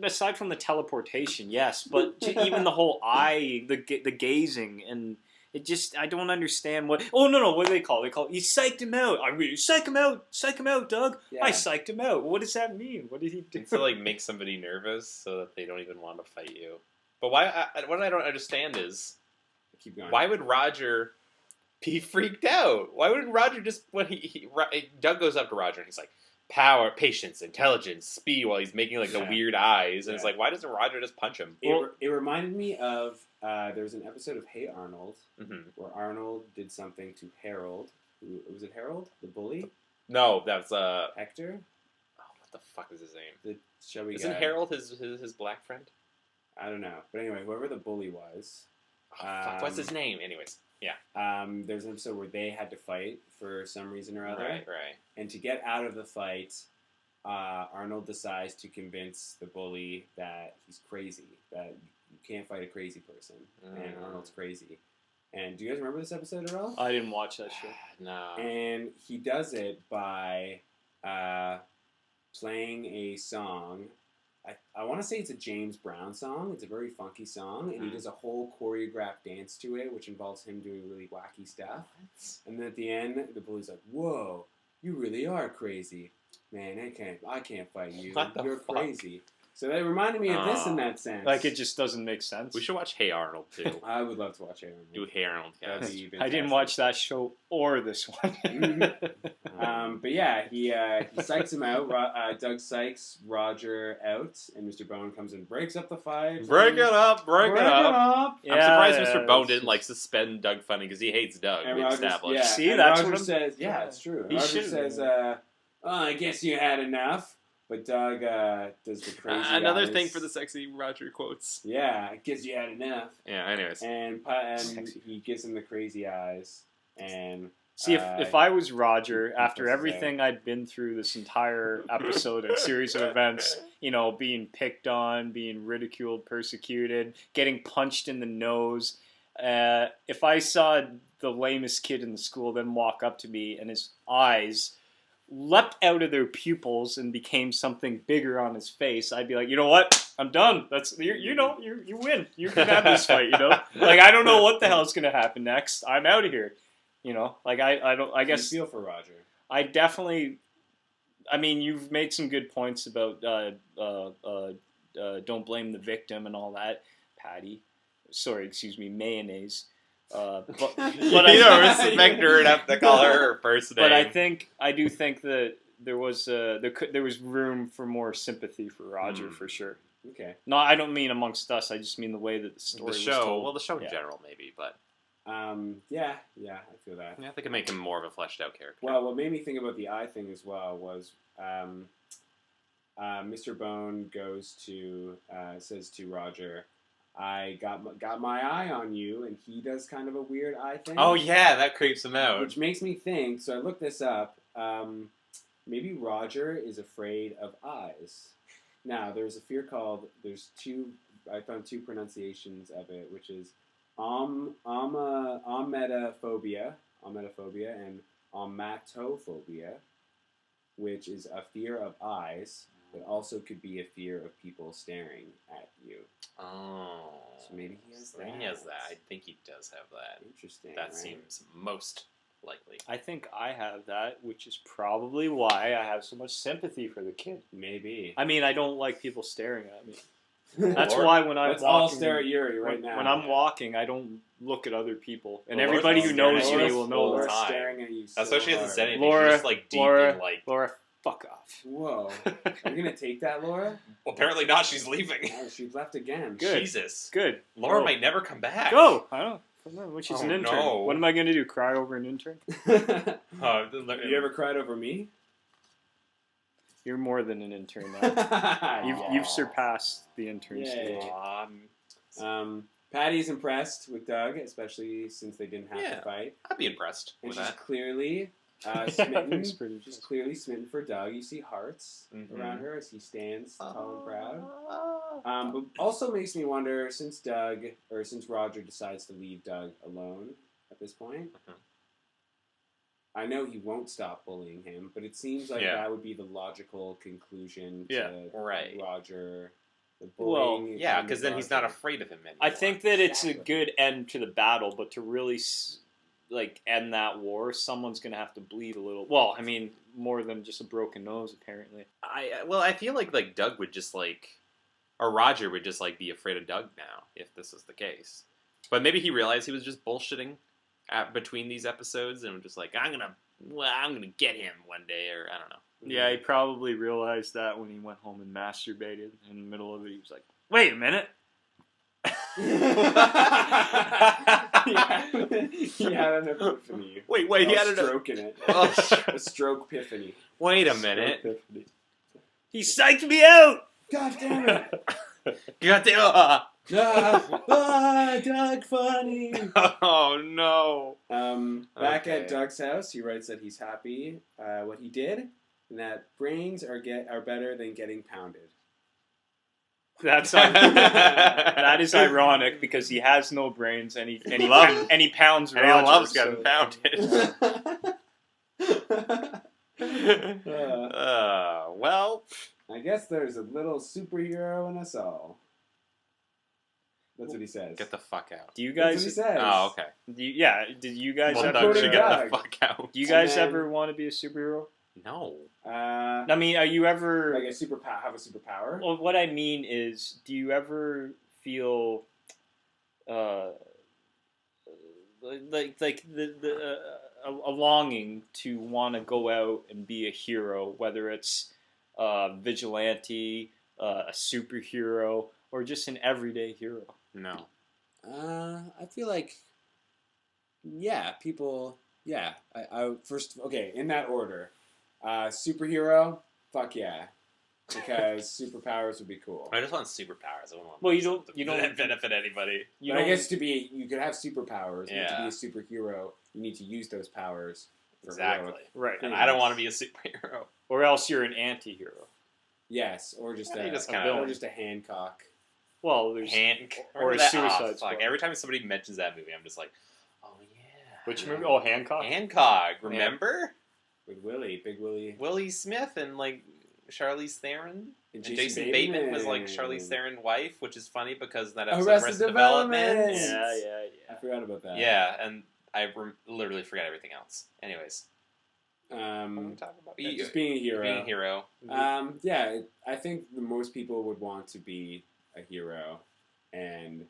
S3: Aside from the teleportation, yes, but even the whole eye, the gazing, and it just I don't understand what. Oh no, what do they call it? They call it, you psyched him out. I mean, psych him out, Doug.
S5: Yeah.
S3: I psyched him out. What does that mean? What did he do?
S2: It's to like make somebody nervous so that they don't even want to fight you. But why? What I don't understand is
S5: Keep going.
S2: why would Roger be freaked out? Why would Roger just when Doug goes up to Roger and he's like power, patience, intelligence, speed while he's making like the
S5: Yeah.
S2: weird eyes and it's
S5: Yeah.
S2: like why doesn't Roger just punch him?
S5: It reminded me of there was an episode of Hey Arnold
S2: Mm-hmm.
S5: where Arnold did something to Harold. Was it Harold, the bully?
S2: No, that's
S5: Hector,
S2: what the fuck is his name?
S5: the chubby
S2: Isn't
S5: guy.
S2: Harold his black friend?
S5: I don't know, but anyway, whoever the bully was.
S2: Oh, fuck, what's his name? Anyways, yeah.
S5: There's an episode where they had to fight for some reason or other.
S2: Right.
S5: And to get out of the fight, Arnold decides to convince the bully that he's crazy, that you can't fight a crazy person, and Arnold's crazy. And do you guys remember this episode at all?
S3: I didn't watch that show.
S2: No.
S5: And he does it by playing a song. I want to say it's a James Brown song. It's a very funky song, and he does a whole choreographed dance to it, which involves him doing really wacky stuff. And then at the end, the bully's like, "Whoa, you really are crazy, man! I can't fight you.
S2: What the
S5: You're
S2: fuck?
S5: crazy." So that reminded me of this in that sense.
S3: Like it just doesn't make sense.
S2: We should watch Hey Arnold too.
S5: I would love to watch it.
S2: Do Hey Arnold
S5: That'd
S2: cast.
S5: be
S3: I didn't
S5: fantastic.
S3: watch that show or this one.
S5: But yeah, he psychs him out. Doug psychs Roger out, and Mr. Bone comes and breaks up the fight.
S2: Break it up! Break it up!
S3: Yeah,
S2: I'm surprised
S3: yeah,
S2: Mr. Bone
S3: it's
S2: didn't
S3: just-
S2: like suspend Doug Funnie because he hates Doug.
S5: And
S2: We
S5: Roger,
S2: established.
S5: yeah,
S3: See,
S5: and
S3: that's
S5: Roger
S3: what I'm-
S5: says,
S3: yeah.
S5: it's true.
S3: He
S5: Roger
S3: should've
S5: says,
S3: been.
S5: "Oh, I guess you had enough." But Doug does the crazy.
S2: Another
S5: eyes.
S2: thing for the sexy Roger quotes.
S5: Yeah, I guess you had enough.
S2: Yeah. Anyways.
S5: And
S3: Sexy.
S5: he gives him the crazy eyes, and
S3: See, if I was Roger, after
S5: puts his
S3: everything I'd been through this entire episode and series of events, being picked on, being ridiculed, persecuted, getting punched in the nose, if I saw the lamest kid in the school then walk up to me and his eyes leapt out of their pupils and became something bigger on his face, I'd be like, you know what? I'm done. That's you win. You can have this fight. Like I don't know what the hell's gonna happen next. I'm out of here. You know, like I don't. I
S5: You
S3: guess
S5: feel for Roger.
S3: I definitely. I mean, you've made some good points about don't blame the victim and all that, Patty. Sorry, excuse me, mayonnaise. But
S2: You don't respect her enough to call her her first name.
S3: But I do think that there was room for more sympathy for Roger for sure.
S5: Okay.
S3: No, I don't mean amongst us. I just mean the way that the story
S2: the
S3: was
S2: show,
S3: told.
S2: well, the show in
S3: Yeah.
S2: general maybe, but
S5: Yeah, I feel that.
S2: yeah, they could make him more of a fleshed out character.
S5: Well, what made me think about the eye thing as well was Mr. Bone says to Roger, "I got my eye on you," and he does kind of a weird eye thing.
S2: Oh yeah, that creeps him out.
S5: Which makes me think. So I looked this up. Maybe Roger is afraid of eyes. Now there's a fear called. I found two pronunciations of it, which is ometophobia, and omatophobia, which is a fear of eyes, but also could be a fear of people staring at you.
S2: Oh,
S5: So maybe he has that.
S2: He has that. I think he does have that.
S5: Interesting.
S2: That
S5: right?
S2: seems most likely.
S3: I think I have that, which is probably why I have so much sympathy for the kid.
S5: Maybe.
S3: I mean, I don't like people staring at me. That's
S2: Or-
S3: why when I'm
S5: Let's all
S3: walking,
S5: stare at Yuri right now.
S3: when I'm walking, I don't look at other people, and
S2: Well,
S3: everybody
S2: Laura's
S3: who knows
S2: staring at
S3: me
S2: you
S3: will know
S2: all the
S5: Laura's
S3: that.
S2: time.
S5: staring at you.
S2: That's
S5: so
S2: why she hasn't
S5: hard.
S2: said anything.
S3: Laura,
S2: She's just like deep
S3: Laura,
S2: in like.
S3: Laura, fuck off.
S5: Whoa. Are you gonna take that, Laura?
S2: Well, apparently not. She's leaving.
S5: Oh, she left again.
S3: Good.
S2: Jesus.
S3: Good.
S2: Laura
S3: Go.
S2: might never come back.
S3: Go. I don't know. When she's
S2: Oh,
S3: an intern.
S2: no.
S3: What am I going to do? Cry over an intern?
S5: You ever cried over me?
S3: You're more than an intern now. You've surpassed the intern
S5: Yay.
S3: stage.
S5: Patty's impressed with Doug, especially since they didn't have
S2: Yeah.
S5: to fight.
S2: I'd be impressed
S5: And
S2: with
S5: she's
S2: that.
S5: clearly
S3: Yeah,
S5: smitten.
S3: that's pretty
S5: She's
S3: good.
S5: clearly smitten for Doug. You see hearts
S2: Mhm.
S5: around her as he stands tall and proud. But also makes me wonder, since Roger decides to leave Doug alone at this point,
S2: Mhm.
S5: I know he won't stop bullying him, but it seems like
S2: Yeah.
S5: that would be the logical conclusion
S3: Yeah.
S5: to
S2: Right.
S5: Roger. The
S3: Well,
S5: bullying
S2: Yeah,
S5: and
S2: because then he's not
S5: Roger.
S2: afraid of him anymore.
S3: I think that it's a
S5: Exactly.
S3: good end to the battle, but to really end that war, someone's going to have to bleed a little. Well, I mean, more than just a broken nose, apparently.
S2: I feel like Doug would just or Roger would just be afraid of Doug now if this is the case. But maybe he realized he was just bullshitting between these episodes and was just I'm gonna get him one day, or I don't know.
S3: Yeah, he probably realized that when he went home and masturbated in the middle of it. He was like, "Wait a minute."
S5: He had an epiphany.
S2: Wait, he had
S5: stroke in it.
S2: Oh,
S5: A stroke epiphany.
S2: Wait a minute.
S5: Stroke epiphany.
S3: He psyched me out.
S5: God damn it!
S2: God damn.
S5: Doug Funnie.
S2: Oh no.
S5: Back
S2: Okay.
S5: at Doug's house, he writes that he's happy what he did, and that brains are better than getting pounded.
S3: That is ironic because he has no brains and he
S2: Loves-
S3: and he pounds
S2: And
S3: Roger.
S2: he loves
S3: so-
S2: getting pounded. Well,
S5: I guess there's a little superhero in us all. That's what he says.
S2: get the fuck out.
S3: Do you
S5: That's what he
S3: guys?
S5: says.
S2: Oh, okay.
S3: Did you guys
S2: Well,
S5: I'm
S2: Doug
S3: ever?
S2: should
S5: quoting
S2: get
S5: Doug.
S2: the fuck out.
S3: Do you guys
S5: And then-
S3: ever want to be a superhero?
S2: No.
S3: I mean, are you ever?
S5: Like have a superpower?
S3: Well, what I mean is, do you ever feel, like a longing to want to go out and be a hero, whether it's vigilante, a superhero, or just an everyday hero?
S2: No.
S5: I feel like, people. Yeah, I first. Okay, in that order, superhero. Fuck yeah, because superpowers would be cool.
S2: I just want superpowers. I don't want.
S3: Well, you don't
S2: benefit anybody.
S3: You
S5: But I
S3: don't-
S5: guess you could have superpowers. But
S2: Yeah.
S5: to be a superhero, you need to use those powers. For
S2: Exactly.
S5: heroic-
S3: right,
S2: And I don't want to be a superhero.
S3: or else you're an anti-hero.
S5: Yes, or just
S2: Yeah, you just
S5: a
S2: kinda-
S5: or just a Hancock.
S3: Well, there's or a
S2: that?
S3: Suicide
S2: Oh,
S3: Squad.
S2: fuck. Every time somebody mentions that movie, I'm just like, oh yeah.
S3: which movie? Oh, Hancock.
S2: Hancock. Remember
S5: With Big Willie,
S2: Willie Smith and Charlize Theron.
S5: and
S2: And Jason Bateman was Charlize Theron's wife, which is funny because in that episode of
S5: Arrested
S2: Arrested Development.
S5: Development.
S3: Yeah.
S5: I forgot about that.
S2: Yeah, and literally forget everything else. Anyways, what are we talking about?
S5: Just being a hero.
S2: Being a hero.
S5: Yeah, I think most people would want to be a hero and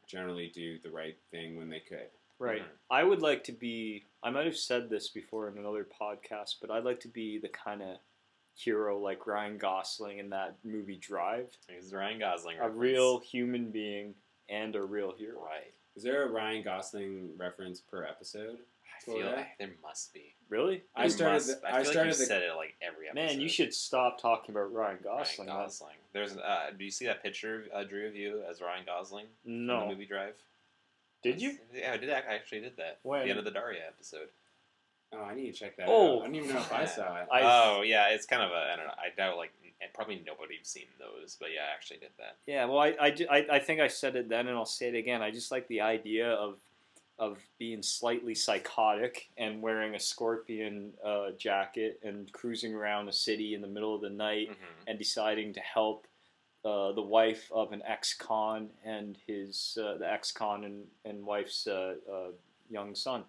S5: generally do the right thing when they could.
S3: Right.
S2: Mhm.
S3: I would like to be. I might have said this before in another podcast, but I'd like to be the kind of hero like Ryan Gosling in that movie Drive.
S2: He's Ryan Gosling.
S3: A
S2: reference.
S3: real human being and a real hero.
S2: Right.
S5: Is there a Ryan Gosling reference per episode?
S2: I feel like there must be.
S3: Really?
S5: I started
S2: Must.
S5: the-
S2: I
S5: I
S2: feel like
S5: started
S2: you
S5: the-
S2: said it like every episode.
S3: Man, you should stop talking about Ryan Gosling.
S2: Ryan Gosling. There's do you see that picture, Drew, of you as Ryan Gosling in the
S3: No.
S2: movie Drive?
S3: Did you?
S2: Yeah, I actually did that.
S3: When?
S2: The end of the Daria episode.
S5: Oh, I need to check that
S3: Oh.
S5: out. I don't even know if I saw it.
S2: Oh yeah, it's kind of I don't know. I doubt and probably nobody's seen those, but yeah, I actually did that.
S3: Yeah, well, I think I said it then, and I'll say it again. I just like the idea of being slightly psychotic and wearing a scorpion jacket and cruising around a city in the middle of the night
S2: Mm-hmm.
S3: and deciding to help the wife of an ex-con and the ex-con and wife's young son.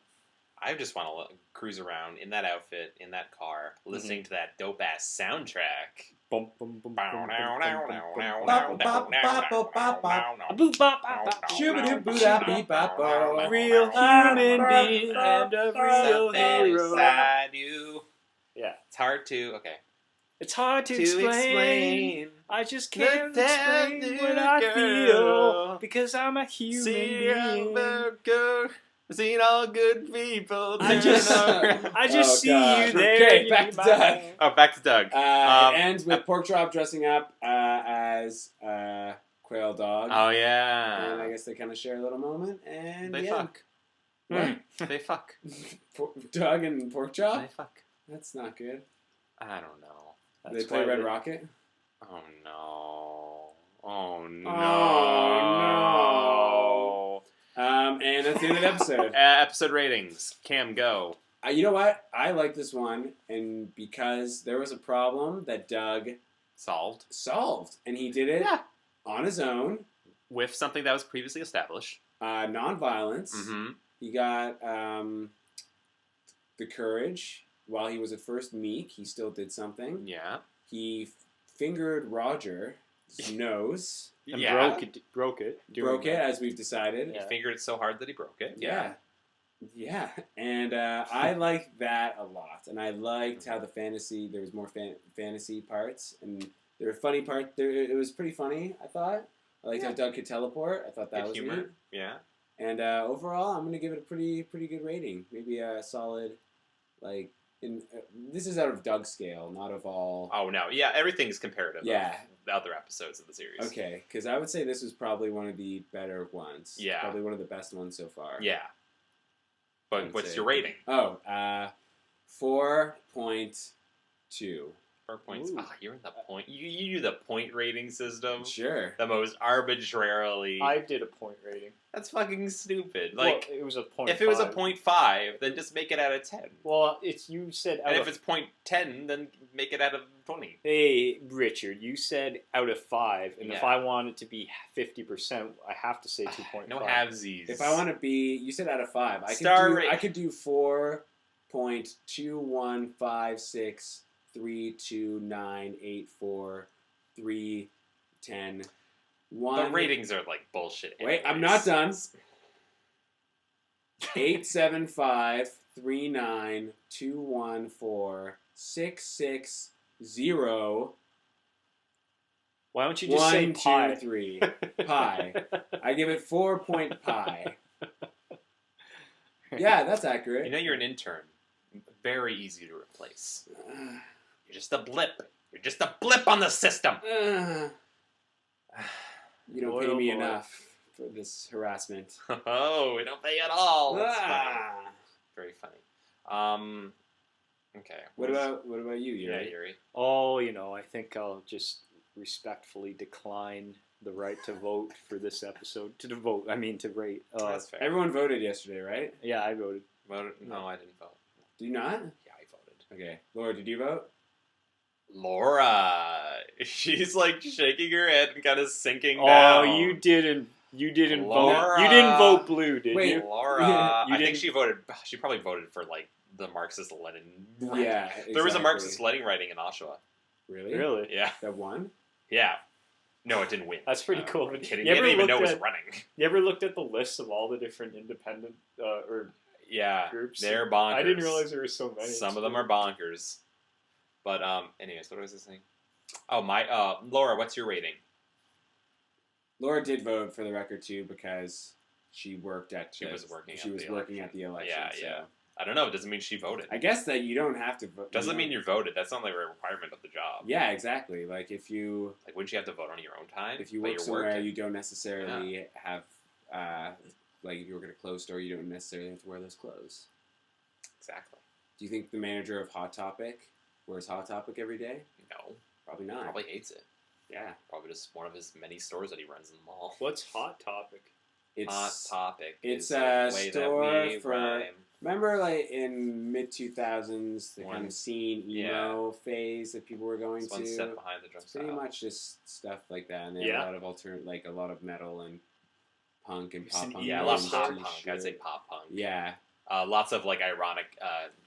S2: I just want to cruise around in that outfit, in that car, listening to that dope ass soundtrack.
S3: Bum, bum, bum, bum, bum, bum,
S5: Shoo-ba-doo-boo-da-beep-bop-bop.
S3: A real human being and a real
S2: Something
S3: hero.
S2: inside you.
S3: Yeah.
S2: It's hard to
S3: It's hard to
S2: to
S3: explain. I just can't
S2: tell
S3: explain
S2: you,
S3: what I
S2: girl.
S3: feel because I'm a human being.
S2: Seen all good people.
S3: I just
S5: Oh,
S3: see
S5: God.
S3: you there.
S5: Okay,
S3: in
S5: back to
S3: my
S5: Doug.
S3: mind.
S2: Oh, back to Doug.
S5: It ends with Pork Chop dressing up as Quail Dog.
S2: Oh
S5: And I
S2: yeah.
S5: guess they kind of share a little moment. And
S2: They
S5: yeah.
S2: fuck.
S5: What?
S2: They fuck.
S5: Doug and Pork Chop?
S2: They fuck.
S5: That's not good.
S2: I don't know.
S5: They
S3: That's
S5: play
S3: why
S5: Red
S3: they-
S5: Rocket?
S2: Oh no. Oh no.
S5: Oh, and that's the end of the episode.
S2: Episode ratings. Cam, go.
S5: You know what? I like this one, and because there was a problem that Doug
S2: Solved.
S5: solved, and he did it
S2: Yeah.
S5: on his own,
S2: With something that was previously established.
S5: non-violence.
S2: Mm-hmm.
S5: He got the courage. While he was at first meek, he still did something.
S2: Yeah.
S5: He fingered Roger's nose,
S3: And
S2: Yeah.
S3: broke it. doing
S5: broke it,
S3: that.
S5: as we've decided.
S2: He fingered it so hard that he broke it.
S5: Yeah. And I liked that a lot. And I liked how there was more fantasy parts. And there were funny parts. It was pretty funny, I thought. I liked how Doug could teleport. I thought that
S2: Good
S5: was
S2: humor.
S5: neat.
S2: Yeah.
S5: And overall, I'm going to give it a pretty good rating. Maybe a solid, this is out of Doug's scale, not of all.
S2: Oh no. Yeah. Everything's comparative.
S5: Yeah.
S2: Of the other episodes of the series.
S5: Okay, because I would say this was probably one of the better ones.
S2: Yeah.
S5: Probably one of the best ones so far.
S2: Yeah.
S5: I
S2: But
S5: would
S2: what's
S5: say.
S2: your rating?
S5: 4.2.
S2: 4 points.
S3: Ooh.
S2: Ah, you're in the point. You do the point rating system.
S5: Sure.
S2: The most arbitrarily.
S3: I did a point rating.
S2: That's fucking stupid.
S3: Well,
S2: Like,
S3: it was a point.
S2: if it was a 0.5, then just make it out of 10.
S3: Well, you said out
S2: And
S3: of.
S2: if it's 0.10, then make it out of 20.
S3: Hey, Richard, you said out of 5, and if
S2: Yeah.
S3: I want it to be 50%, I have to say 2.5.
S2: No halvesies.
S5: If I want to be, you said out of 5. I could do 4.21563298431.
S2: The ratings are like bullshit.
S5: Wait, I'm
S2: anyways.
S5: not done. 875-39-214-660.
S3: Why don't you just say
S5: 1,
S3: pi?
S5: 2, 3. Pi. I give it 4.pi. Yeah, that's accurate.
S2: You know you're an intern. Very easy to replace. You're just a blip. You're just a blip on the system.
S5: You don't
S3: Boy,
S5: pay
S3: oh
S5: me
S3: boy.
S5: enough for this harassment.
S2: Oh, we don't pay at all. That's funny.
S5: Ah.
S2: Very funny. Okay.
S5: What about you,
S2: Yeah,
S5: Yuri?
S2: Yuri.
S3: Oh, I think I'll just respectfully decline the right to vote for this episode. To rate.
S2: That's fair.
S5: Everyone voted yesterday, right?
S3: Yeah, I voted.
S2: Voted? No, I didn't vote.
S5: Do you not?
S2: Yeah, I voted.
S5: Okay. Laura, did you vote?
S2: Laura. She's like shaking her head and kind of sinking
S3: Oh,
S2: down.
S3: you didn't You didn't
S2: Laura.
S3: vote. You didn't vote blue, did
S5: Wait.
S3: you?
S2: Laura,
S3: You
S2: I think
S3: didn't-
S2: she voted. She probably voted for like the Marxist-Lenin.
S5: Yeah,
S2: There was a
S5: exactly.
S2: Marxist-Lenin writing in Oshawa.
S5: Really?
S3: Really?
S2: Yeah,
S5: That one?
S2: yeah. No, it didn't win.
S3: That's pretty cool.
S2: Are you kidding?
S3: You
S2: You
S3: ever
S2: didn't even know it
S3: looked
S2: was
S3: at-
S2: running.
S3: You ever looked at the list of all the different independent or
S2: Yeah,
S3: groups?
S2: they're bonkers.
S3: I didn't realize there were so many.
S2: Some of them are bonkers. But anyways, what was I saying? Oh my, Laura, what's your rating?
S5: Laura did vote for the record too because she worked at.
S2: She was working.
S5: She
S2: at
S5: was
S2: the
S5: working
S2: election.
S5: at the election.
S2: Yeah,
S5: so.
S2: yeah. I don't know. It doesn't mean she voted.
S5: I guess that you don't have to vote.
S2: Doesn't mean you voted. That's not like a requirement of the job.
S5: Yeah, exactly. Like if you
S2: Like, wouldn't you have to vote on your own time?
S5: if you
S2: But
S5: work
S2: you're
S5: somewhere
S2: working.
S5: you don't necessarily have like if you work at a clothes store you don't necessarily have to wear those clothes.
S2: Exactly.
S5: Do you think the manager of Hot Topic wears Hot Topic every day?
S2: No.
S5: Probably not.
S2: Probably hates it.
S5: Yeah.
S2: Probably just one of his many stores that he runs in the mall.
S3: What's Hot Topic?
S5: It's
S2: Hot Topic.
S5: it's
S2: is the
S5: a
S2: way
S5: store
S2: that we
S5: for-
S2: rhyme.
S5: remember like in mid 2000s the kind
S2: One-
S5: of scene emo phase that people were going
S2: It's one
S5: to.
S2: step behind the drum
S5: It's pretty
S2: style.
S5: much just stuff like that, and they have
S3: Yeah.
S5: a lot of like a lot of metal and punk and
S3: You've
S5: pop
S3: seen
S5: punk.
S2: Yeah, a
S3: emo
S2: lot of pop
S3: stores?
S2: punk. I'd say pop punk.
S5: Yeah,
S2: Lots of like ironic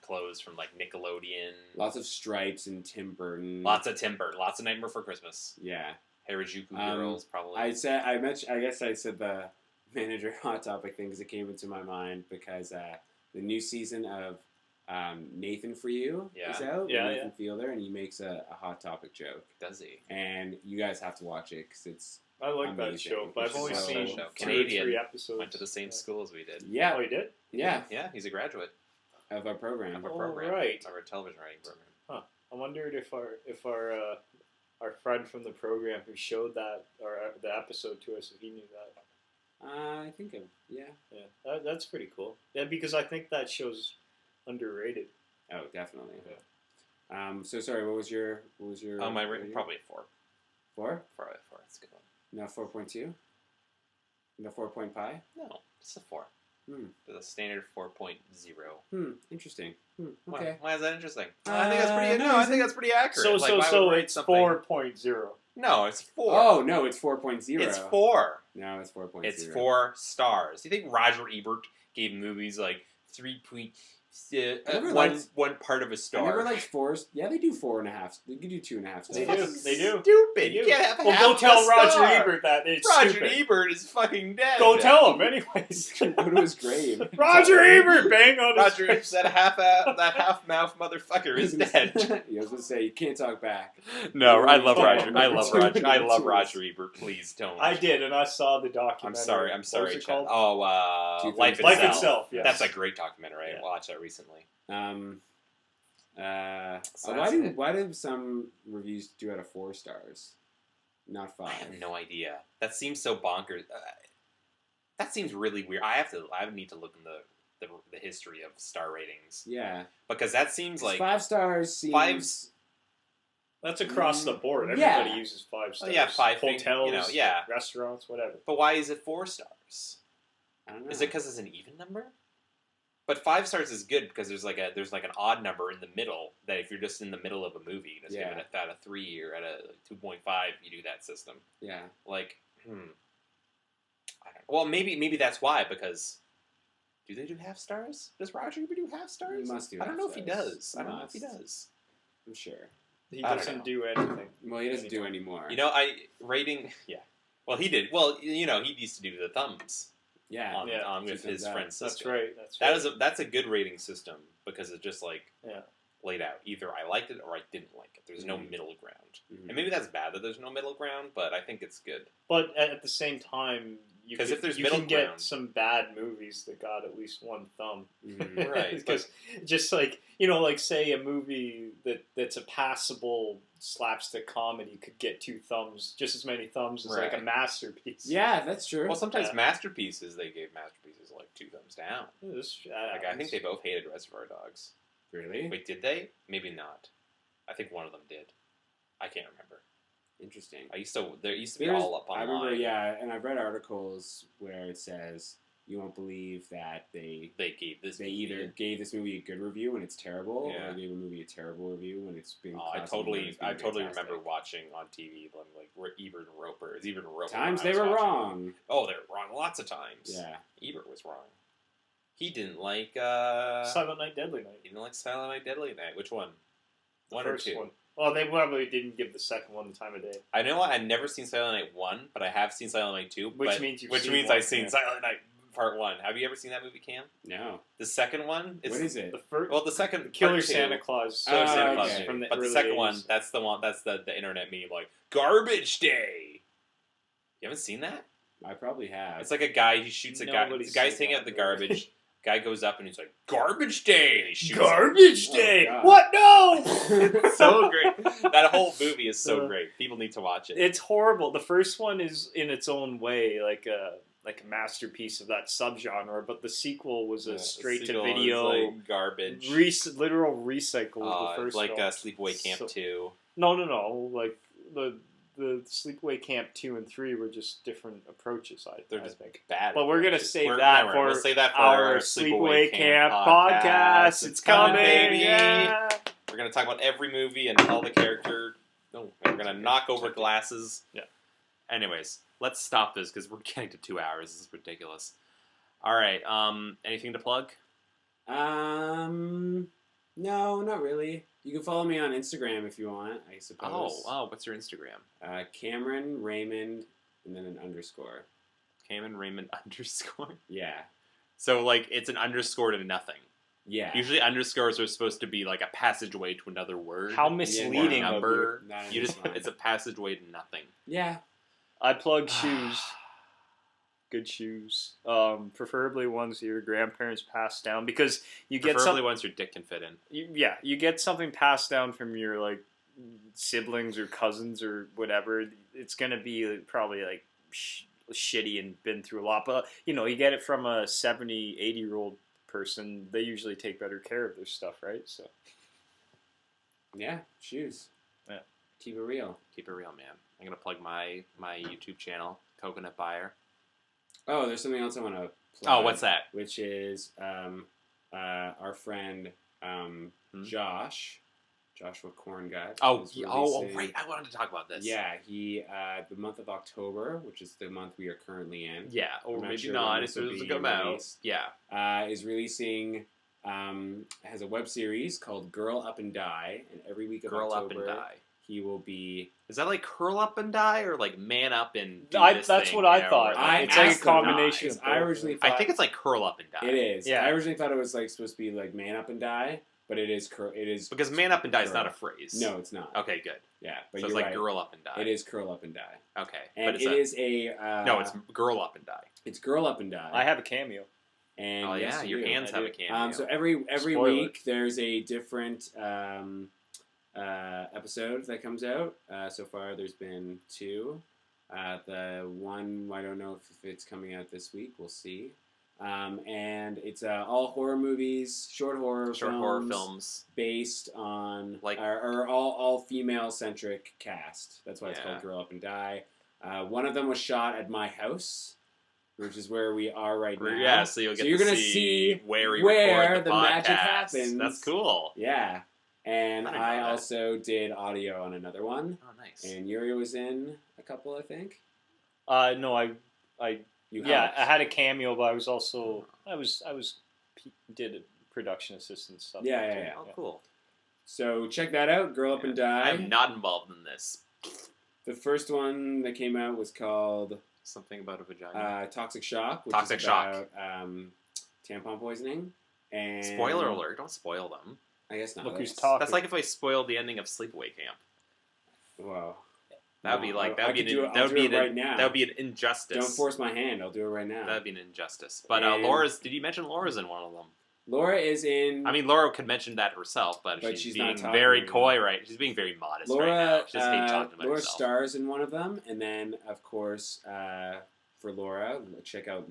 S2: clothes from like Nickelodeon.
S5: lots of Stripes and Tim Burton.
S2: Lots of Tim Burton. Lots of Nightmare Before Christmas.
S5: Yeah,
S2: Harajuku
S5: Um,
S2: Girls probably.
S5: I guess I said the manager Hot Topic thing because it came into my mind because the new season of Nathan For You is
S2: Yeah.
S5: out.
S3: Yeah,
S5: Nathan Fielder, and he makes a Hot Topic joke,
S2: Does he?
S5: and you guys have to watch it because it's
S3: I like that
S5: Amazing.
S3: show, but I've only
S5: It's
S3: seen
S5: so
S3: two or
S2: Canadian.
S3: three episodes.
S2: Went to the same school as we did.
S5: yeah
S3: Oh, you did?
S5: yeah
S2: Yeah, he's a graduate
S5: of our program.
S2: of our
S3: Oh,
S2: program.
S3: right.
S2: Of our television writing program.
S3: I wondered if our friend from the program who showed that or the episode to us, if he knew that.
S5: I think of yeah.
S3: Yeah, that's pretty cool. Yeah, because I think that show's underrated.
S5: Oh, definitely. So sorry, what was your
S2: Oh, my rating probably a 4.
S5: 4?
S2: Probably a 4. That's a good one.
S5: No 4.2? No 4 pi?
S2: No, just a 4.
S5: Hmm.
S2: The standard 4.0.
S5: Interesting.
S2: Why?
S5: Okay.
S2: Why is that interesting? I think that's pretty.
S5: no,
S2: No, I
S5: isn't-
S2: think that's pretty accurate.
S3: So
S2: Like, why would we rate
S3: it's
S2: something-
S3: 4.0.
S2: No, it's 4.
S5: Oh no, it's 4.0.
S2: It's 4.
S5: No, it's 4.0.
S2: It's 4 stars. You think Roger Ebert gave movies like 3.
S5: never
S2: One
S5: liked-
S2: one part of a
S5: I
S2: star?
S5: never liked 4. Yeah, they do 4.5. They could do 2.5 stars.
S3: They do. They do.
S2: Stupid. You can't have
S3: Well,
S2: half
S3: go
S2: a
S3: tell Roger
S2: star.
S3: Ebert that it's
S2: Roger
S3: stupid.
S2: Ebert is fucking dead.
S3: Go tell him, anyways.
S5: Go to his grave.
S3: Roger Ebert, bang on his
S2: Roger Ebert,
S3: face.
S2: that half mouth motherfucker is dead.
S5: Yeah, I was gonna say you can't talk back.
S2: No, I love
S5: Oh,
S2: Roger. I love
S5: two
S2: Roger. I love
S5: twos.
S2: Roger Ebert. Please don't.
S3: I did, and I saw the
S2: I'm
S3: documentary.
S2: sorry. I'm
S3: What
S2: sorry.
S3: was it
S2: Chad.
S3: called?
S2: Oh, Life
S3: Life
S2: Itself.
S3: Itself, yes.
S2: That's a great documentary.
S3: Yeah.
S2: I watched that recently. So
S5: Why
S2: that's
S5: do some reviews do out of 4 stars, not 5?
S2: I have no idea. That seems so bonkers. That seems really weird. I need to look in the history of star ratings
S5: Yeah,
S2: because that seems like
S5: 5 stars seems.
S2: Five's-
S3: That's across the board.
S5: Yeah.
S3: Everybody uses 5
S2: Oh,
S3: stars.
S2: yeah, 5
S3: hotels,
S2: You know, yeah.
S3: restaurants, whatever.
S2: But why is it 4 stars?
S5: I don't know.
S2: Is it because it's an even number? But 5 stars is good because there's like an odd number in the middle that if you're just in the middle of a movie, just give it at a 3 or at a 2.5, you do that system.
S5: Yeah.
S2: Like, I don't know. Well, maybe that's why because do they do half stars? Does Roger Ebert do half stars?
S5: He must do
S2: I don't
S5: half
S2: know if he
S5: stars.
S2: does. I don't know if he does.
S5: I'm sure.
S3: He
S2: I don't
S3: doesn't
S2: know.
S3: do anything.
S5: Well, he doesn't do anymore.
S2: You know, rating. Yeah. Well, he did. Well, you know, he used to do the thumbs
S5: Yeah.
S2: on with
S5: He
S2: his
S5: does that.
S2: friend's
S3: That's
S2: sister.
S3: right. That's right.
S2: That's a good rating system because it's just like
S3: Yeah.
S2: laid out. Either I liked it or I didn't like it. There's no
S5: Mhm.
S2: middle ground.
S5: Mhm.
S2: And maybe that's bad that there's no middle ground, but I think it's good.
S3: But at the same time, you
S2: 'Cause
S3: can,
S2: if there's
S3: you
S2: middle
S3: can get
S2: ground-
S3: some bad movies that got at least 1 thumb.
S5: Mhm.
S2: Right,
S3: Because just like, you know, like say a movie that's a passable slapstick comedy could get 2 thumbs, just as many thumbs as like a
S2: Right.
S3: masterpiece.
S5: Yeah, that's true.
S2: Well, sometimes
S3: Yeah.
S2: masterpieces, they gave masterpieces like 2 thumbs down. Like, I think they both hated Reservoir Dogs.
S5: Really?
S2: Wait, did they? Maybe not. I think one of them did. I can't remember.
S5: Interesting.
S2: There used to be
S5: There's-
S2: all up
S5: I
S2: online.
S5: remember, yeah, and I've read articles where it says you won't believe that they
S2: gave this.
S5: they either gave this movie a good review when it's terrible,
S2: Yeah.
S5: or gave a movie a terrible review when it's been.
S2: I
S5: constantly
S2: totally
S5: fantastic.
S2: remember watching on TV like Ebert and Roper. It's even Roper.
S5: Times
S2: when I
S5: they
S2: was
S5: were
S2: watching.
S5: wrong.
S2: Oh, they were wrong lots of times.
S5: Yeah.
S2: Ebert was wrong. He didn't like
S3: Silent Night, Deadly Night.
S2: He didn't like Silent Night, Deadly Night. Which one?
S3: The
S2: One
S3: first
S2: or two?
S3: one. Well, they probably didn't give the second one the time of day.
S2: I know I've never seen Silent Night 1, but I have seen Silent Night 2.
S3: Which means you've
S2: Which
S3: seen
S2: means
S3: one,
S2: I've seen
S3: yeah.
S2: Silent Night Part 1. Have you ever seen that movie, Cam?
S5: No.
S2: The second one?
S5: What is it?
S3: The first,
S2: Well, the second...
S3: Killer
S2: Part 2,
S3: Santa Claus.
S2: Killer Santa
S5: okay.
S2: Claus
S5: Okay.
S2: movie.
S3: From the
S2: But the
S3: early
S2: second
S3: 80s.
S2: one, that's the internet meme, like, Garbage Day! You haven't seen that?
S5: I probably have.
S2: It's like a guy, he shoots a guy.
S3: Nobody's
S2: The guy's
S3: seen
S2: taking out the
S3: that
S2: garbage. Guy goes up and he's like, Garbage Day! And he shoots him.
S3: Garbage
S5: Oh,
S3: Day!
S5: God.
S3: What? No!
S2: It's so great. That whole movie is so great. People need to watch it.
S3: It's horrible. The first one is in its own way like a masterpiece of that subgenre, but the sequel was a
S2: Yeah,
S3: straight to
S2: sequel is
S3: video
S2: like garbage.
S3: literal recycle of the first
S2: like
S3: film.
S2: Sleepaway Camp
S3: So-
S2: 2.
S3: No. Like the Sleepaway Camp 2 and 3 were just different approaches.
S2: They're
S3: I
S2: just
S3: think.
S2: bad.
S3: But we're gonna
S2: approaches.
S3: save
S2: We're-
S3: that
S2: no,
S3: for
S2: we'll save that for
S3: our Sleepaway Camp podcast. It's coming,
S2: baby.
S3: yeah.
S2: We're gonna talk about every movie and tell the character. Oh, we're gonna knock over glasses.
S3: Yeah.
S2: Anyways, let's stop this because we're getting to 2 hours. This is ridiculous. All right. Anything to plug?
S5: No, not really. You can follow me on Instagram if you want, I suppose.
S2: What's your Instagram?
S5: Cameron Raymond, and then an underscore.
S2: Cameron Raymond underscore.
S5: Yeah.
S2: So like it's an underscore to nothing.
S5: Yeah.
S2: Usually underscores are supposed to be like a passageway to another word.
S3: How
S2: or
S3: misleading
S2: a
S3: of
S2: number.
S3: you.
S5: Nah,
S2: You
S5: it's
S2: just
S5: fine.
S2: it's a passageway to nothing.
S5: Yeah.
S3: I plug shoes. Good shoes. Preferably ones your grandparents passed down because you get
S2: Preferably
S3: some.
S2: ones your dick can fit in.
S3: You get something passed down from your like siblings or cousins or whatever. It's gonna be probably like shitty and been through a lot. But you get it from a 70, 80-year-old person. They usually take better care of their stuff, right? So
S5: Yeah. Shoes.
S3: Yeah.
S5: Keep it real.
S2: Keep it real, man. I'm gonna plug my YouTube channel, Coconut Buyer.
S5: Oh, there's something else I want to plug.
S2: Oh, what's that?
S5: Which is our friend Joshua Corn Guy. is releasing-
S2: Right. I wanted to talk about this.
S5: Yeah, he the month of October, which is the month we are currently in,
S2: Yeah, or
S5: I'm not
S2: maybe
S5: sure
S2: not.
S5: when
S2: If
S5: this
S2: it
S5: will
S2: was
S5: be
S2: come out.
S5: released.
S2: Yeah.
S5: is releasing has a web series called Girl Up and Die, and every week of
S2: Girl
S5: October
S2: up and die.
S5: he will be.
S2: Is that like curl up and die or like man up and do this
S3: that's
S2: thing?
S3: what I
S2: Yeah,
S3: thought.
S2: or
S3: It's like a
S5: asked them not,
S3: combination
S5: 'cause
S3: of
S5: I
S3: both.
S5: originally
S2: I
S5: thought
S2: think it's like curl up and die.
S5: it is.
S3: Yeah.
S5: I originally thought it was like supposed to be like Man Up and Die, but it is
S2: Because man up and die is
S5: Curl.
S2: not a phrase.
S5: No, it's not.
S2: Okay, good.
S5: Yeah, but
S2: So
S5: you're
S2: it's like
S5: right.
S2: girl up and die.
S5: It is Curl Up and Die,
S2: Okay.
S5: and
S2: but
S5: it is a
S2: no, it's girl up and die.
S5: it's Girl Up and Die.
S3: I have a cameo.
S5: And
S2: Oh
S5: yes,
S2: yeah,
S5: you
S2: your
S5: do.
S2: hands
S3: I
S2: have
S3: do.
S2: a cameo.
S5: So every
S3: Spoiler.
S5: week there's a different episode that comes out. So far there's been 2. The one I don't know if it's coming out this week. We'll see. And it's all horror movies, short horror
S2: films.
S5: based on
S2: Like-
S5: or all female centric cast. That's why it's
S2: Yeah.
S5: called Girl Up and Die. One of them was shot at my house, which is where we are right now.
S2: Yeah, so you'll get
S5: you're
S2: to
S5: gonna
S2: see where we
S5: where
S2: record
S5: the magic
S2: podcast.
S5: happens.
S2: That's cool.
S5: Yeah. And
S2: I didn't know
S5: I
S2: that.
S5: also did audio on another one.
S2: Oh, nice.
S5: And Yuri was in a couple, I think.
S3: No, I
S5: You
S3: yeah,
S5: helped.
S3: I had a cameo, but I was also did a production assistant stuff.
S5: Yeah,
S3: too.
S5: yeah, yeah.
S2: Oh, cool.
S5: So check that out, Girl Up and Die.
S2: I'm not involved in this.
S5: The first one that came out was called
S2: Something about a vagina.
S5: Toxic Shock, which
S2: Toxic
S5: is
S2: Shock.
S5: about tampon poisoning. And
S2: Spoiler alert! Don't spoil them.
S5: I guess not.
S3: Look who's
S5: That's-
S3: talking.
S2: That's like if I spoiled the ending of Sleepaway Camp.
S5: Whoa.
S2: That'd be like
S5: I
S2: that would be
S5: could do it-
S2: that
S5: I'll
S2: would
S5: do
S2: be
S5: it
S2: an,
S5: right now.
S2: that would be an injustice.
S5: Don't force my hand. I'll do it right now.
S2: That'd be an injustice. But
S5: And-
S2: Laura's. Did you mention Laura's in one of them?
S5: Laura is in.
S2: I mean, Laura could mention that herself, but,
S5: But
S2: she's
S5: she's not
S2: being
S5: talking
S2: very
S5: about it.
S2: coy, right? She's being very modest
S5: Laura,
S2: right now. She just hates talking about
S5: Laura
S2: herself.
S5: stars in one of them, and then of course for Laura, check out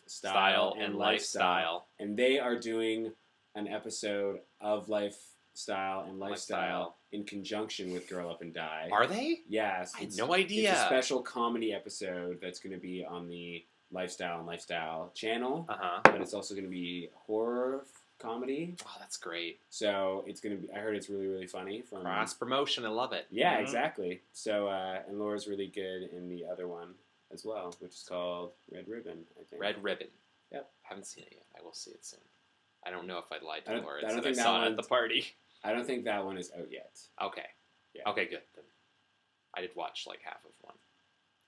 S2: Style and lifestyle.
S5: and they are doing an episode of Lifestyle and Lifestyle in conjunction with Girl Up and Die.
S2: Are they?
S5: Yes,
S2: I had no idea.
S5: It's a special comedy episode that's going to be on the lifestyle channel,
S2: Uh-huh.
S5: but it's also going to be horror comedy.
S2: Oh, that's great.
S5: So it's going to be. I heard it's really really funny. From
S2: Cross promotion. I love it.
S5: Yeah,
S3: Mhm.
S5: exactly. So and Laura's really good in the other one as well, which is called Red Ribbon. I think.
S2: Red Ribbon.
S5: Yep.
S2: Haven't seen it yet. I will see it soon. I don't know if I lied
S5: I
S2: to
S5: don't-
S2: Laura
S5: I
S2: and
S5: don't
S2: said I
S5: think that
S2: saw it at
S5: one-
S2: the party.
S5: I don't think that one is out yet.
S2: Okay.
S5: Yeah.
S2: Okay, good. Then I did watch like half of one.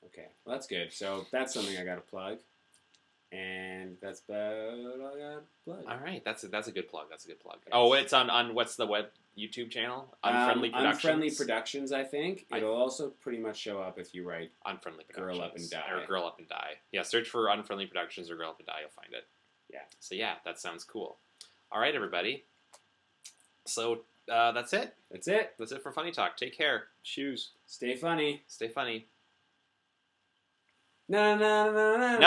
S5: Okay, well that's good. So that's something I got to plug, and that's about all I got to plug.
S2: All right, that's a good plug. That's a good plug. Oh, it's on what's the web YouTube channel? Unfriendly Productions.
S5: Unfriendly Productions, I think. It'll also pretty much show up if you write
S2: Unfriendly Productions.
S5: Girl Up and Die.
S2: Or Girl Up and Die. Yeah, search for Unfriendly Productions or Girl Up and Die. You'll find it.
S5: Yeah.
S2: So yeah, that sounds cool. All right, everybody. So that's it.
S5: That's it.
S2: That's it for Funny Talk. Take care.
S3: Shoes.
S5: Stay funny.
S2: Stay funny.
S5: No.
S2: No!